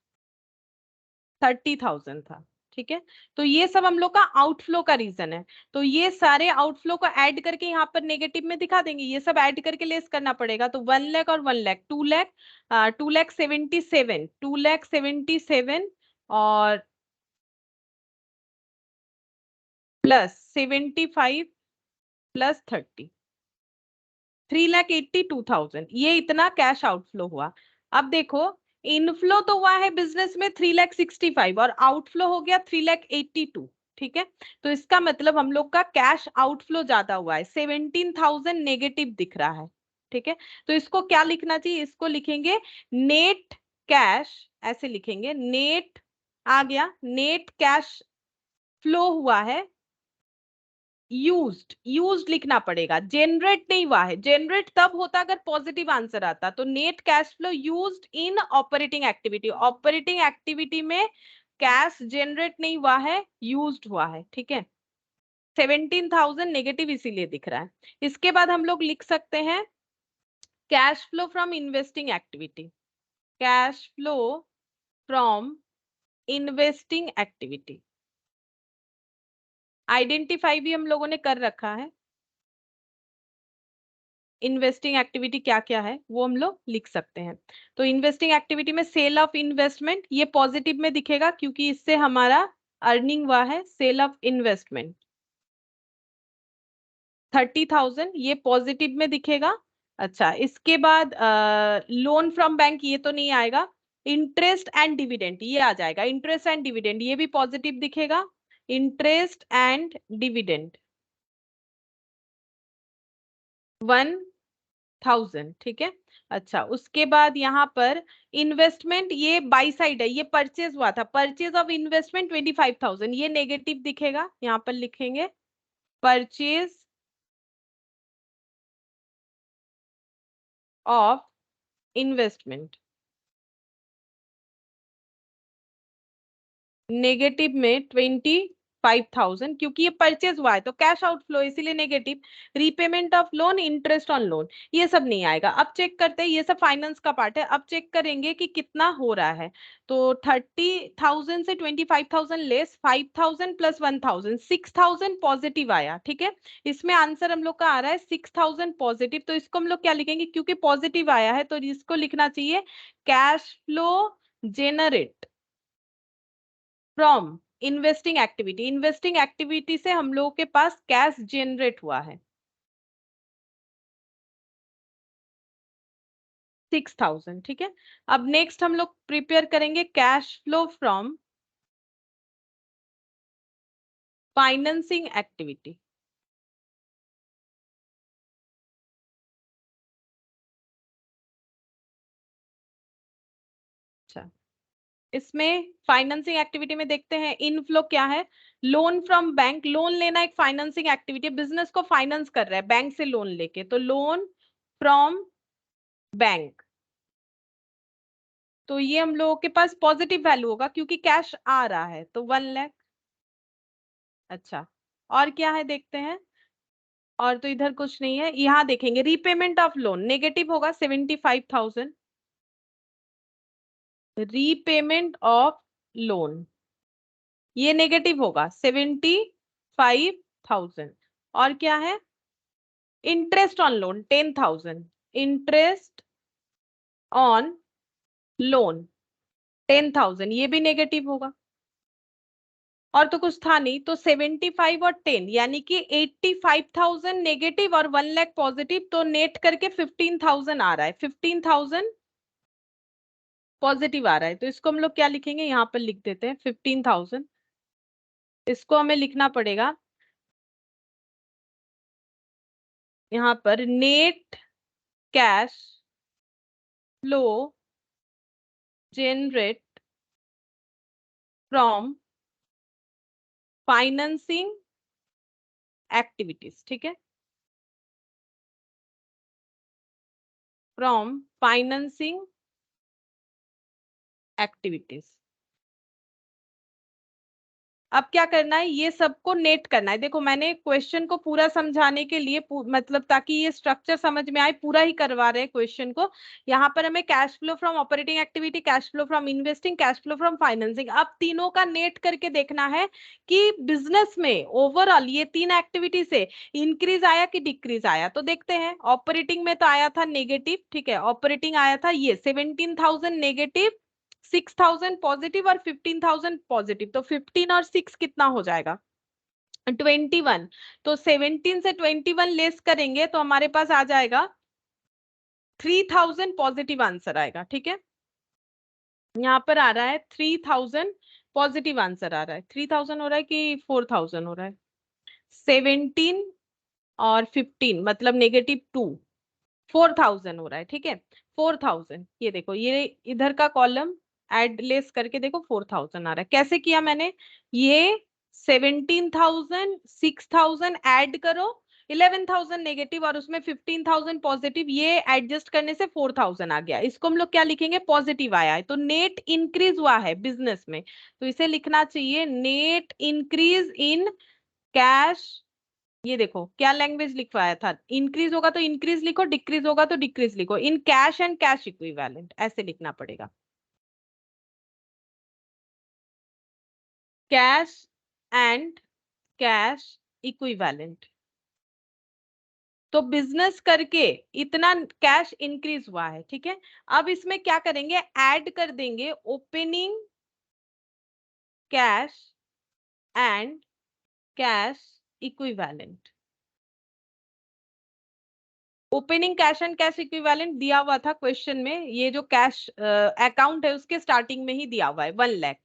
30,000 था, ठीक है। तो ये सब हम लोग का आउटफ्लो का रीजन है, तो ये सारे आउटफ्लो को ऐड करके यहाँ पर नेगेटिव में दिखा देंगे, ये सब ऐड करके लेस करना पड़ेगा, तो 1,00,000 और 1,00,000, 2,00,000, 2,77,000, 2,77,000 और प्लस 75 प्लस 30, 3,82,000, ये इतना कैश आउटफ्लो हुआ। अब देखो, इनफ्लो तो हुआ है बिजनेस में 3,65,000 और आउटफ्लो हो गया 3,82,000, ठीक है। तो इसका मतलब हम लोग का कैश आउटफ्लो ज्यादा हुआ है, 17,000 नेगेटिव दिख रहा है, ठीक है। तो इसको क्या लिखना चाहिए? इसको लिखेंगे नेट कैश, ऐसे लिखेंगे, नेट आ गया, नेट कैश फ्लो हुआ है यूज्ड लिखना पड़ेगा, जेनरेट नहीं हुआ है। जेनरेट तब होता अगर पॉजिटिव आंसर आता। तो net cash flow used in operating activity, operating activity में कैश जनरेट नहीं हुआ है, यूज्ड हुआ है, ठीक है। 17,000 नेगेटिव इसीलिए दिख रहा है। इसके बाद हम लोग लिख सकते हैं cash flow from investing activity, cash flow from investing activity. Identify भी हम लोगों ने कर रखा है, इन्वेस्टिंग एक्टिविटी क्या क्या है वो हम लोग लिख सकते हैं। तो इन्वेस्टिंग एक्टिविटी में सेल ऑफ इन्वेस्टमेंट, ये पॉजिटिव में दिखेगा क्योंकि इससे हमारा अर्निंग हुआ है। सेल ऑफ इन्वेस्टमेंट 30,000, ये पॉजिटिव में दिखेगा। अच्छा, इसके बाद लोन फ्रॉम बैंक, ये तो नहीं आएगा। इंटरेस्ट एंड डिविडेंड ये आ जाएगा, इंटरेस्ट एंड डिविडेंड ये भी पॉजिटिव दिखेगा। इंटरेस्ट एंड डिविडेंड 1,000, ठीक है। अच्छा, उसके बाद यहाँ पर इन्वेस्टमेंट, ये बाई साइड है, ये परचेज हुआ था, परचेज ऑफ इन्वेस्टमेंट 25,000, ये नेगेटिव दिखेगा। यहाँ पर लिखेंगे परचेज ऑफ इन्वेस्टमेंट, नेगेटिव में 25,000 क्योंकि ये परचेज हुआ है तो कैश आउटफ्लो इसीलिए negative. Repayment of loan, interest on loan, ये सब नहीं आएगा। अब चेक करते हैं, ये सब फाइनेंस का पार्ट है। अब चेक करेंगे कि कितना हो रहा है। तो 30,000 से 25,000 लेस 5,000 प्लस 1,000, 6,000 पॉजिटिव आया, ठीक है। इसमें आंसर हम लोग का आ रहा है 6,000 पॉजिटिव। तो इसको हम लोग क्या लिखेंगे, क्योंकि पॉजिटिव आया है तो इसको लिखना चाहिए cash flow generate from investing activity. Investing activity से हम लोगों के पास कैश जनरेट हुआ है 6,000, ठीक है। अब नेक्स्ट हम लोग प्रिपेयर करेंगे cash flow from financing activity. अच्छा, इसमें फाइनेंसिंग एक्टिविटी में देखते हैं इनफ्लो क्या है। लोन फ्रॉम बैंक, लोन लेना एक फाइनेंसिंग एक्टिविटी, बिजनेस को फाइनेंस कर रहा है बैंक से लोन लेके, तो लोन फ्रॉम बैंक। तो ये हम लोगों के पास पॉजिटिव वैल्यू होगा क्योंकि कैश आ रहा है, तो 1 लाख। अच्छा, और क्या है देखते हैं। और तो इधर कुछ नहीं है। यहाँ देखेंगे रीपेमेंट ऑफ लोन, नेगेटिव होगा 75,000, रीपेमेंट ऑफ लोन ये नेगेटिव होगा 75,000। और क्या है, interest on loan 10,000, interest on loan 10,000 ये भी नेगेटिव होगा। और तो कुछ था नहीं, तो 75 और 10 यानी कि 85,000 नेगेटिव और 1 लाख पॉजिटिव, तो नेट करके 15,000 आ रहा है, 15,000 पॉजिटिव आ रहा है। तो इसको हम लोग क्या लिखेंगे, यहाँ पर लिख देते हैं 15,000। इसको हमें लिखना पड़ेगा यहाँ पर net cash flow generate from financing activities, ठीक है, फ्रॉम फाइनेंसिंग एक्टिविटीज। अब क्या करना है, ये सबको नेट करना है। देखो मैंने क्वेश्चन को पूरा समझाने के लिए मतलब ताकि ये स्ट्रक्चर समझ में आए, पूरा ही करवा रहे हैं क्वेश्चन को। यहाँ पर हमें cash flow from operating activity, cash flow from investing, cash flow from financing, अब तीनों का नेट करके देखना है कि बिजनेस में ओवरऑल ये तीन एक्टिविटी से इंक्रीज आया कि डिक्रीज आया। तो देखते हैं, ऑपरेटिंग में तो आया था नेगेटिव, ठीक है, ऑपरेटिंग आया था ये 17,000 नेगेटिव, 6,000 पॉजिटिव और 15,000 पॉजिटिव। तो 15 और 6 कितना हो जाएगा, 21। तो 17 से 21 लेस करेंगे तो हमारे पास आ जाएगा 3,000 पॉजिटिव आंसर आएगा, ठीक है। यहाँ पर आ रहा है 3,000 पॉजिटिव आंसर आ रहा है। 3,000 हो रहा है कि 4,000 हो रहा है, 17 और 15 मतलब -2, 4,000 हो रहा है, ठीक है। 4,000, ये देखो, ये इधर का कॉलम एड लेस करके देखो 4,000 आ रहा है। कैसे किया मैंने, ये 17,000, 6,000 ऐड करो, 11,000 नेगेटिव और उसमें 15,000 पॉजिटिव, ये एडजस्ट करने से 4,000 आ गया। इसको हम लोग क्या लिखेंगे, पॉजिटिव आया है, तो नेट इंक्रीज हुआ है बिजनेस में, तो इसे लिखना चाहिए नेट इंक्रीज इन कैश। ये देखो क्या लैंग्वेज लिखवाया था, इंक्रीज होगा तो इंक्रीज लिखो, डिक्रीज होगा तो डिक्रीज लिखो, in cash and cash equivalent ऐसे लिखना पड़ेगा। Cash and cash equivalent. तो बिजनेस करके इतना कैश इंक्रीज हुआ है, ठीक है। अब इसमें क्या करेंगे, ऐड कर देंगे opening cash and cash equivalent. Opening cash and cash equivalent दिया हुआ था क्वेश्चन में, ये जो कैश अकाउंट है उसके स्टार्टिंग में ही दिया हुआ है 1 लाख।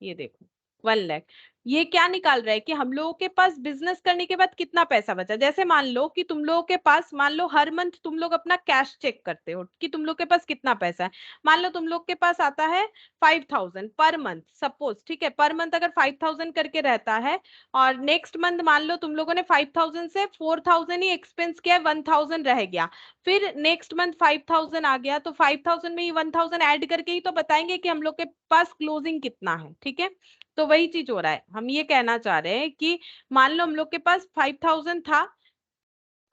ये देखो 1 लाख, ये क्या निकाल रहा है कि हम लोगों के पास बिजनेस करने के बाद कितना पैसा बचा। जैसे मान लो कि तुम लोगों के पास, मान लो हर मंथ तुम लोग अपना कैश चेक करते हो कि तुम लोग के पास कितना पैसा है। मान लो तुम लोग के पास आता है 5,000 पर मंथ, सपोज, ठीक है, पर मंथ अगर 5,000 करके रहता है, और नेक्स्ट मंथ मान लो तुम लोगों ने 5,000 से 4,000 ही एक्सपेंस किया, 1,000 रह गया, फिर नेक्स्ट मंथ 5,000 आ गया, तो 5,000 में ही 1,000 ऐड करके ही तो बताएंगे कि हम लोग के पास क्लोजिंग कितना है, ठीक है। तो वही चीज हो रहा है, हम ये कहना चाह रहे हैं कि मान लो हम लोग के पास 5,000 था,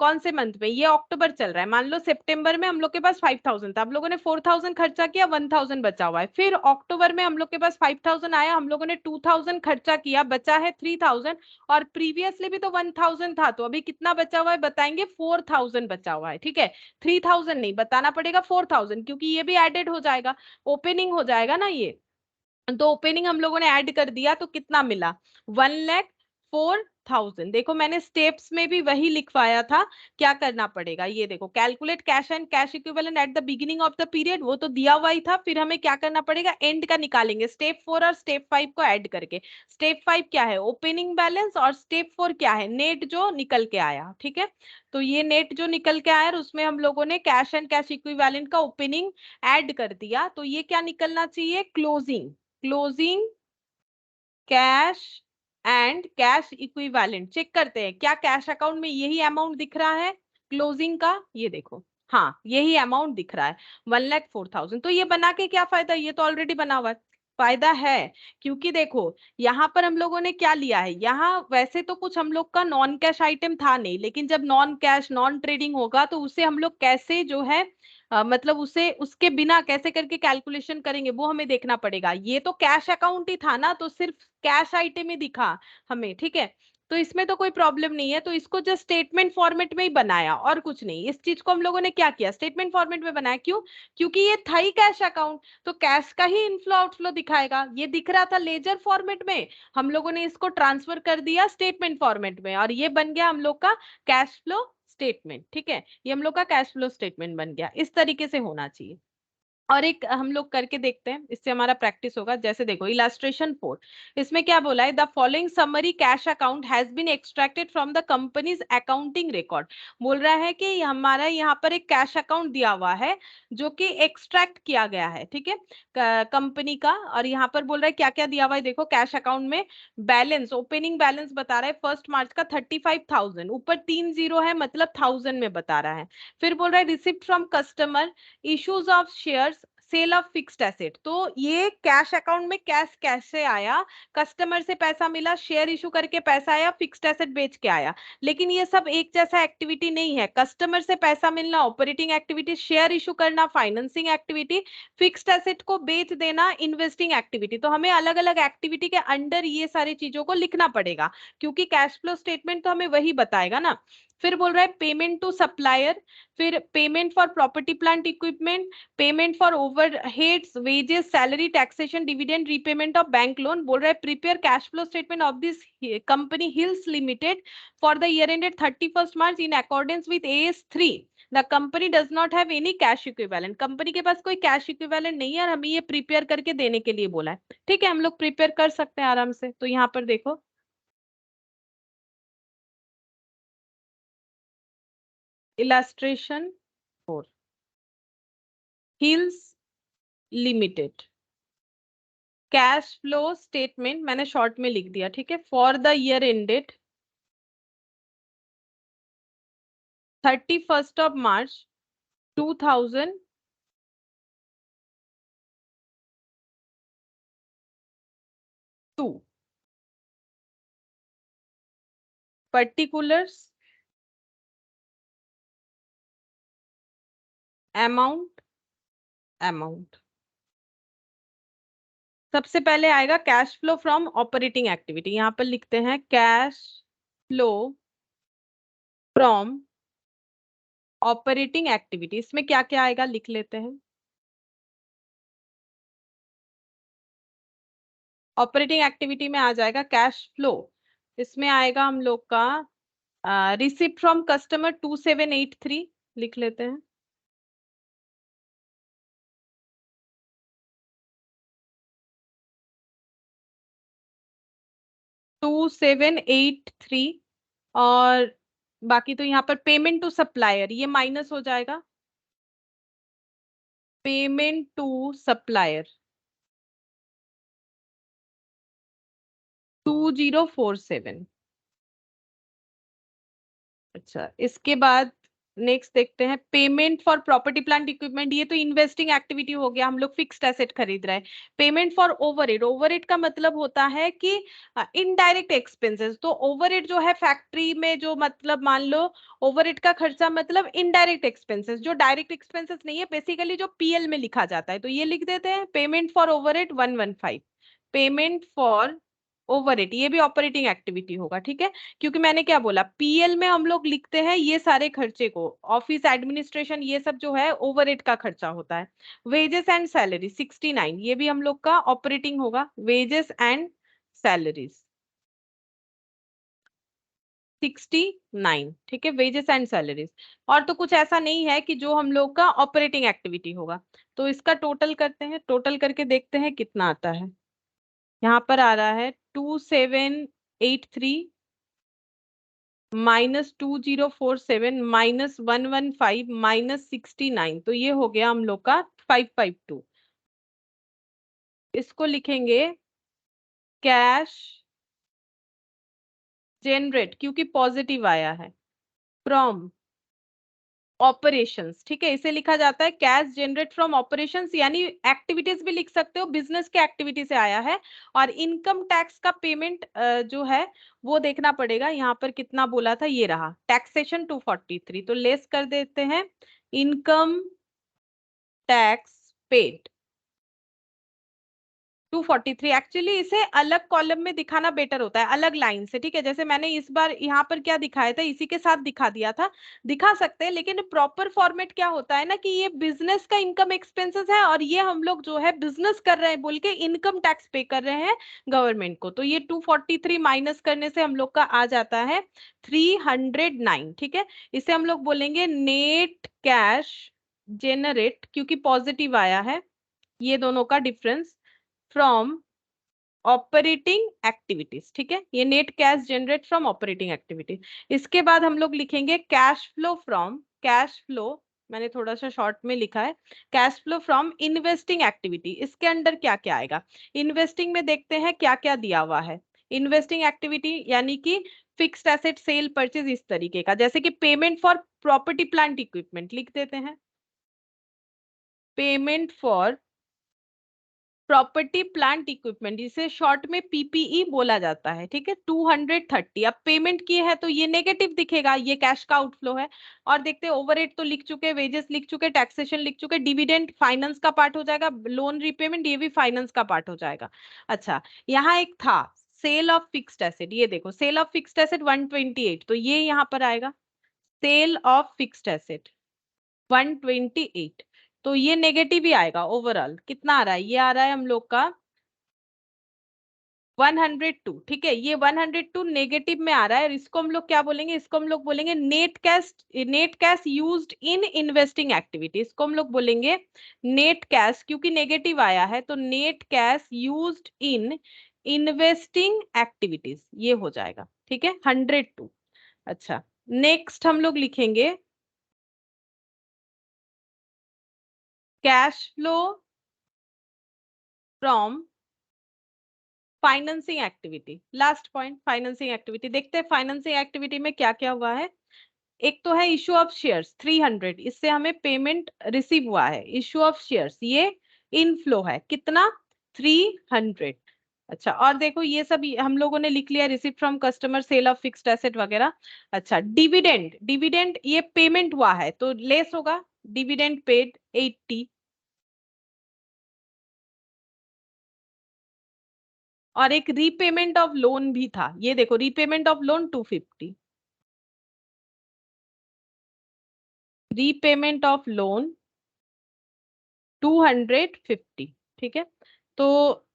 कौन से मंथ में, ये अक्टूबर चल रहा है, मान लो सितंबर में हम लोग के पास 5,000 था, हम लोगों ने 4,000 खर्चा किया, 1,000 बचा हुआ है, फिर अक्टूबर में हम लोग के पास 5,000 आया, हम लोगों ने 2,000 खर्चा किया, बचा है 3,000, और प्रीवियसली भी तो 1,000 था, तो अभी कितना बचा हुआ है बताएंगे, 4,000 बचा हुआ है, ठीक है। 3,000 नहीं बताना पड़ेगा, 4,000, क्योंकि ये भी एडेड हो जाएगा, ओपनिंग हो जाएगा ना ये। तो ओपनिंग हम लोगों ने ऐड कर दिया तो कितना मिला, 1,04,000। देखो मैंने स्टेप्स में भी वही लिखवाया था, क्या करना पड़ेगा, ये देखो, calculate cash and cash equivalent at the beginning of the period, वो तो दिया हुआ ही था, फिर हमें क्या करना पड़ेगा, एंड का निकालेंगे, स्टेप 4 और स्टेप 5 को ऐड करके। स्टेप 5 क्या है, ओपनिंग बैलेंस, और स्टेप 4 क्या है, नेट जो निकल के आया, ठीक है। तो ये नेट जो निकल के आया, उसमें हम लोगों ने कैश एंड कैश इक्विवेलेंट का ओपनिंग ऐड कर दिया, तो ये क्या निकलना चाहिए, closing. Closing cash and cash equivalent check करते हैं, क्या कैश अकाउंट में यही अमाउंट दिख रहा है क्लोजिंग का, ये देखो, हाँ यही अमाउंट दिख रहा है, 1,04,000। तो ये बना के क्या फायदा, ये तो ऑलरेडी बना हुआ है, फायदा है, क्योंकि देखो यहाँ पर हम लोगों ने क्या लिया है, यहाँ वैसे तो कुछ हम लोग का नॉन कैश आइटम था नहीं, लेकिन जब नॉन कैश नॉन ट्रेडिंग होगा तो उसे हम लोग कैसे जो है मतलब उसे उसके बिना कैसे करके कैलकुलेशन करेंगे वो हमें देखना पड़ेगा। ये तो कैश अकाउंट ही था ना, तो सिर्फ कैश आइटम ही दिखा हमें, ठीक है। तो इसमें तो कोई प्रॉब्लम नहीं है, तो इसको जस्ट स्टेटमेंट फॉर्मेट में ही बनाया और कुछ नहीं। इस चीज को हम लोगों ने क्या किया, स्टेटमेंट फॉर्मेट में बनाया, क्यों, क्योंकि ये था ही कैश अकाउंट, तो कैश का ही इनफ्लो आउटफ्लो दिखाएगा। ये दिख रहा था लेजर फॉर्मेट में, हम लोगों ने इसको ट्रांसफर कर दिया स्टेटमेंट फॉर्मेट में, और ये बन गया हम लोग का कैश फ्लो स्टेटमेंट, ठीक है। ये हम लोग का कैश फ्लो स्टेटमेंट बन गया, इस तरीके से होना चाहिए। और एक हम लोग करके देखते हैं, इससे हमारा प्रैक्टिस होगा। जैसे देखो इलास्ट्रेशन 4, इसमें क्या बोला है, the following summary cash account has been extracted from the company's accounting record. बोल रहा है कि हमारा यहाँ पर एक कैश अकाउंट दिया हुआ है जो कि एक्सट्रैक्ट किया गया है, ठीक है, कंपनी का। और यहाँ पर बोल रहा है क्या क्या दिया हुआ है, देखो कैश अकाउंट में बैलेंस, ओपनिंग बैलेंस बता रहा है 1 मार्च का 35,000, ऊपर 3 जीरो है मतलब 1,000 में बता रहा है। फिर बोल रहा है receipt from customer, issues of shares, sale of fixed asset. तो ये कैश अकाउंट में कैश कैसे आया, कस्टमर से पैसा मिला, शेयर इशू करके पैसा आया, फिक्स्ड एसेट बेच के आया। लेकिन ये सब एक जैसा एक्टिविटी नहीं है, कस्टमर से पैसा मिलना ऑपरेटिंग एक्टिविटी, शेयर इशू करना फाइनेंसिंग एक्टिविटी, फिक्स्ड एसेट को बेच देना इन्वेस्टिंग एक्टिविटी। तो हमें अलग अलग एक्टिविटी के अंडर ये सारी चीजों को लिखना पड़ेगा, क्योंकि कैश फ्लो स्टेटमेंट तो हमें वही बताएगा ना। फिर बोल रहा है पेमेंट टू सप्लायर, फिर payment for property plant equipment, payment for overheads, wages, salary, taxation, dividend, repayment of bank loan. बोल रहा है prepare cash flow statement of this company hills limited for the year ended 31st March in accordance with AS3। The company does not have any cash equivalent, company के पास कोई cash equivalent नहीं है और हमें ये प्रिपेयर करके देने के लिए बोला है, ठीक है। हम लोग प्रिपेयर कर सकते हैं आराम से। तो यहाँ पर देखो illustration 4, hills limited, cash flow statement मैंने शॉर्ट में लिख दिया, ठीक है, for the year ended 31st of March 2002, particulars, amount। सबसे पहले आएगा cash flow from operating activity, यहां पर लिखते हैं cash flow from operating activity. इसमें क्या क्या आएगा लिख लेते हैं। ऑपरेटिंग एक्टिविटी में आ जाएगा कैश फ्लो, इसमें आएगा हम लोग का रिसिप्ट फ्रॉम कस्टमर 2783 लिख लेते हैं। टू सेवन एट थ्री और बाकी तो यहाँ पर पेमेंट टू सप्लायर ये माइनस हो जाएगा, पेमेंट टू सप्लायर 2047। अच्छा, इसके बाद नेक्स्ट देखते हैं payment for property plant equipment, ये तो इन्वेस्टिंग एक्टिविटी हो गया, हम लोग फिक्स्ड एसेट खरीद रहे हैं। पेमेंट फॉर ओवरहेड, ओवरहेड का मतलब होता है कि इनडायरेक्ट एक्सपेंसेस, तो ओवरहेड जो है फैक्ट्री में जो मतलब मान लो ओवरहेड का खर्चा मतलब इनडायरेक्ट एक्सपेंसेस, जो डायरेक्ट एक्सपेंसेस नहीं है, बेसिकली जो पीएल में लिखा जाता है, तो ये लिख देते हैं payment for overhead 115। Payment for overhead ये भी ऑपरेटिंग एक्टिविटी होगा, ठीक है, क्योंकि मैंने क्या बोला पीएल में हम लोग लिखते हैं ये सारे खर्चे को, ऑफिस एडमिनिस्ट्रेशन ये सब जो है ओवरहेड का खर्चा होता है। वेजेस एंड सैलरी 69 ये भी हम लोग का ऑपरेटिंग होगा, वेजेस एंड सैलरीज 69, ठीक है, वेजेस एंड सैलरीज। और तो कुछ ऐसा नहीं है कि जो हम लोग का ऑपरेटिंग एक्टिविटी होगा, तो इसका टोटल करते हैं, टोटल करके देखते हैं कितना आता है। यहाँ पर आ रहा है 2783 -2047 -115 -69, तो ये हो गया हम लोग का 552। इसको लिखेंगे कैश जनरेट, क्योंकि पॉजिटिव आया है, फ्रॉम ऑपरेशंस, ठीक है, इसे लिखा जाता है कैश जनरेट फ्रॉम ऑपरेशंस, यानी एक्टिविटीज भी लिख सकते हो, बिजनेस के एक्टिविटी से आया है। और इनकम टैक्स का पेमेंट जो है वो देखना पड़ेगा, यहाँ पर कितना बोला था, ये रहा टैक्सेशन 243, तो लेस कर देते हैं इनकम टैक्स पेड 243। एक्चुअली इसे अलग कॉलम में दिखाना बेटर होता है, अलग लाइन से, ठीक है, जैसे मैंने इस बार यहाँ पर क्या दिखाया था इसी के साथ दिखा दिया था, दिखा सकते हैं, लेकिन प्रॉपर फॉर्मेट क्या होता है ना कि ये बिजनेस का इनकम एक्सपेंसेस है और ये हम लोग जो है बिजनेस कर रहे हैं बोल के इनकम टैक्स पे कर रहे हैं गवर्नमेंट को, तो ये 243 माइनस करने से हम लोग का आ जाता है 309, ठीक है। इसे हम लोग बोलेंगे नेट कैश जेनरेट, क्योंकि पॉजिटिव आया है, ये दोनों का डिफरेंस फ्रॉम ऑपरेटिंग एक्टिविटीज, ठीक है, ये net cash generate from operating activities. इसके बाद हम लोग लिखेंगे cash flow from, cash flow मैंने थोड़ा सा शॉर्ट में लिखा है, cash flow from investing activity. इसके अंदर क्या क्या आएगा, इन्वेस्टिंग में देखते हैं क्या क्या दिया हुआ है। इन्वेस्टिंग एक्टिविटी यानी कि फिक्स्ड एसेट सेल परचेज इस तरीके का, जैसे कि payment for property plant equipment लिख देते हैं, payment for property plant equipment, जिसे शॉर्ट में पीपीई बोला जाता है, ठीक है, 230। अब पेमेंट की है तो ये नेगेटिव दिखेगा, ये कैश का आउटफ्लो है। और देखते हैं ओवरहेड तो लिख चुके, वेजेस लिख चुके, टैक्सेशन लिख चुके, डिविडेंड फाइनेंस का पार्ट हो जाएगा, लोन रिपेमेंट ये भी फाइनेंस का पार्ट हो जाएगा। अच्छा, यहाँ एक था सेल ऑफ फिक्स्ड एसेट, ये देखो सेल ऑफ फिक्स्ड एसेट 128, तो ये यहाँ पर आएगा सेल ऑफ फिक्स्ड एसेट 128, तो ये नेगेटिव ही आएगा। ओवरऑल कितना आ रहा है, ये आ रहा है हम लोग का 102, ठीक है, ये 102 नेगेटिव में आ रहा है, और इसको हम लोग क्या बोलेंगे, इसको हम लोग बोलेंगे net cash used in investing activity, इसको हम लोग बोलेंगे नेट कैश, क्योंकि नेगेटिव आया है, तो net cash used in investing activities ये हो जाएगा, ठीक है, 102। अच्छा, नेक्स्ट हम लोग लिखेंगे cash flow from financing activity, last point financing activity. देखते हैं फाइनेंसिंग एक्टिविटी में क्या क्या हुआ है। एक तो है इशू ऑफ शेयर्स 300, इससे हमें पेमेंट रिसीव हुआ है। इशू ऑफ शेयर्स ये इनफ्लो है, कितना 300। अच्छा, और देखो ये सब हम लोगों ने लिख लिया, receive from customer, sale of fixed asset वगैरह। अच्छा, डिविडेंड, डिविडेंड ये पेमेंट हुआ है तो लेस होगा, डिविडेंड पेड 80। और एक रीपेमेंट ऑफ लोन भी था, ये देखो repayment of loan 250, repayment of loan 250। ठीक है, तो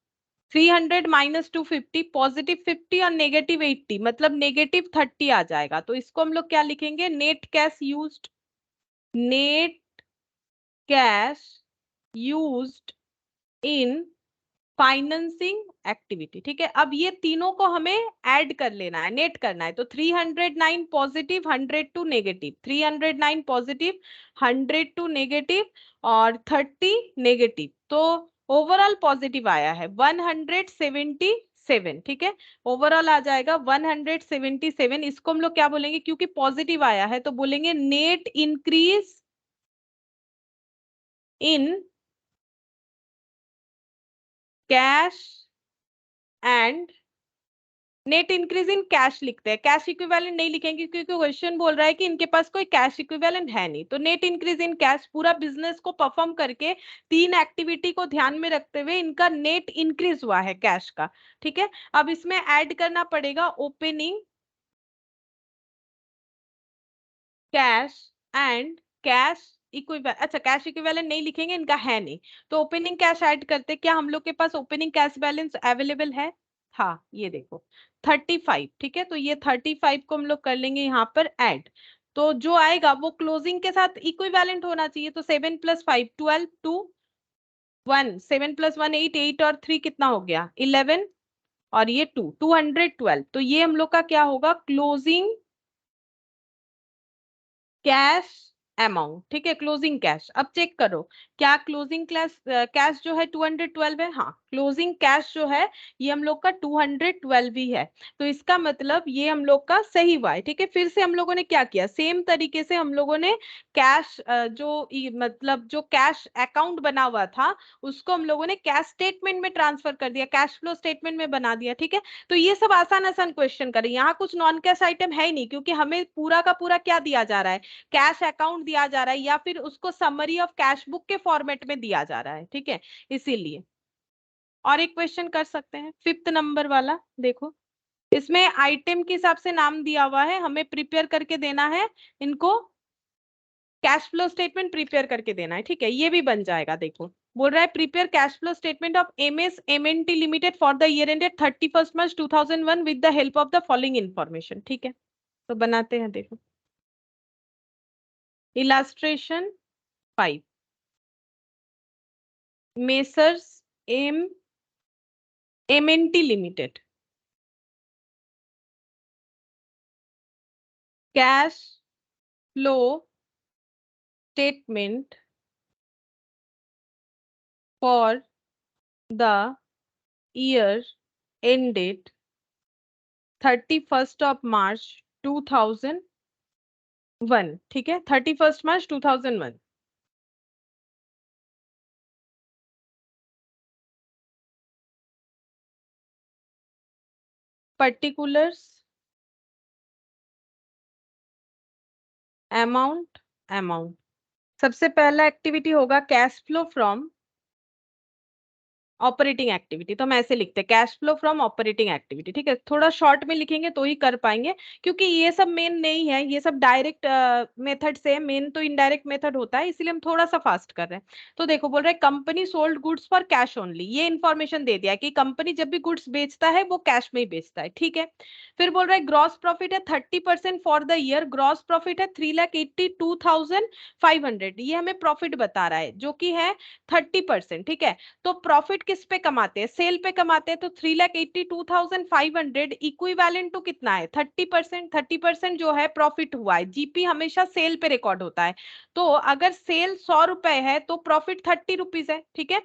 300 माइनस 250, पॉजिटिव 50 और नेगेटिव 80, मतलब नेगेटिव 30 आ जाएगा। तो इसको हम लोग क्या लिखेंगे, net cash used, net cash used in financing activity. ठीक है, अब ये तीनों को हमें ऐड कर लेना है, नेट करना है। तो 309 पॉजिटिव, 102 नेगेटिव, 309 पॉजिटिव, 102 नेगेटिव और 30 नेगेटिव, तो ओवरऑल पॉजिटिव आया है 177। ठीक है, ओवरऑल आ जाएगा 177। इसको हम लोग क्या बोलेंगे, क्योंकि पॉजिटिव आया है तो बोलेंगे net increase in cash and, net increase in cash लिखते हैं, कैश इक्विवेलेंट नहीं लिखेंगे क्योंकि क्वेश्चन बोल रहा है कि इनके पास कोई कैश इक्विवेलेंट है नहीं। तो नेट इंक्रीज इन कैश, पूरा बिजनेस को परफॉर्म करके तीन एक्टिविटी को ध्यान में रखते हुए इनका नेट इंक्रीज हुआ है कैश का। ठीक है, अब इसमें ऐड करना पड़ेगा opening cash and cash equivalent. अच्छा, कैश इक्विवेलेंट नहीं लिखेंगे, इनका है नहीं, तो ओपनिंग कैश ऐड करते। क्या हम लोग के पास ओपनिंग कैश बैलेंस अवेलेबल है? हाँ, ये देखो 35। ठीक है, तो ये 35 को हम लोग कर लेंगे यहाँ पर ऐड। तो जो आएगा वो क्लोजिंग के साथ इक्विवेलेंट होना चाहिए। तो 7 + 5 12, 2 1, 7 + 1 8, 8 और 3 कितना हो गया 11, और ये 2 212। तो ये हम लोग का क्या होगा, क्लोजिंग कैश अमाउंट। ठीक है, क्लोजिंग कैश। अब चेक करो, क्या क्लोजिंग कैश जो है 212 है? हाँ, क्लोजिंग कैश जो है ये हम लोग का 212 ही है। तो इसका मतलब ये हम लोग का सही हुआ है। ठीक है, फिर से हम लोगों ने क्या किया, सेम तरीके से हम लोगों ने कैश मतलब जो कैश अकाउंट बना हुआ था उसको हम लोगों ने कैश स्टेटमेंट में ट्रांसफर कर दिया, कैश फ्लो स्टेटमेंट में बना दिया। ठीक है, तो ये सब आसान आसान क्वेश्चन करें। यहाँ कुछ नॉन कैश आइटम है ही नहीं, क्योंकि हमें पूरा का पूरा क्या दिया जा रहा है, कैश अकाउंट दिया जा रहा है, या फिर उसको समरी ऑफ कैश बुक के फॉर्मेट में दिया जा रहा है। ठीक है, इसीलिए। और एक क्वेश्चन कर सकते हैं 5th नंबर वाला, देखो इसमें आइटम के हिसाब से नाम दिया हुआ है, हमें प्रिपेयर करके देना है इनको, कैश फ्लो स्टेटमेंट प्रिपेयर करके देना है। ठीक है, ये भी बन जाएगा। देखो बोल रहा है prepare cash flow statement of MS MNT limited for the year ended 31 March 2001 with the help of the following information. ठीक है, तो बनाते हैं। देखो illustration 5, messrs MNT limited, cash flow statement for the year ended 31st of March 2001। ठीक है, 31st March 2001। Particulars, amount, amount. सबसे पहला एक्टिविटी होगा cash flow from operating activity, तो हम ऐसे लिखते हैं cash flow from operating activity. ठीक है, थोड़ा शॉर्ट में लिखेंगे तो ही कर पाएंगे, क्योंकि ये सब मेन नहीं है, ये सब डायरेक्ट मेथड से, मेन तो इनडायरेक्ट मेथड होता है, इसलिए हम थोड़ा सा फास्ट कर रहे हैं। तो देखो बोल रहे हैं company sold goods for cash only, ये इन्फॉर्मेशन दे दिया कि कंपनी जब भी गुड्स बेचता है वो कैश में ही बेचता है। ठीक है, फिर बोल रहा है ग्रॉस प्रॉफिट है 30% for the year, gross profit है 3,82,500, ये हमें प्रॉफिट बता रहा है जो कि है 30%। ठीक है, तो प्रॉफिट किस पे कमाते हैं, सेल पे कमाते हैं। तो 3,82,500 इक्विवेलेंट टू कितना है 30%। 30% जो है प्रॉफिट हुआ है, जीपी हमेशा सेल पे रिकॉर्ड होता है। तो अगर सेल 100 रुपए है तो प्रॉफिट 30 रुपीज है। ठीक है,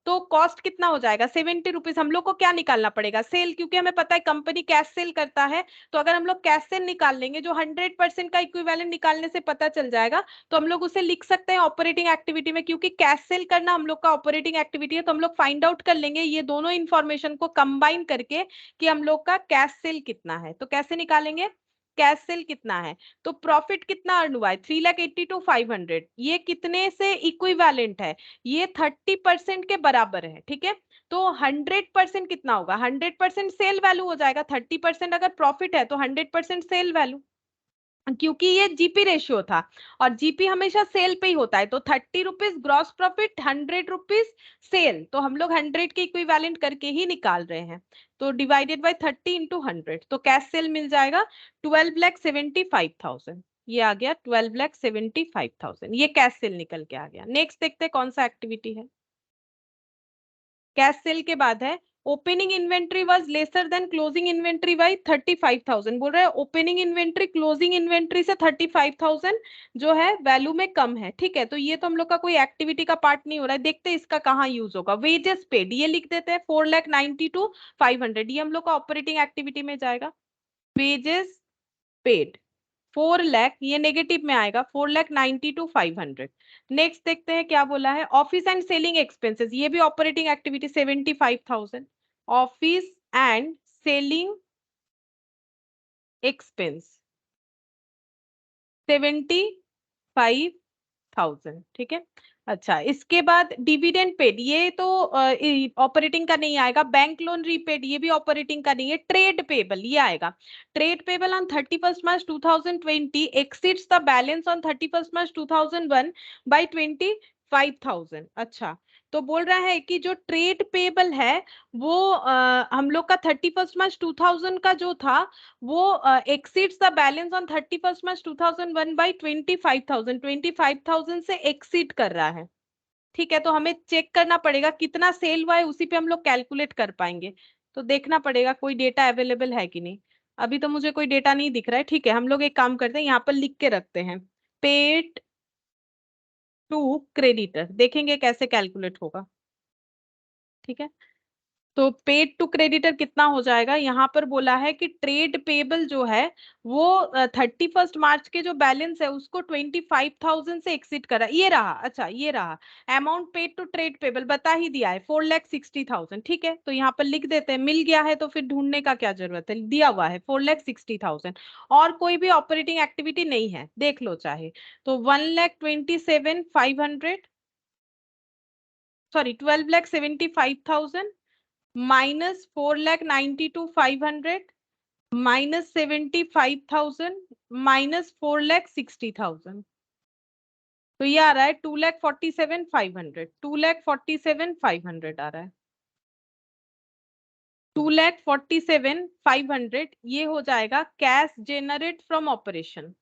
तो कॉस्ट कितना हो जाएगा 70 रुपीज। हम लोग को क्या निकालना पड़ेगा सेल, क्योंकि हमें पता है कंपनी कैश सेल करता है। तो अगर हम लोग कैश सेल निकाल लेंगे जो 100% का इक्विवेलेंट निकालने से पता चल जाएगा, तो हम लोग उसे लिख सकते हैं ऑपरेटिंग एक्टिविटी में, क्योंकि कैश सेल करना हम लोग का ऑपरेटिंग एक्टिविटी है। तो हम लोग फाइंड आउट कर लेंगे ये दोनों इंफॉर्मेशन को कंबाइन करके कि हम लोग का कैश सेल कितना है। तो कैसे निकालेंगे कैश सेल कितना है, तो प्रॉफिट कितना अर्न हुआ है 3,82,500, ये कितने से इक्विवेलेंट है, ये 30% के बराबर है। ठीक है, तो 100% कितना होगा 100% सेल वैल्यू हो जाएगा। 30% अगर प्रॉफिट है तो 100% सेल वैल्यू, क्योंकि ये जीपी रेशियो था और जीपी हमेशा सेल पे ही होता है। तो 30 rupees gross profit, 100 rupees sale, तो हम लोग 100 के इक्विवेलेंट करके ही निकाल रहे हैं। तो डिवाइडेड बाय 30 इंटू 100, तो कैश सेल मिल जाएगा 12,75,000। ये आ गया 12,75,000, ये कैश सेल निकल के आ गया। नेक्स्ट देखते हैं कौन सा एक्टिविटी है। कैश सेल के बाद है opening inventory was lesser than closing inventory by 35,000। बोल रहा है ओपनिंग इन्वेंट्री क्लोजिंग इन्वेंट्री से 35,000 जो है वैल्यू में कम है। ठीक है, तो ये तो हम लोग का कोई एक्टिविटी का पार्ट नहीं हो रहा है। देखते हैं इसका कहाँ यूज होगा। वेजेस पेड ये लिख देते हैं 4,92,500, ये हम लोग का ऑपरेटिंग एक्टिविटी में जाएगा। वेजेस पेड 4 लाख, ये नेगेटिव में आएगा 4,92,500। नेक्स्ट देखते हैं क्या बोला है। ऑफिस एंड सेलिंग एक्सपेंसेस, ये भी operating activity 75,000। Office and selling expense 75,000। ठीक है, अच्छा इसके बाद डिविडेंड पेड, ये तो ऑपरेटिंग का नहीं आएगा। बैंक लोन रीपेड, ये भी ऑपरेटिंग का नहीं है। ट्रेड पेबल ये आएगा। Trade payable on 31st March 2020 exceeds the balance on 31st March 2001 by 25,000। अच्छा, तो बोल रहा है कि जो ट्रेड पेबल है वो हम लोग का 31st March 2000 का जो था वो exceeds the balance on 31st March 2001 by 25,000, 25,000 से एक्सीड कर रहा है। ठीक है, तो हमें चेक करना पड़ेगा कितना सेल हुआ है, उसी पे हम लोग कैलकुलेट कर पाएंगे। तो देखना पड़ेगा कोई डेटा अवेलेबल है कि नहीं। अभी तो मुझे कोई डेटा नहीं दिख रहा है। ठीक है, हम लोग एक काम करते हैं, यहाँ पर लिख के रखते हैं पेड टू क्रेडिटर, देखेंगे कैसे कैलकुलेट होगा। ठीक है, तो पेड टू क्रेडिटर कितना हो जाएगा। यहाँ पर बोला है कि ट्रेड पेबल जो है वो 31st मार्च के जो बैलेंस है उसको 25,000 से एक्सीड कर रहा है। ये रहा, अच्छा ये रहा amount paid to trade payable, बता ही दिया है 4,60,000। ठीक है, तो यहाँ पर लिख देते हैं, मिल गया है तो फिर ढूंढने का क्या जरूरत है, दिया हुआ है 4,60,000। और कोई भी ऑपरेटिंग एक्टिविटी नहीं है, देख लो चाहे तो 1,27,500, सॉरी 12,75,000 minus 4,92,500 minus 75,000 minus 4,60,000, तो ये आ रहा है 2,47,500, 2,47,500 आ रहा है। 2,47,500 ये हो जाएगा cash generate from operation,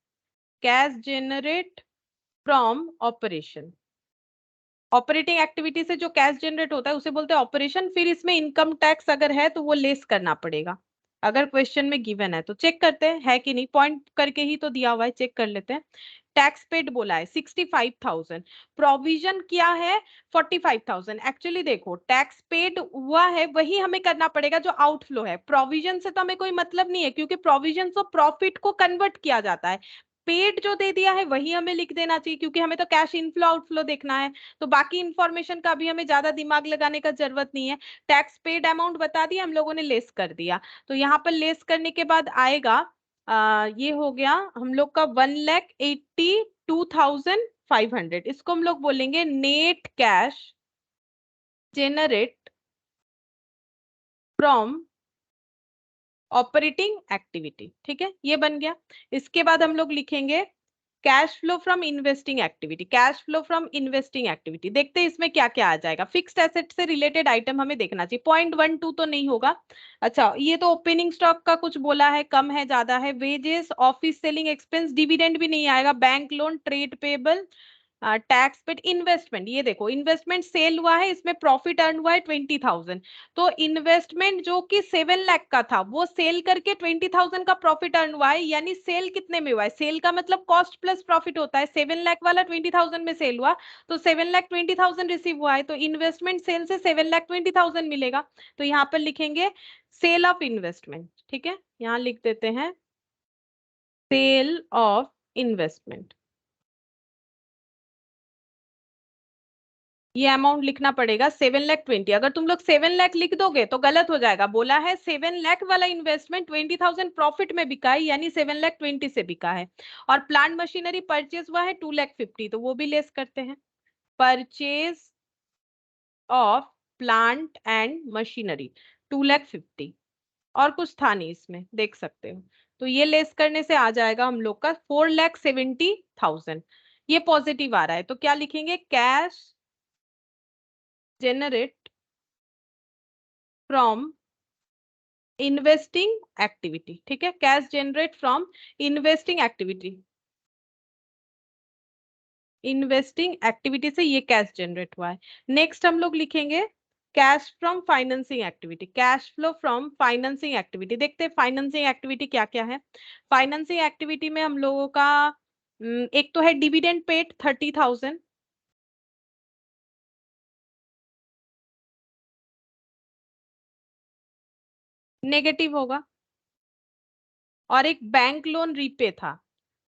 cash generate from operation. Operating activity से जो कैश जनरेट होता है उसे बोलते हैं ऑपरेशन। फिर इसमें इनकम टैक्स अगर है तो वो लेस करना पड़ेगा, अगर क्वेश्चन में गिवन है तो। चेक करते हैं है कि नहीं, पॉइंट करके ही तो दिया हुआ है, चेक कर लेते हैं। टैक्स पेड बोला है 65,000, प्रोविजन क्या है 45,000। एक्चुअली देखो टैक्स पेड हुआ है वही हमें करना पड़ेगा जो आउटफ्लो है, प्रोविजन से तो हमें कोई मतलब नहीं है, क्योंकि प्रोविजन तो प्रॉफिट को कन्वर्ट किया जाता है। पेड जो दे दिया है वही हमें लिख देना चाहिए, क्योंकि हमें तो कैश इनफ्लो आउटफ्लो देखना है। तो बाकी इंफॉर्मेशन का भी हमें ज्यादा दिमाग लगाने का जरूरत नहीं है। टैक्स पेड अमाउंट बता दिया हम लोगों ने, लेस कर दिया। तो यहाँ पर लेस करने के बाद आएगा ये हो गया हम लोग का 1,82,500। इसको हम लोग बोलेंगे net cash generate from operating activity. ठीक है, ये बन गया। इसके बाद हम लोग लिखेंगे cash flow from investing activity, cash flow from investing activity. देखते हैं इसमें क्या क्या आ जाएगा। फिक्स्ड एसेट से रिलेटेड आइटम हमें देखना चाहिए, 0.12 तो नहीं होगा। अच्छा, ये तो ओपनिंग स्टॉक का कुछ बोला है, कम है ज्यादा है। Wages, office selling expense, dividend भी नहीं आएगा। Bank loan, trade payable, tax paid investment, ये देखो इन्वेस्टमेंट सेल हुआ है, इसमें प्रॉफिट अर्न हुआ है 20,000, तो इन्वेस्टमेंट जो कि 7 लाख का था वो सेल करके 20,000 का प्रॉफिट अर्न हुआ है, यानी सेल कितने में हुआ है, सेल का मतलब कॉस्ट प्लस प्रॉफिट होता है, 7 लाख वाला 20,000 में सेल हुआ, तो 7 लाख 20,000 रिसीव हुआ है, तो इन्वेस्टमेंट सेल से 7 लाख 20,000 मिलेगा, तो यहाँ पर लिखेंगे सेल ऑफ इन्वेस्टमेंट, ठीक है, यहाँ लिख देते हैं सेल ऑफ इन्वेस्टमेंट। ये अमाउंट लिखना पड़ेगा 7,20,000, अगर तुम लोग 7 लाख लिख दोगे तो गलत हो जाएगा, बोला है 7 लाख वाला इन्वेस्टमेंट 20,000 प्रॉफिट में बिका है, यानी 7,20,000 से बिका है, और प्लांट मशीनरी परचेज हुआ है 2,50,000, तो वो भी लेस करते हैं, purchase of plant and machinery 2,50,000, और कुछ था नहीं इसमें, देख सकते हो, तो ये लेस करने से आ जाएगा हम लोग का 4,70,000, ये पॉजिटिव आ रहा है, तो क्या लिखेंगे, cash generate from investing activity, ठीक है, cash generate from investing activity, investing activity से ये कैश जनरेट हुआ है। नेक्स्ट हम लोग लिखेंगे cash from financing activity, cash flow from financing activity, देखते हैं फाइनेंसिंग एक्टिविटी क्या क्या है। फाइनेंसिंग एक्टिविटी में हम लोगों का एक तो है डिविडेंड पेड 30,000, नेगेटिव होगा, और एक बैंक लोन रीपे था,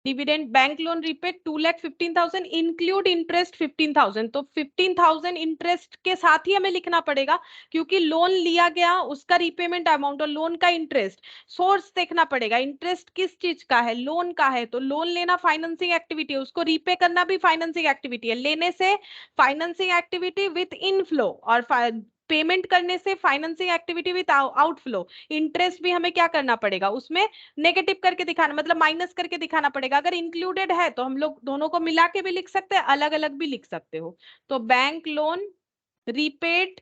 dividend bank loan repay 2,15,000 include interest 15,000, तो 15,000 इंटरेस्ट के साथ ही हमें लिखना पड़ेगा, क्योंकि लोन लिया गया उसका रीपेमेंट अमाउंट और लोन का इंटरेस्ट, सोर्स देखना पड़ेगा, इंटरेस्ट किस चीज का है, लोन का है, तो लोन लेना फाइनेंसिंग एक्टिविटी है, उसको रीपे करना भी फाइनेंसिंग एक्टिविटी है, लेने से फाइनेंसिंग एक्टिविटी विथ इनफ्लो, और पेमेंट करने से financing activity with outflow, interest भी हमें क्या करना पड़ेगा, उसमें नेगेटिव करके दिखाना, मतलब माइनस करके दिखाना पड़ेगा, अगर इंक्लूडेड है तो हम लोग दोनों को मिला के भी लिख सकते हैं, अलग अलग भी लिख सकते हो, तो bank loan repaid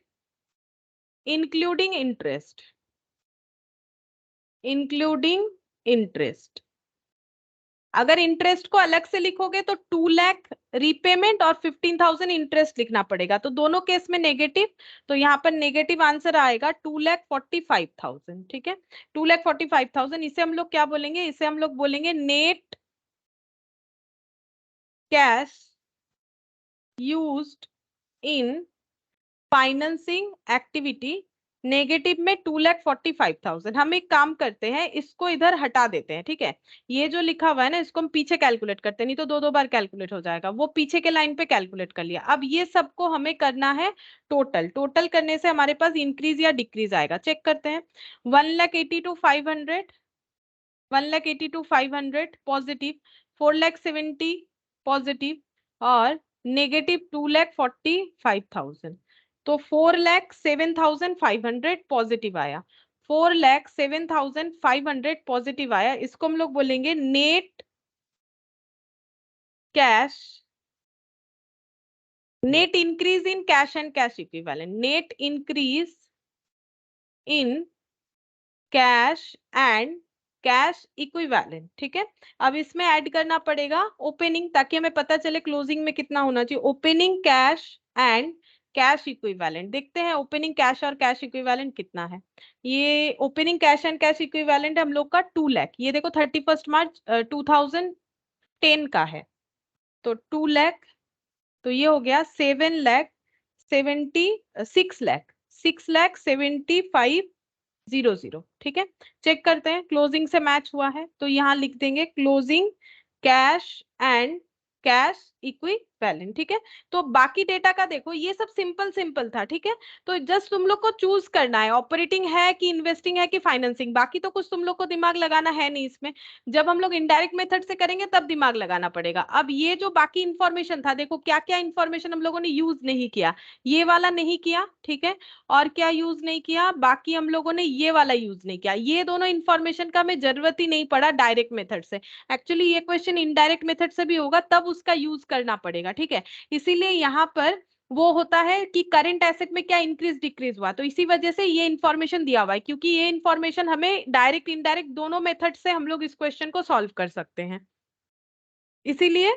including interest, including interest, अगर इंटरेस्ट को अलग से लिखोगे तो 2 लाख रीपेमेंट और 15,000 इंटरेस्ट लिखना पड़ेगा, तो दोनों केस में नेगेटिव, तो यहाँ पर नेगेटिव आंसर आएगा 2,45,000, ठीक है, 2,45,000, इसे हम लोग क्या बोलेंगे, इसे हम लोग बोलेंगे net cash used in financing activity, negative में 2,45,000, हम एक काम करते हैं, इसको इधर हटा देते हैं, ठीक है, ये जो लिखा हुआ है ना इसको हम पीछे कैलकुलेट करते हैं, नहीं तो दो दो बार कैलकुलेट हो जाएगा, वो पीछे के लाइन पे कैलकुलेट कर लिया, अब ये सबको हमें करना है टोटल, टोटल करने से हमारे पास इंक्रीज या डिक्रीज आएगा, चेक करते हैं, 1,80,500, 1,80,500 पॉजिटिव, 4,70,000 पॉजिटिव, और नेगेटिव 2,45,000, तो 4,07,500 पॉजिटिव आया, 4,07,500 पॉजिटिव आया, इसको हम लोग बोलेंगे net cash, net increase in cash and cash equivalent, net increase in cash and cash equivalent, ठीक है, अब इसमें ऐड करना पड़ेगा ओपनिंग, ताकि हमें पता चले क्लोजिंग में कितना होना चाहिए, opening cash and cash equivalent, देखते हैं ओपनिंग कैश और कैश इक्विवेलेंट कितना है, ये opening cash and cash equivalent हम लोग का 2 लाख, ये देखो 31 मार्च 2010 का है, तो 2 लाख, तो ये हो गया 6,75,000, ठीक है, चेक करते हैं क्लोजिंग से मैच हुआ है, तो यहाँ लिख देंगे closing cash and cash equivalent, ठीक है, तो बाकी डेटा का देखो ये सब सिंपल सिंपल था, ठीक है, तो जस्ट तुम लोग को चूज करना है ऑपरेटिंग है कि इन्वेस्टिंग है कि फाइनेंसिंग, बाकी तो कुछ तुम लोग को दिमाग लगाना है नहीं इसमें, जब हम लोग इनडायरेक्ट मेथड से करेंगे तब दिमाग लगाना पड़ेगा। अब ये जो बाकी इंफॉर्मेशन था, देखो क्या क्या इंफॉर्मेशन हम लोगों ने यूज नहीं किया, ये वाला नहीं किया, ठीक है, और क्या यूज नहीं किया, बाकी हम लोगों ने ये वाला यूज नहीं किया, ये दोनों इंफॉर्मेशन का हमें जरूरत ही नहीं पड़ा डायरेक्ट मेथड से, एक्चुअली ये क्वेश्चन इनडायरेक्ट मेथड से भी होगा तब उसका यूज करना पड़ेगा, ठीक है, इसीलिए यहाँ पर वो होता है कि करंट एसेट में क्या इंक्रीज डिक्रीज हुआ, तो इसी वजह से ये इंफॉर्मेशन दिया हुआ है, क्योंकि ये इंफॉर्मेशन हमें डायरेक्ट इनडायरेक्ट दोनों मेथड से हम लोग इस क्वेश्चन को सॉल्व कर सकते हैं, इसीलिए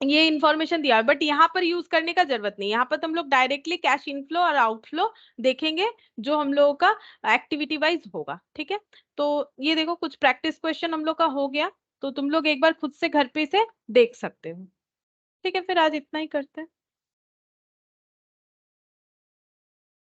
ये इंफॉर्मेशन दिया है, बट यहाँ पर यूज करने का जरूरत नहीं। यहाँ पर तो हम लोग डायरेक्टली कैश इनफ्लो और आउटफ्लो देखेंगे जो हम लोगों का एक्टिविटी वाइज होगा। ठीक है, तो ये देखो कुछ प्रैक्टिस क्वेश्चन हम लोग का हो गया, तो तुम लोग एक बार खुद से घर पे इसे देख सकते हो। ठीक है, फिर आज इतना ही करते हैं।